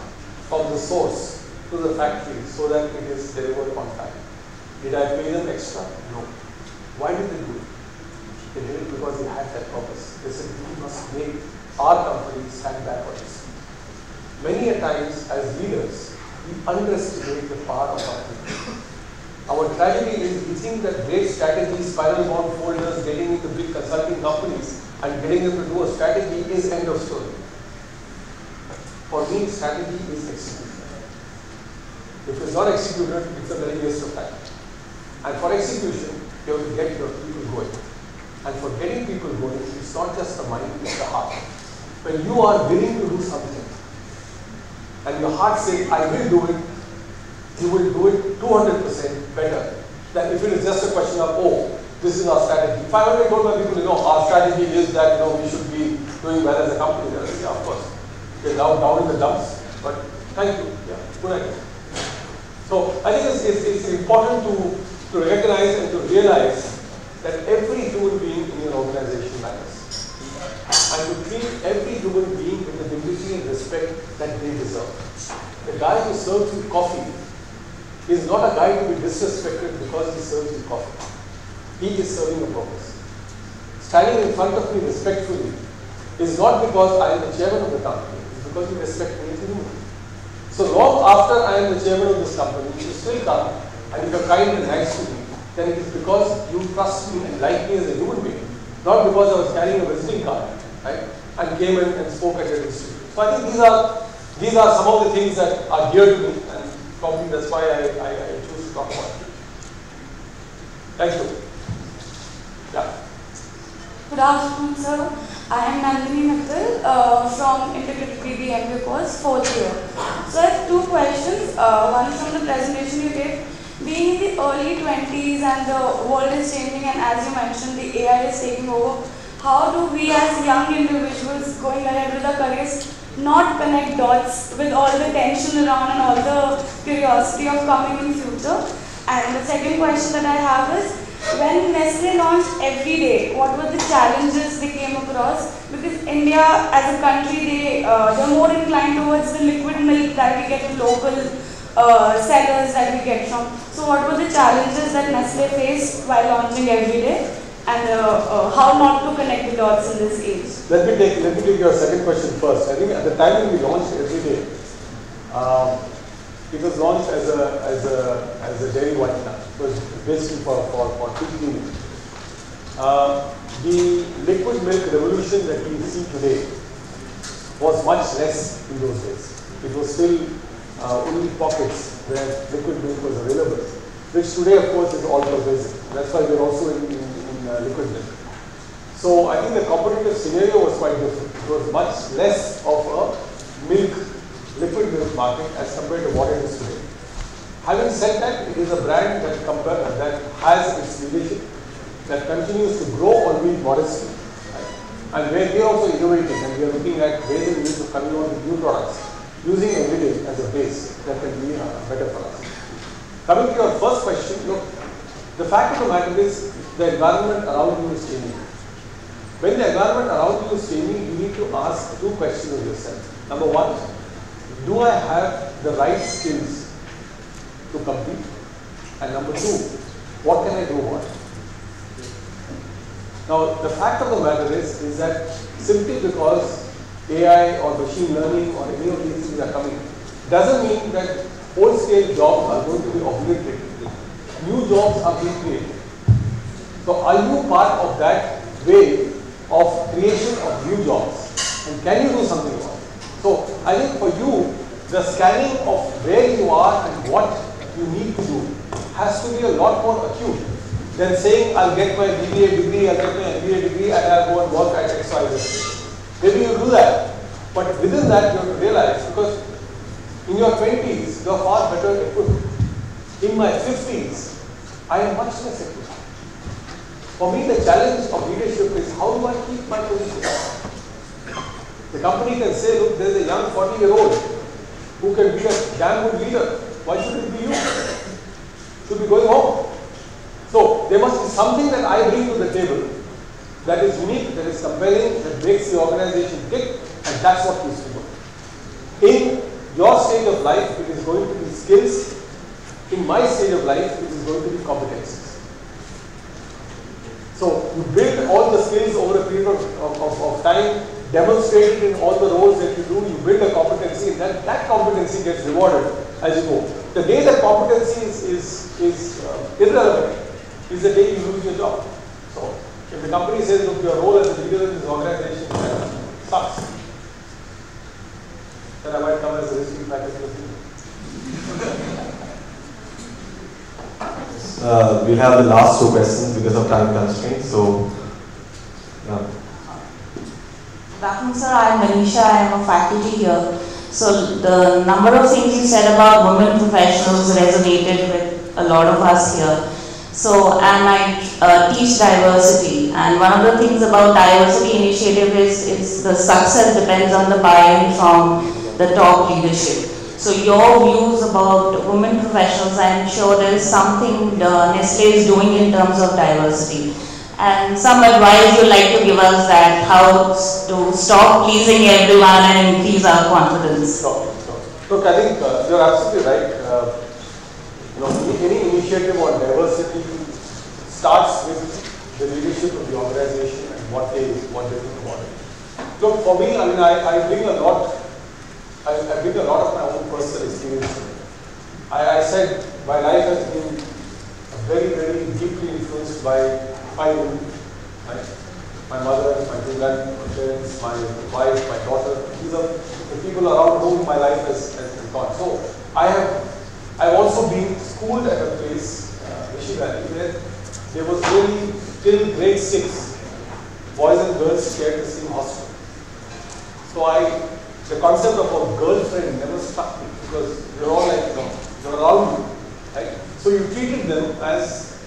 from the source to the factory so that it is delivered on time. Did I pay them extra? No. Why did they do it? They did it because they had that purpose. They said, we must make our company stand back on its feet. Many a times as leaders, we underestimate the power of our people. Our tragedy is we think that great strategies, spiral bound folders, getting into big consulting companies and getting them to do a strategy is end of story. For me, strategy is execution. If it's not executed, it's a very waste of time. And for execution, you have to get your people going. And for getting people going, it's not just the mind, it's the heart. When you are willing to do something, and your heart says, I will do it, you will do it 200% better than if it is just a question of, oh, this is our strategy. If I already told my people, our strategy is that, we should be doing well as a company, yeah, of course. They're down in the dumps, but Thank you. Yeah, good idea. So I think it's important to recognize and to realize that every human being in your organization matters. And to treat every human being with the dignity and respect that they deserve. The guy who serves you coffee is not a guy to be disrespected because he serves you coffee. He is serving a purpose. Standing in front of me respectfully is not because I am the chairman of the company, it's because you respect me as a human. So long after I am the chairman of this company, you still come and if you are kind and nice to me, then it is because you trust me and like me as a human being, not because I was carrying a visiting card, right? And came in and spoke at your institute. So I think these are some of the things that are dear to me, and probably that's why I choose to talk about it. Thank you. Yeah. Good afternoon, sir. I am Nandini Mittal from Integrated BBM course, 4th year. So I have two questions. One is from the presentation you gave. Being in the early 20s and the world is changing, and as you mentioned, the AI is taking over, how do we as young individuals going ahead with our careers not connect dots with all the tension around and all the curiosity of coming in future? And the second question that I have is, when Nestle launched Everyday, what were the challenges they came across? Because India as a country, they're more inclined towards the liquid milk that we get from local sellers that we get from. So what were the challenges that Nestle faced while launching Everyday? And how not to connect the dots in this age? Let me take your second question first. I think at the time when we launched Everyday, it was launched as a dairy whitener. It was basically for teeth cleaning. The liquid milk revolution that we see today was much less in those days. It was still only pockets where liquid milk was available, which today, of course, is all pervasive. That's why we're also in liquid milk. So I think the competitive scenario was quite different. It was much less of a liquid milk market as compared to what it is today. Having said that, it is a brand that has its leadership, that continues to grow albeit modestly, right? And where we are also innovating and we are looking at ways and means of coming out with new products, using Everyday as a base that can be better for us. Coming to your first question, look, the fact of the matter is the environment around you is changing. When the environment around you is changing, you need to ask two questions of yourself. Number one, do I have the right skills to compete? And number two, what can I do about it? Now, the fact of the matter is that simply because AI or machine learning or any of these things are coming, doesn't mean that whole-scale jobs are going to be obliterated. New jobs are being created. So are you part of that wave of creation of new jobs? And can you do something about it? So I think for you, the scanning of where you are and what you need to do has to be a lot more acute than saying, I'll get my BBA degree, I'll get my MBA degree, and I'll go and work at XYZ. Maybe you do that, but within that you have to realize, because in your 20s, you are far better equipped. In my 50s, I am much less equipped. For me, the challenge of leadership is how do I keep my position? The company can say, look, there's a young 40-year-old who can be a damn good leader. Why should it be you? Should be going home. So there must be something that I bring to the table that is unique, that is compelling, that makes the organization tick, and that's what keeps me going. In your stage of life, it is going to be skills. In my stage of life, it is going to be competencies. So you build all the skills over a period of time, demonstrate it in all the roles that you do, you build a competency, and then that competency gets rewarded as you go. The day that competency is irrelevant is the day you lose your job. So if the company says, look, your role as a leader in this organization sucks, then I might come as a risky faculty. We'll have the last two questions because of time constraints. So, yeah. Good afternoon, sir. I am Manisha. I am a faculty here. So, the number of things you said about women professionals resonated with a lot of us here. So, and I teach diversity. And one of the things about diversity initiative is the success depends on the buy-in from the top leadership. So your views about women professionals, I am sure there is something Nestle is doing in terms of diversity. And some advice you'd like to give us that how to stop pleasing everyone and increase our confidence. Sure. Look, I think you're absolutely right. Any initiative on diversity starts with the leadership of the organization and what they think about it. Look, for me, I mean, I bring a lot. I bring a lot of my own personal experience. I said my life has been very, very deeply influenced by 5 women. Right? My mother, my two grandparents, my wife, my daughter. These are the people around whom my life has gone. So I've also been schooled at a place, Rishi Valley, where there was really till grade 6, boys and girls shared the same hostel. So the concept of a girlfriend never struck me because they're all like, they're around you, right? So you treated them as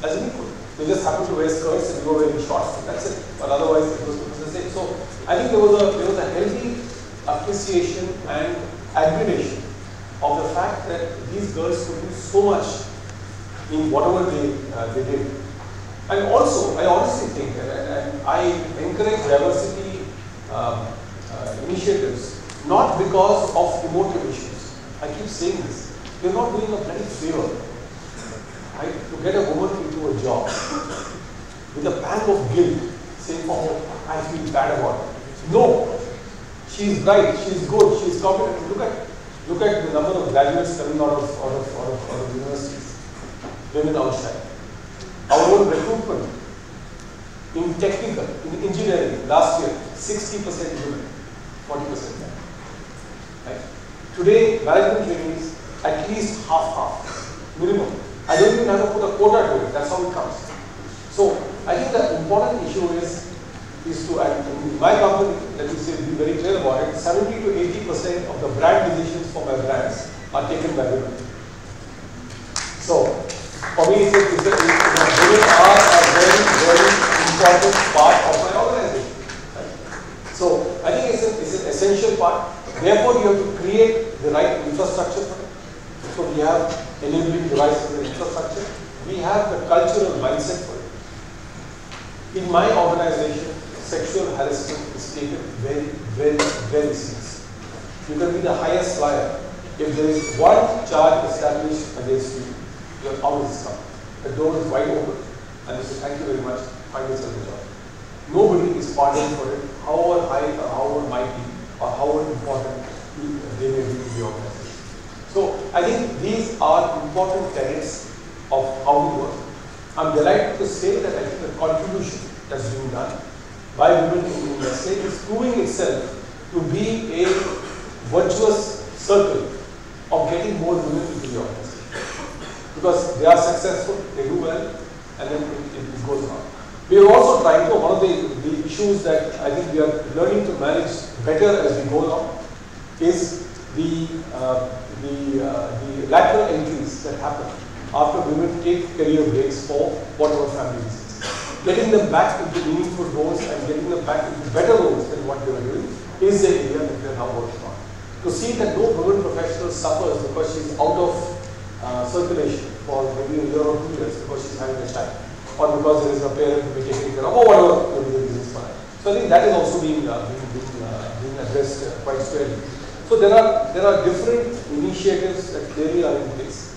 an equal. They just happened to wear skirts and you were wearing shorts. That's it. But otherwise, it was the same. So I think there was a healthy appreciation and admiration of the fact that these girls could do so much in whatever they did. And also, I honestly think, and I encourage diversity initiatives, not because of emotive issues. I keep saying this. You're not doing a bloody favor, right, to get a woman into a job with a pang of guilt, saying, oh, I feel bad about it. No, she's bright, she's good, she's competent. Look at the number of graduates coming out of universities, women outside. Our own recruitment in technical, in engineering, last year, 60% women, 40% men. Right? Today, management trainees, at least half, minimum. I don't even have to put a quota to it, that's how it comes. So, I think the important issue is to, and in my company, let me say, be very clear about it, 70 to 80% of the brand decisions for my brands are taken by women. So, for me, women are a very, very important part of my organization. Right? So, I think it's an essential part. Therefore, you have to create the right infrastructure for it. So, we have enabling devices and infrastructure. We have the cultural mindset for it. In my organization, sexual harassment is taken very, very, very seriously. You can be the highest flyer. If there is one charge established against you, your out is come. The door is wide open, and they say, thank you very much, find yourself a job. Nobody is pardoned for it, however high or however mighty or however important they may be in the organization. So I think these are important tenets of how we work. I'm delighted to say that I think the contribution that's being done by women in Nestle is proving itself to be a virtuous circle of getting more women into the organization. Because they are successful, they do well, and then it goes on. We are also trying to, one of the issues that I think we are learning to manage better as we go along is the lateral entries that happen after women take career breaks for whatever family reasons. Getting them back into meaningful roles and getting them back into better roles than what they were doing is the area that we are now working on. To see that no woman professional suffers because she's out of circulation for maybe a year or 2 years because she's having a child, or because there is a parent to be taken care of, or whatever maybe the reasons for that. So I think that is also being addressed quite squarely. So there are different initiatives that clearly are in place.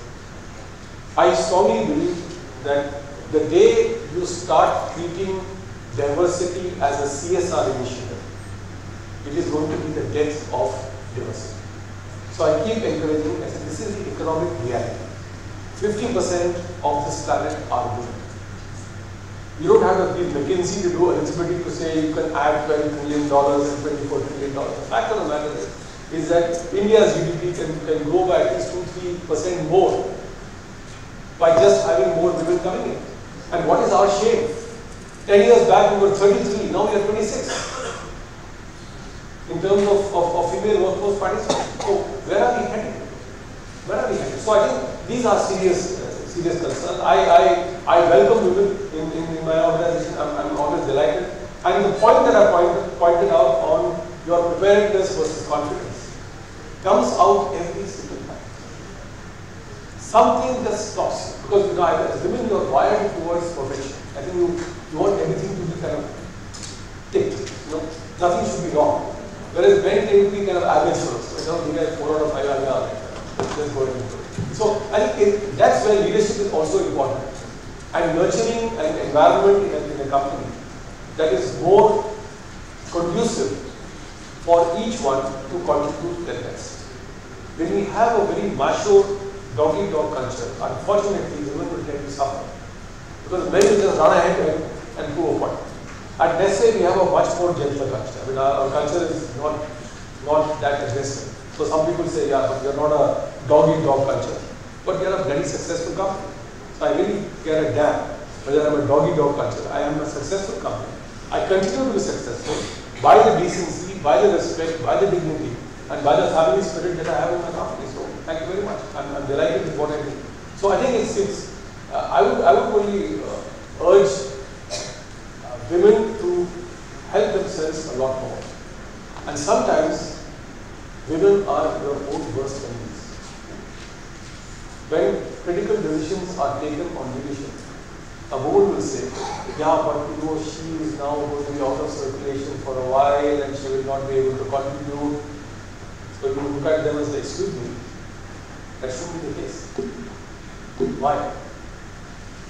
I strongly believe that the day you start treating diversity as a CSR initiative, it is going to be the death of diversity. So I keep encouraging, I said, this is the economic reality. 50% of this planet are women. You don't have to be McKinsey to do arithmetic to say you can add $12 trillion and $24 trillion. The fact of the matter is that India's GDP can grow by at least 2-3% more by just having more women coming in. And what is our shame? 10 years back we were 33, now we are 26. In terms of female workforce participation. So where are we heading? Where are we heading? So I think these are serious concerns. I welcome women in my organization. I'm always delighted. And the point that I pointed out on your preparedness versus confidence. comes out every single time. Something just stops you. Because you know, as women, you are wired towards perfection. I think you want everything to be kind of ticked. You know, nothing should be wrong. Whereas men tend to be kind of average first. So, you know, you get 4 out of 5 are like just go ahead and do it. So I think that's where leadership is also important. And nurturing an environment in a company that is more conducive for each one to contribute their best. When we have a very macho dog-eat-dog culture, unfortunately women will tend to suffer. Because men will just run ahead and prove a point. At Nestle we have a much more gentler culture. I mean our culture is not that aggressive. So some people say, yeah, but you're not a dog-eat-dog culture. But you're a very successful company. So I really care a damn whether I'm a dog-eat-dog culture. I am a successful company. I continue to be successful by the decency, by the respect, by the dignity, and by the family spirit that I have in my company. So thank you very much. I'm delighted with what I do. So I think I would only urge women to help themselves a lot more. And sometimes women are your own worst enemies. When critical decisions are taken on leadership, a woman will say, yeah, but you know, she is now going to be out of circulation for a while and she will not be able to contribute. So you look at them and say, excuse me, that shouldn't be the case. Why?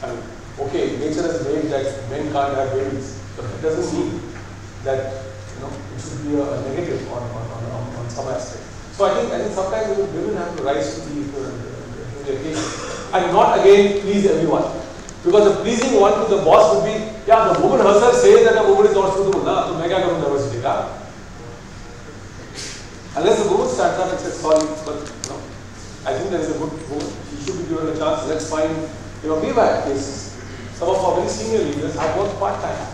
I mean, okay, nature has made that men can't have babies, but it doesn't mean that it should be a negative on some aspect. So I think sometimes women have to rise to the occasion and not again please everyone. Because the pleasing one to the boss would be, yeah, the woman herself says that a woman is not suitable, so I can't do diversity. Unless the woman stands up and says, sorry, but I think there is a good woman, she should be given a chance. Let's find, we've had cases. Some of our very senior leaders have worked part-time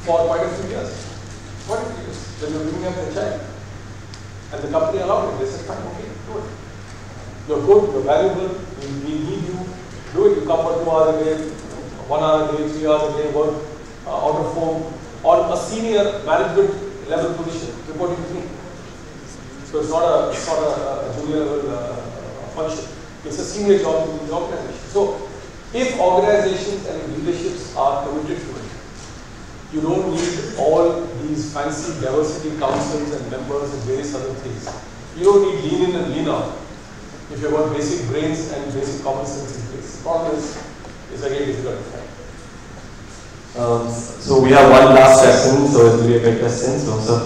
for quite a few years. Quite a few years. When you're bringing up their child. And the company allowed it. They said, fine, okay, do it. You're good, you're valuable, we need you. Do it. You come for 2 hours a day, 1 hour a day, 3 hours a day, work out of home, or a senior management level position, reporting to me. So it's not a junior level function. It's a senior job in the organization. So if organizations and leaderships are committed to it, you don't need all these fancy diversity councils and members and various other things. You don't need lean in and lean out if you've got basic brains and basic common sense in place. The problem is again difficult to find. So we have one last question, so it will be a good question. So, sir.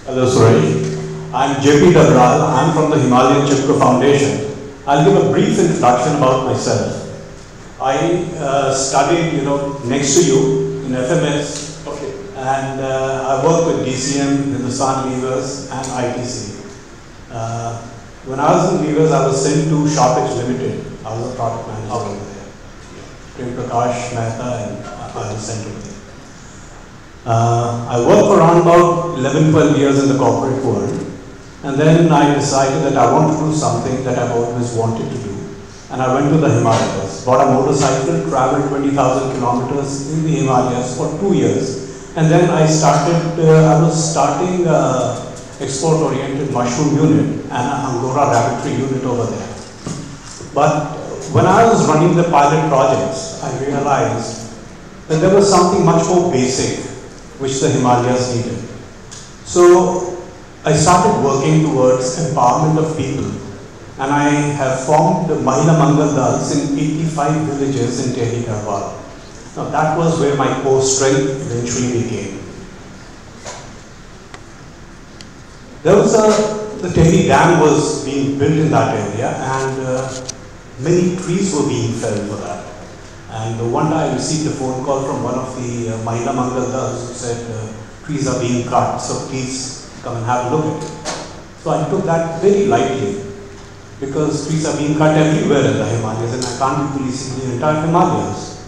Hello, Suresh. I'm JP Dabral. I'm from the Himalayan Chipko Foundation. I'll give a brief introduction about myself. I studied, next to you in FMS. Okay. And I work with DCM, Hindustan Levers, and ITC. When I was in Levers, I was sent to Shortage Limited. I was a product manager over there. Prem Prakash Mehta, and I was sent over there. I worked for around about 11-12 years in the corporate world. And then I decided that I want to do something that I've always wanted to do. And I went to the Himalayas, bought a motorcycle, traveled 20,000 kilometers in the Himalayas for 2 years. And then I was starting export-oriented mushroom unit and a Angora rabbitry unit over there. But when I was running the pilot projects, I realized that there was something much more basic which the Himalayas needed. So I started working towards empowerment of people, and I have formed the Mahila Mangal Dals in 85 villages in Tehri Garhwal. Now that was where my core strength eventually became. There was the Tehri Dam was being built in that area, and many trees were being felled for that. And one day I received a phone call from one of the Mahila Mangal Dals who said trees are being cut, so please come and have a look at it. So I took that very lightly because trees are being cut everywhere in the Himalayas and I can't be policing the entire Himalayas.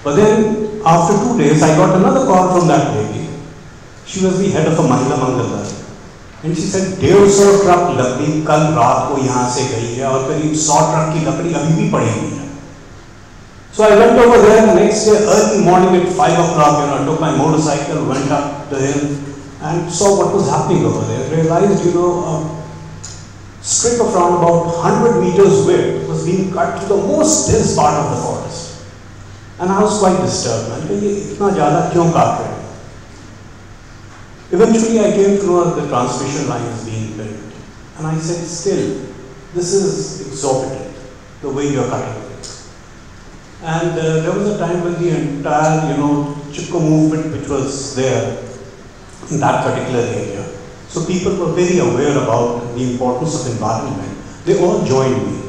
But then after 2 days I got another call from that lady. She was the head of a Mahila Mangal Dal. And she said, 150 truck लकड़ी कल रात को यहाँ से गई है और करीब 100 ट्रक की लकड़ी अभी भी पड़ी हुई है. So I went over there the next day, early morning at 5 o'clock, I took my motorcycle, went up the hill, and saw what was happening over there. Realized, you know, a strip of around about 100 meters width was being cut to the most dense part of the forest. And I was quite disturbed. I said, "Ye itna zyada kyun kaat rahe?" Eventually, I came to know that the transmission line is being built. And I said, still, this is exorbitant, the way you're cutting it. And there was a time when the entire, you know, Chipko movement which was there in that particular area. So people were very aware about the importance of environment. They all joined me.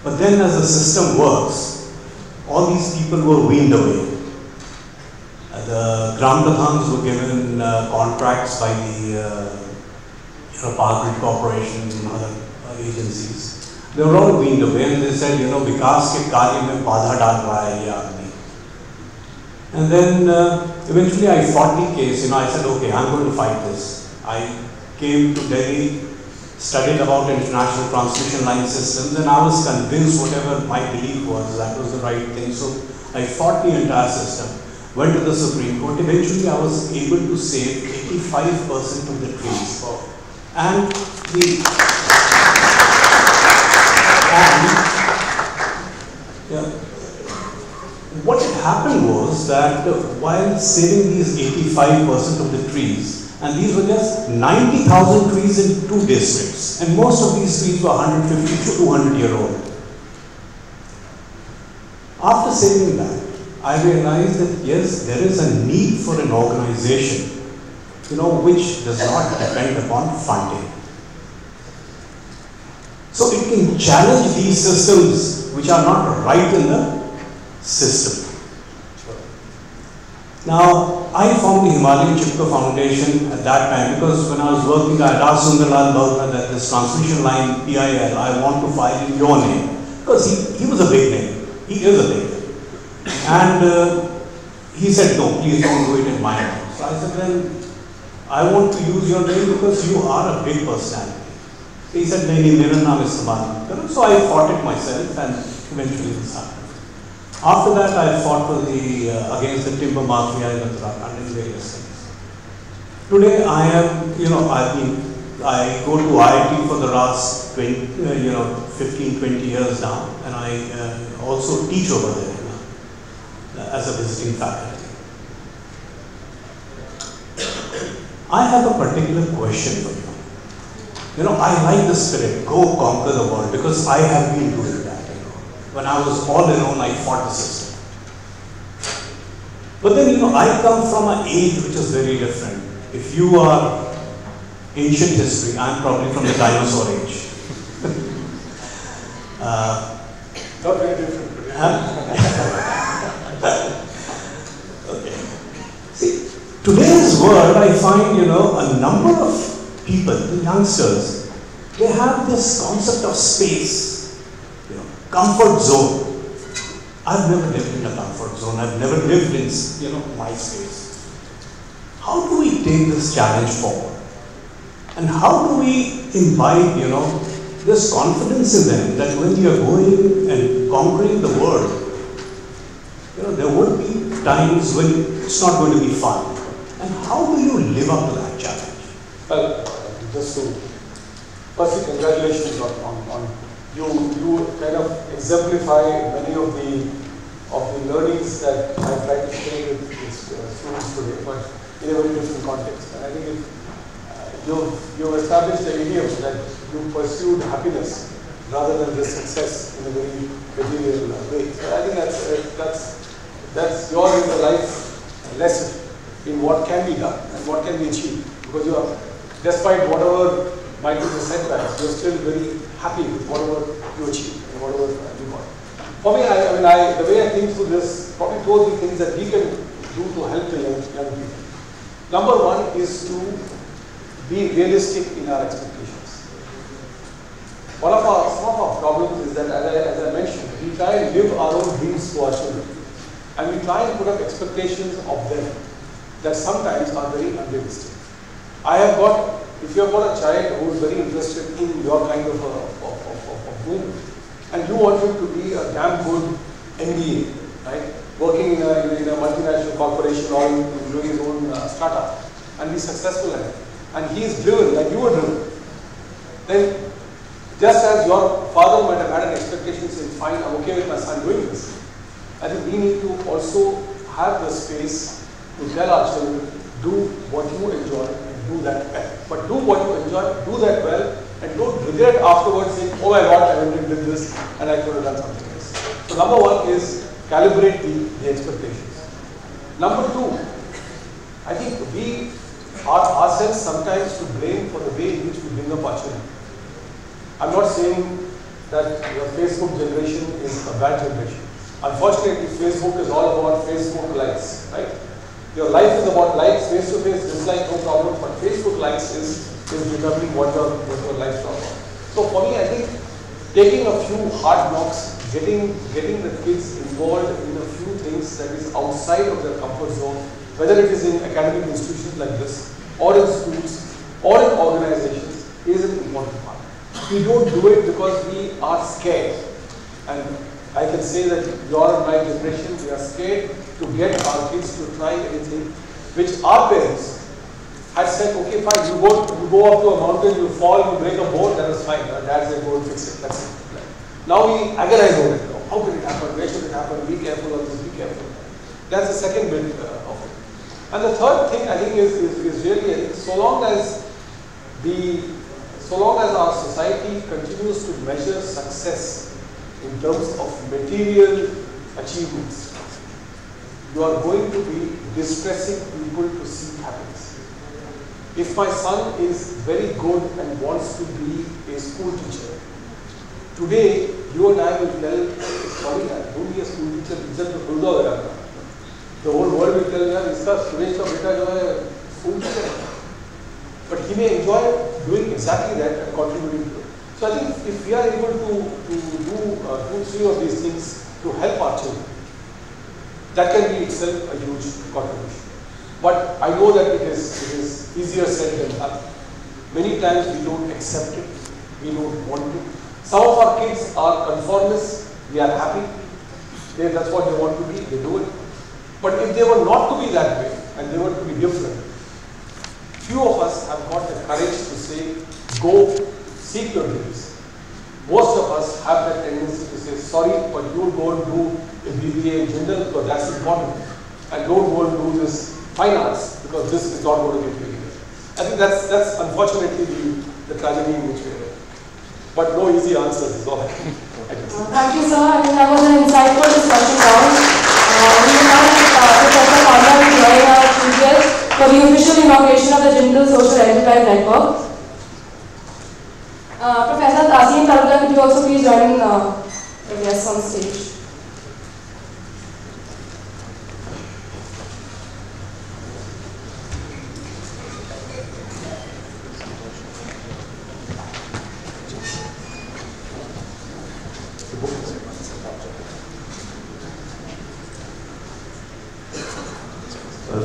But then as the system works, all these people were weaned away. The Gram Pradhans were given contracts by the Power Grid Corporation and other agencies. They were all weaned away and they said, you know, Vikas ke karya mein badha dal raha hai ye aadmi. And then eventually I fought the case. You know, I said, okay, I'm going to fight this. I came to Delhi, studied about international transmission line systems, and I was convinced whatever my belief was, that was the right thing. So I fought the entire system, went to the Supreme Court. Eventually I was able to save 85% of the trees. And what had happened was that while saving these 85% of the trees, and these were just 90,000 trees in 2 districts, and most of these trees were 150 to 200-year-old. After saving that, I realized that yes, there is a need for an organization, you know, which does not depend upon funding. So it can challenge these systems which are not right in the system. Now, I formed the Himalayan Chipko Foundation at that time because when I was working, I had asked Sundarlal Bhavna that this transmission line PIL, I want to file in your name. Because he was a big name. He is a big name. And he said, no, please don't do it in my name. So I said, then I want to use your name because you are a big personality. He said, nahi, mera naam istemal karo. So I fought it myself and eventually this happened. After that, I fought for against the timber mafia in Uttarakhand and various things. Today, I am, you know, I go to IIT for the last 15, 20 years now, and I also teach over there as a visiting faculty. I have a particular question for you. You know, I like the spirit, go conquer the world, because I have been doing that. When I was all alone, I fought the system. But then, you know, I come from an age which is very different. If you are ancient history, I'm probably from the dinosaur age. Not very different. Okay. See, today's world, I find, you know, a number of people, the youngsters, they have this concept of space. Comfort zone. I've never lived in a comfort zone. I've never lived in, you know, my space. How do we take this challenge forward? And how do we imbibe, you know, this confidence in them that when you are going and conquering the world, you know, there would be times when it's not going to be fun. And how do you live up to that challenge? Well, just to firstly, congratulations on you kind of exemplify many of the learnings that I try to share with students today, but in a very different context. And I think you've established the idiom that you pursued happiness rather than just success in a very material way. So I think that's your life lesson in what can be done and what can be achieved. Because you are, despite whatever might be the setbacks, you're still very happy with whatever you achieve and whatever you got. For me, the way I think through this, probably 2 or 3 things that we can do to help the young people. Number 1 is to be realistic in our expectations. Some of our problems is that, as I mentioned, we try and live our own dreams to our children. And we try and put up expectations of them that sometimes are very unrealistic. If you have got a child who is very interested in your kind of movement, and you want him to be a damn good MBA, right? Working in a multinational corporation or doing his own startup, and be successful at it, and he is driven like you were driven, then just as your father might have had an expectation saying, fine, I'm okay with my son doing this, I think we need to also have the space to tell our children, do what you enjoy and do that well. But do what you enjoy, do that well, and don't regret afterwards saying, oh my God, I did this and I could have done something else. So number one is calibrate the expectations. Number two, I think we are ourselves sometimes to blame for the way in which we bring up our children. I'm not saying that the Facebook generation is a bad generation. Unfortunately, Facebook is all about Facebook likes, right? Your life is about likes, face-to-face dislike, no problem, but Facebook likes is determining what your life's all about. So for me, I think taking a few hard knocks, getting the kids involved in a few things that is outside of their comfort zone, whether it is in academic institutions like this, or in schools, or in organizations, is an important part. We don't do it because we are scared. And I can say that your and my generation, we are scared to get our kids to try anything which our parents had said, okay, fine, you go up to a mountain, you fall, you break a bone, that is fine. Our dad said, go and fix it. That's it. Now we agonize over it. How can it happen? Where should it happen? Be careful of this, be careful. That's the second bit of it. And the third thing I think is really, I think, so long as our society continues to measure success in terms of material achievements, you are going to be distressing people to seek happiness. If my son is very good and wants to be a school teacher, today you and I will tell, sorry, don't be a school teacher, the whole world will tell you, Suresh ka beta jo hai, school teacher. But he may enjoy doing exactly that and contributing to it. So I think if we are able to do 2-3 of these things to help our children, that can be itself a huge contribution. But I know that it is easier said than done. Many times we don't accept it, we don't want it. Some of our kids are conformists, we are happy, that's what they want to be, they do it. But if they were not to be that way, and they were to be different, few of us have got the courage to say, go seek your dreams. Most of us have that tendency to say, sorry, but you go and do a BBA in general because that's important. And don't go and do this fine arts because this is not going to get you. I think that's unfortunately the tragedy in which we are in. But no easy answers is all I can say. Thank you, sir. I think that was an insightful discussion round. We will now Professor Pandra to join our studios for the official inauguration of the Jindal Social Enterprise Network. Professor Tasin Taluja, could you also please join the guests on stage?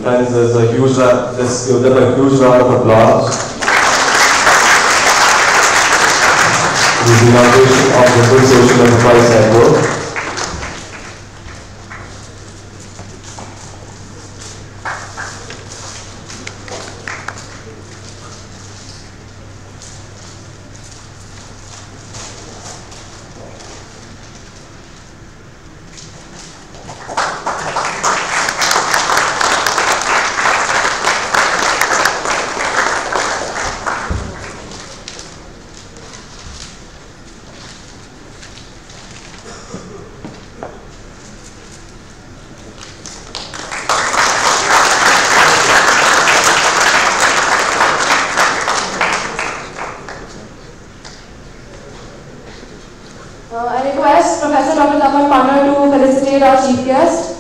Friends, let's give them a huge round of applause. This is the inauguration of the Jindal Social Enterprise Network. I request Professor Dr. Tapan Pandra to felicitate our chief guest.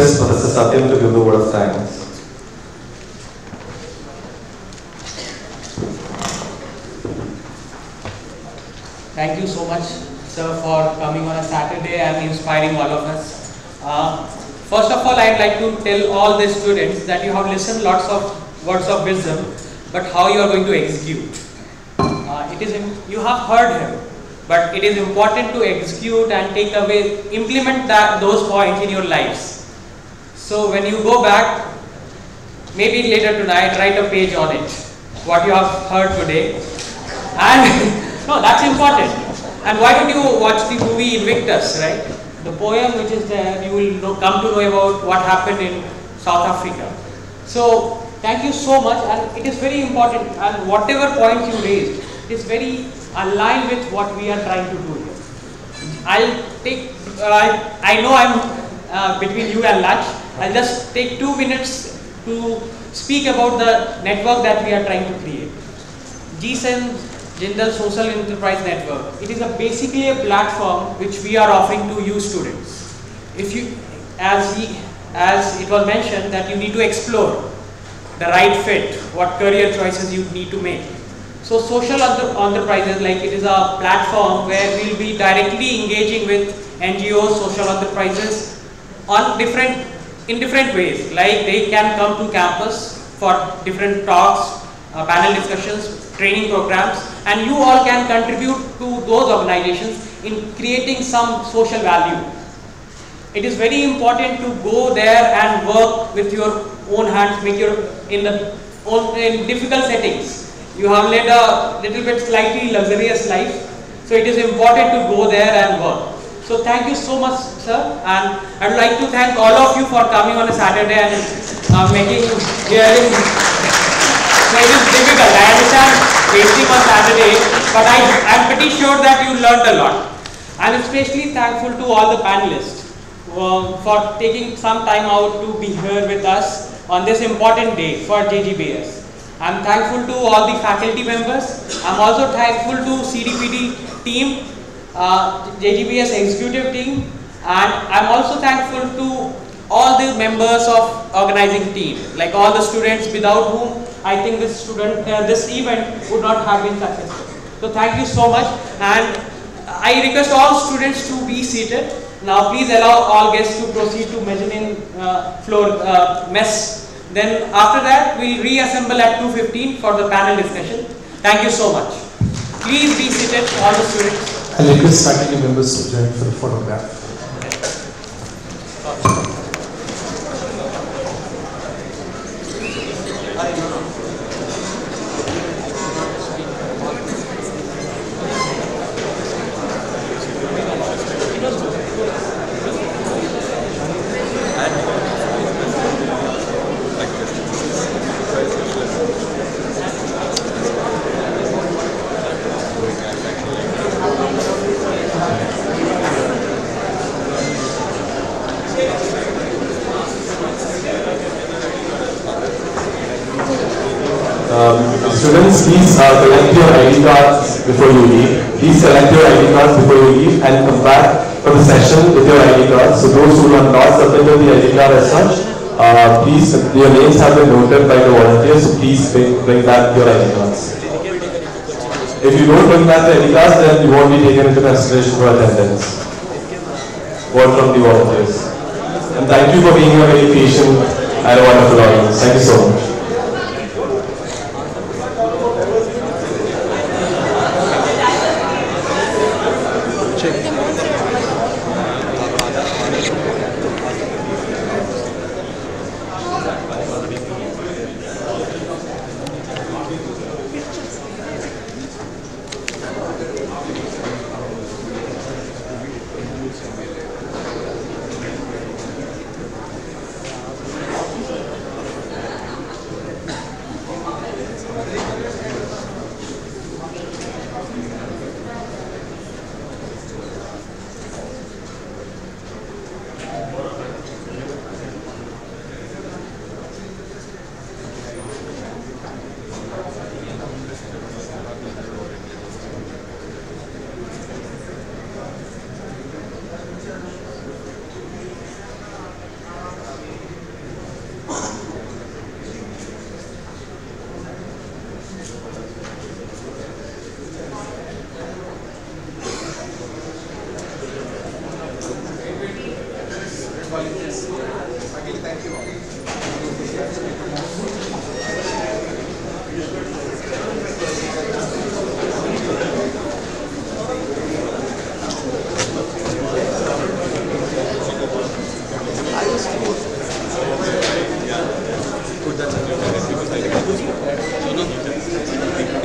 request Professor Satyam to give the word of thanks. Thank you so much, sir, for coming on a Saturday and inspiring all of us. First of all, I'd like to tell all the students that you have listened lots of words of wisdom, but how you are going to execute. You have heard him, but it is important to execute and take away, implement those points in your lives. So when you go back, maybe later tonight, write a page on it, what you have heard today. And no, that's important. And why don't you watch the movie Invictus, right? The poem which is there, you will come to know about what happened in South Africa. So, thank you so much, and it is very important, and whatever points you raised is very aligned with what we are trying to do here. I know I'm between you and lunch. I'll just take 2 minutes to speak about the network that we are trying to create. GSEN, Jindal Social Enterprise Network. It is basically a platform which we are offering to you students. If you, as it was mentioned, that you need to explore the right fit, what career choices you need to make. So social enterprises, like it is a platform where we will be directly engaging with NGOs, social enterprises on in different ways. Like they can come to campus for different talks, panel discussions, training programs, and you all can contribute to those organizations in creating some social value. It is very important to go there and work with your own hands, in difficult settings. You have led a little bit slightly luxurious life, so it is important to go there and work. So thank you so much, sir, and I would like to thank all of you for coming on a Saturday and hearing. So it is difficult, I understand wasting on Saturday, but I am pretty sure that you learned a lot. I am especially thankful to all the panelists for taking some time out to be here with us on this important day for JGBS. I am thankful to all the faculty members. I am also thankful to CDPD team, JGBS executive team, and I am also thankful to all the members of organizing team, like all the students without whom I think this event would not have been successful. So thank you so much, and I request all students to be seated. Now please allow all guests to proceed to mezzanine floor mess. Then after that we will reassemble at 2:15 for the panel discussion. Thank you so much. Please be seated, all the students. I request faculty members to join for the photograph. Students, please collect your ID cards before you leave. Please collect your ID cards before you leave and come back for the session with your ID cards. So those who are not submitted the ID card as such, please, your names have been noted by the volunteers, so please bring back your ID cards. If you don't bring back the ID cards, then you won't be taken into consideration for attendance. Word from the volunteers. And thank you for being a very patient and a wonderful audience. Thank you so much.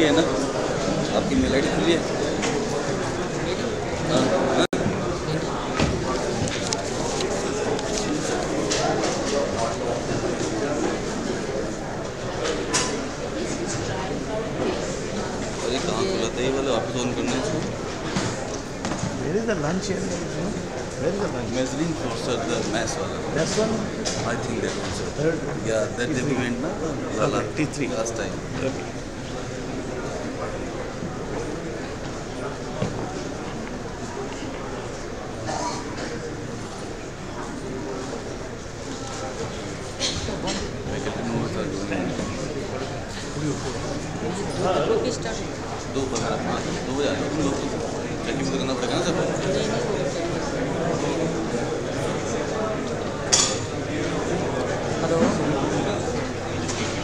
है ना, आपकी mail I D खुली है? अरे कहाँ खुला था ये वाला, वापस ऑन करना है इसको। Where is the lunch here? Where is the lunch? Measuring for sir, the mass wala. That's one? I think that one, sir. Third? Yeah, that day we went, na? Okay, T3. Last time. Okay. दो बजे आ जाओ, checking करना पड़ेगा ना सब।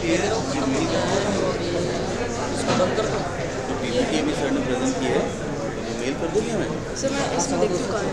Hello, PPT भी sir ने present की है, मेल कर दूँगी हमें। सर मैं इसमें देख चुका हूँ।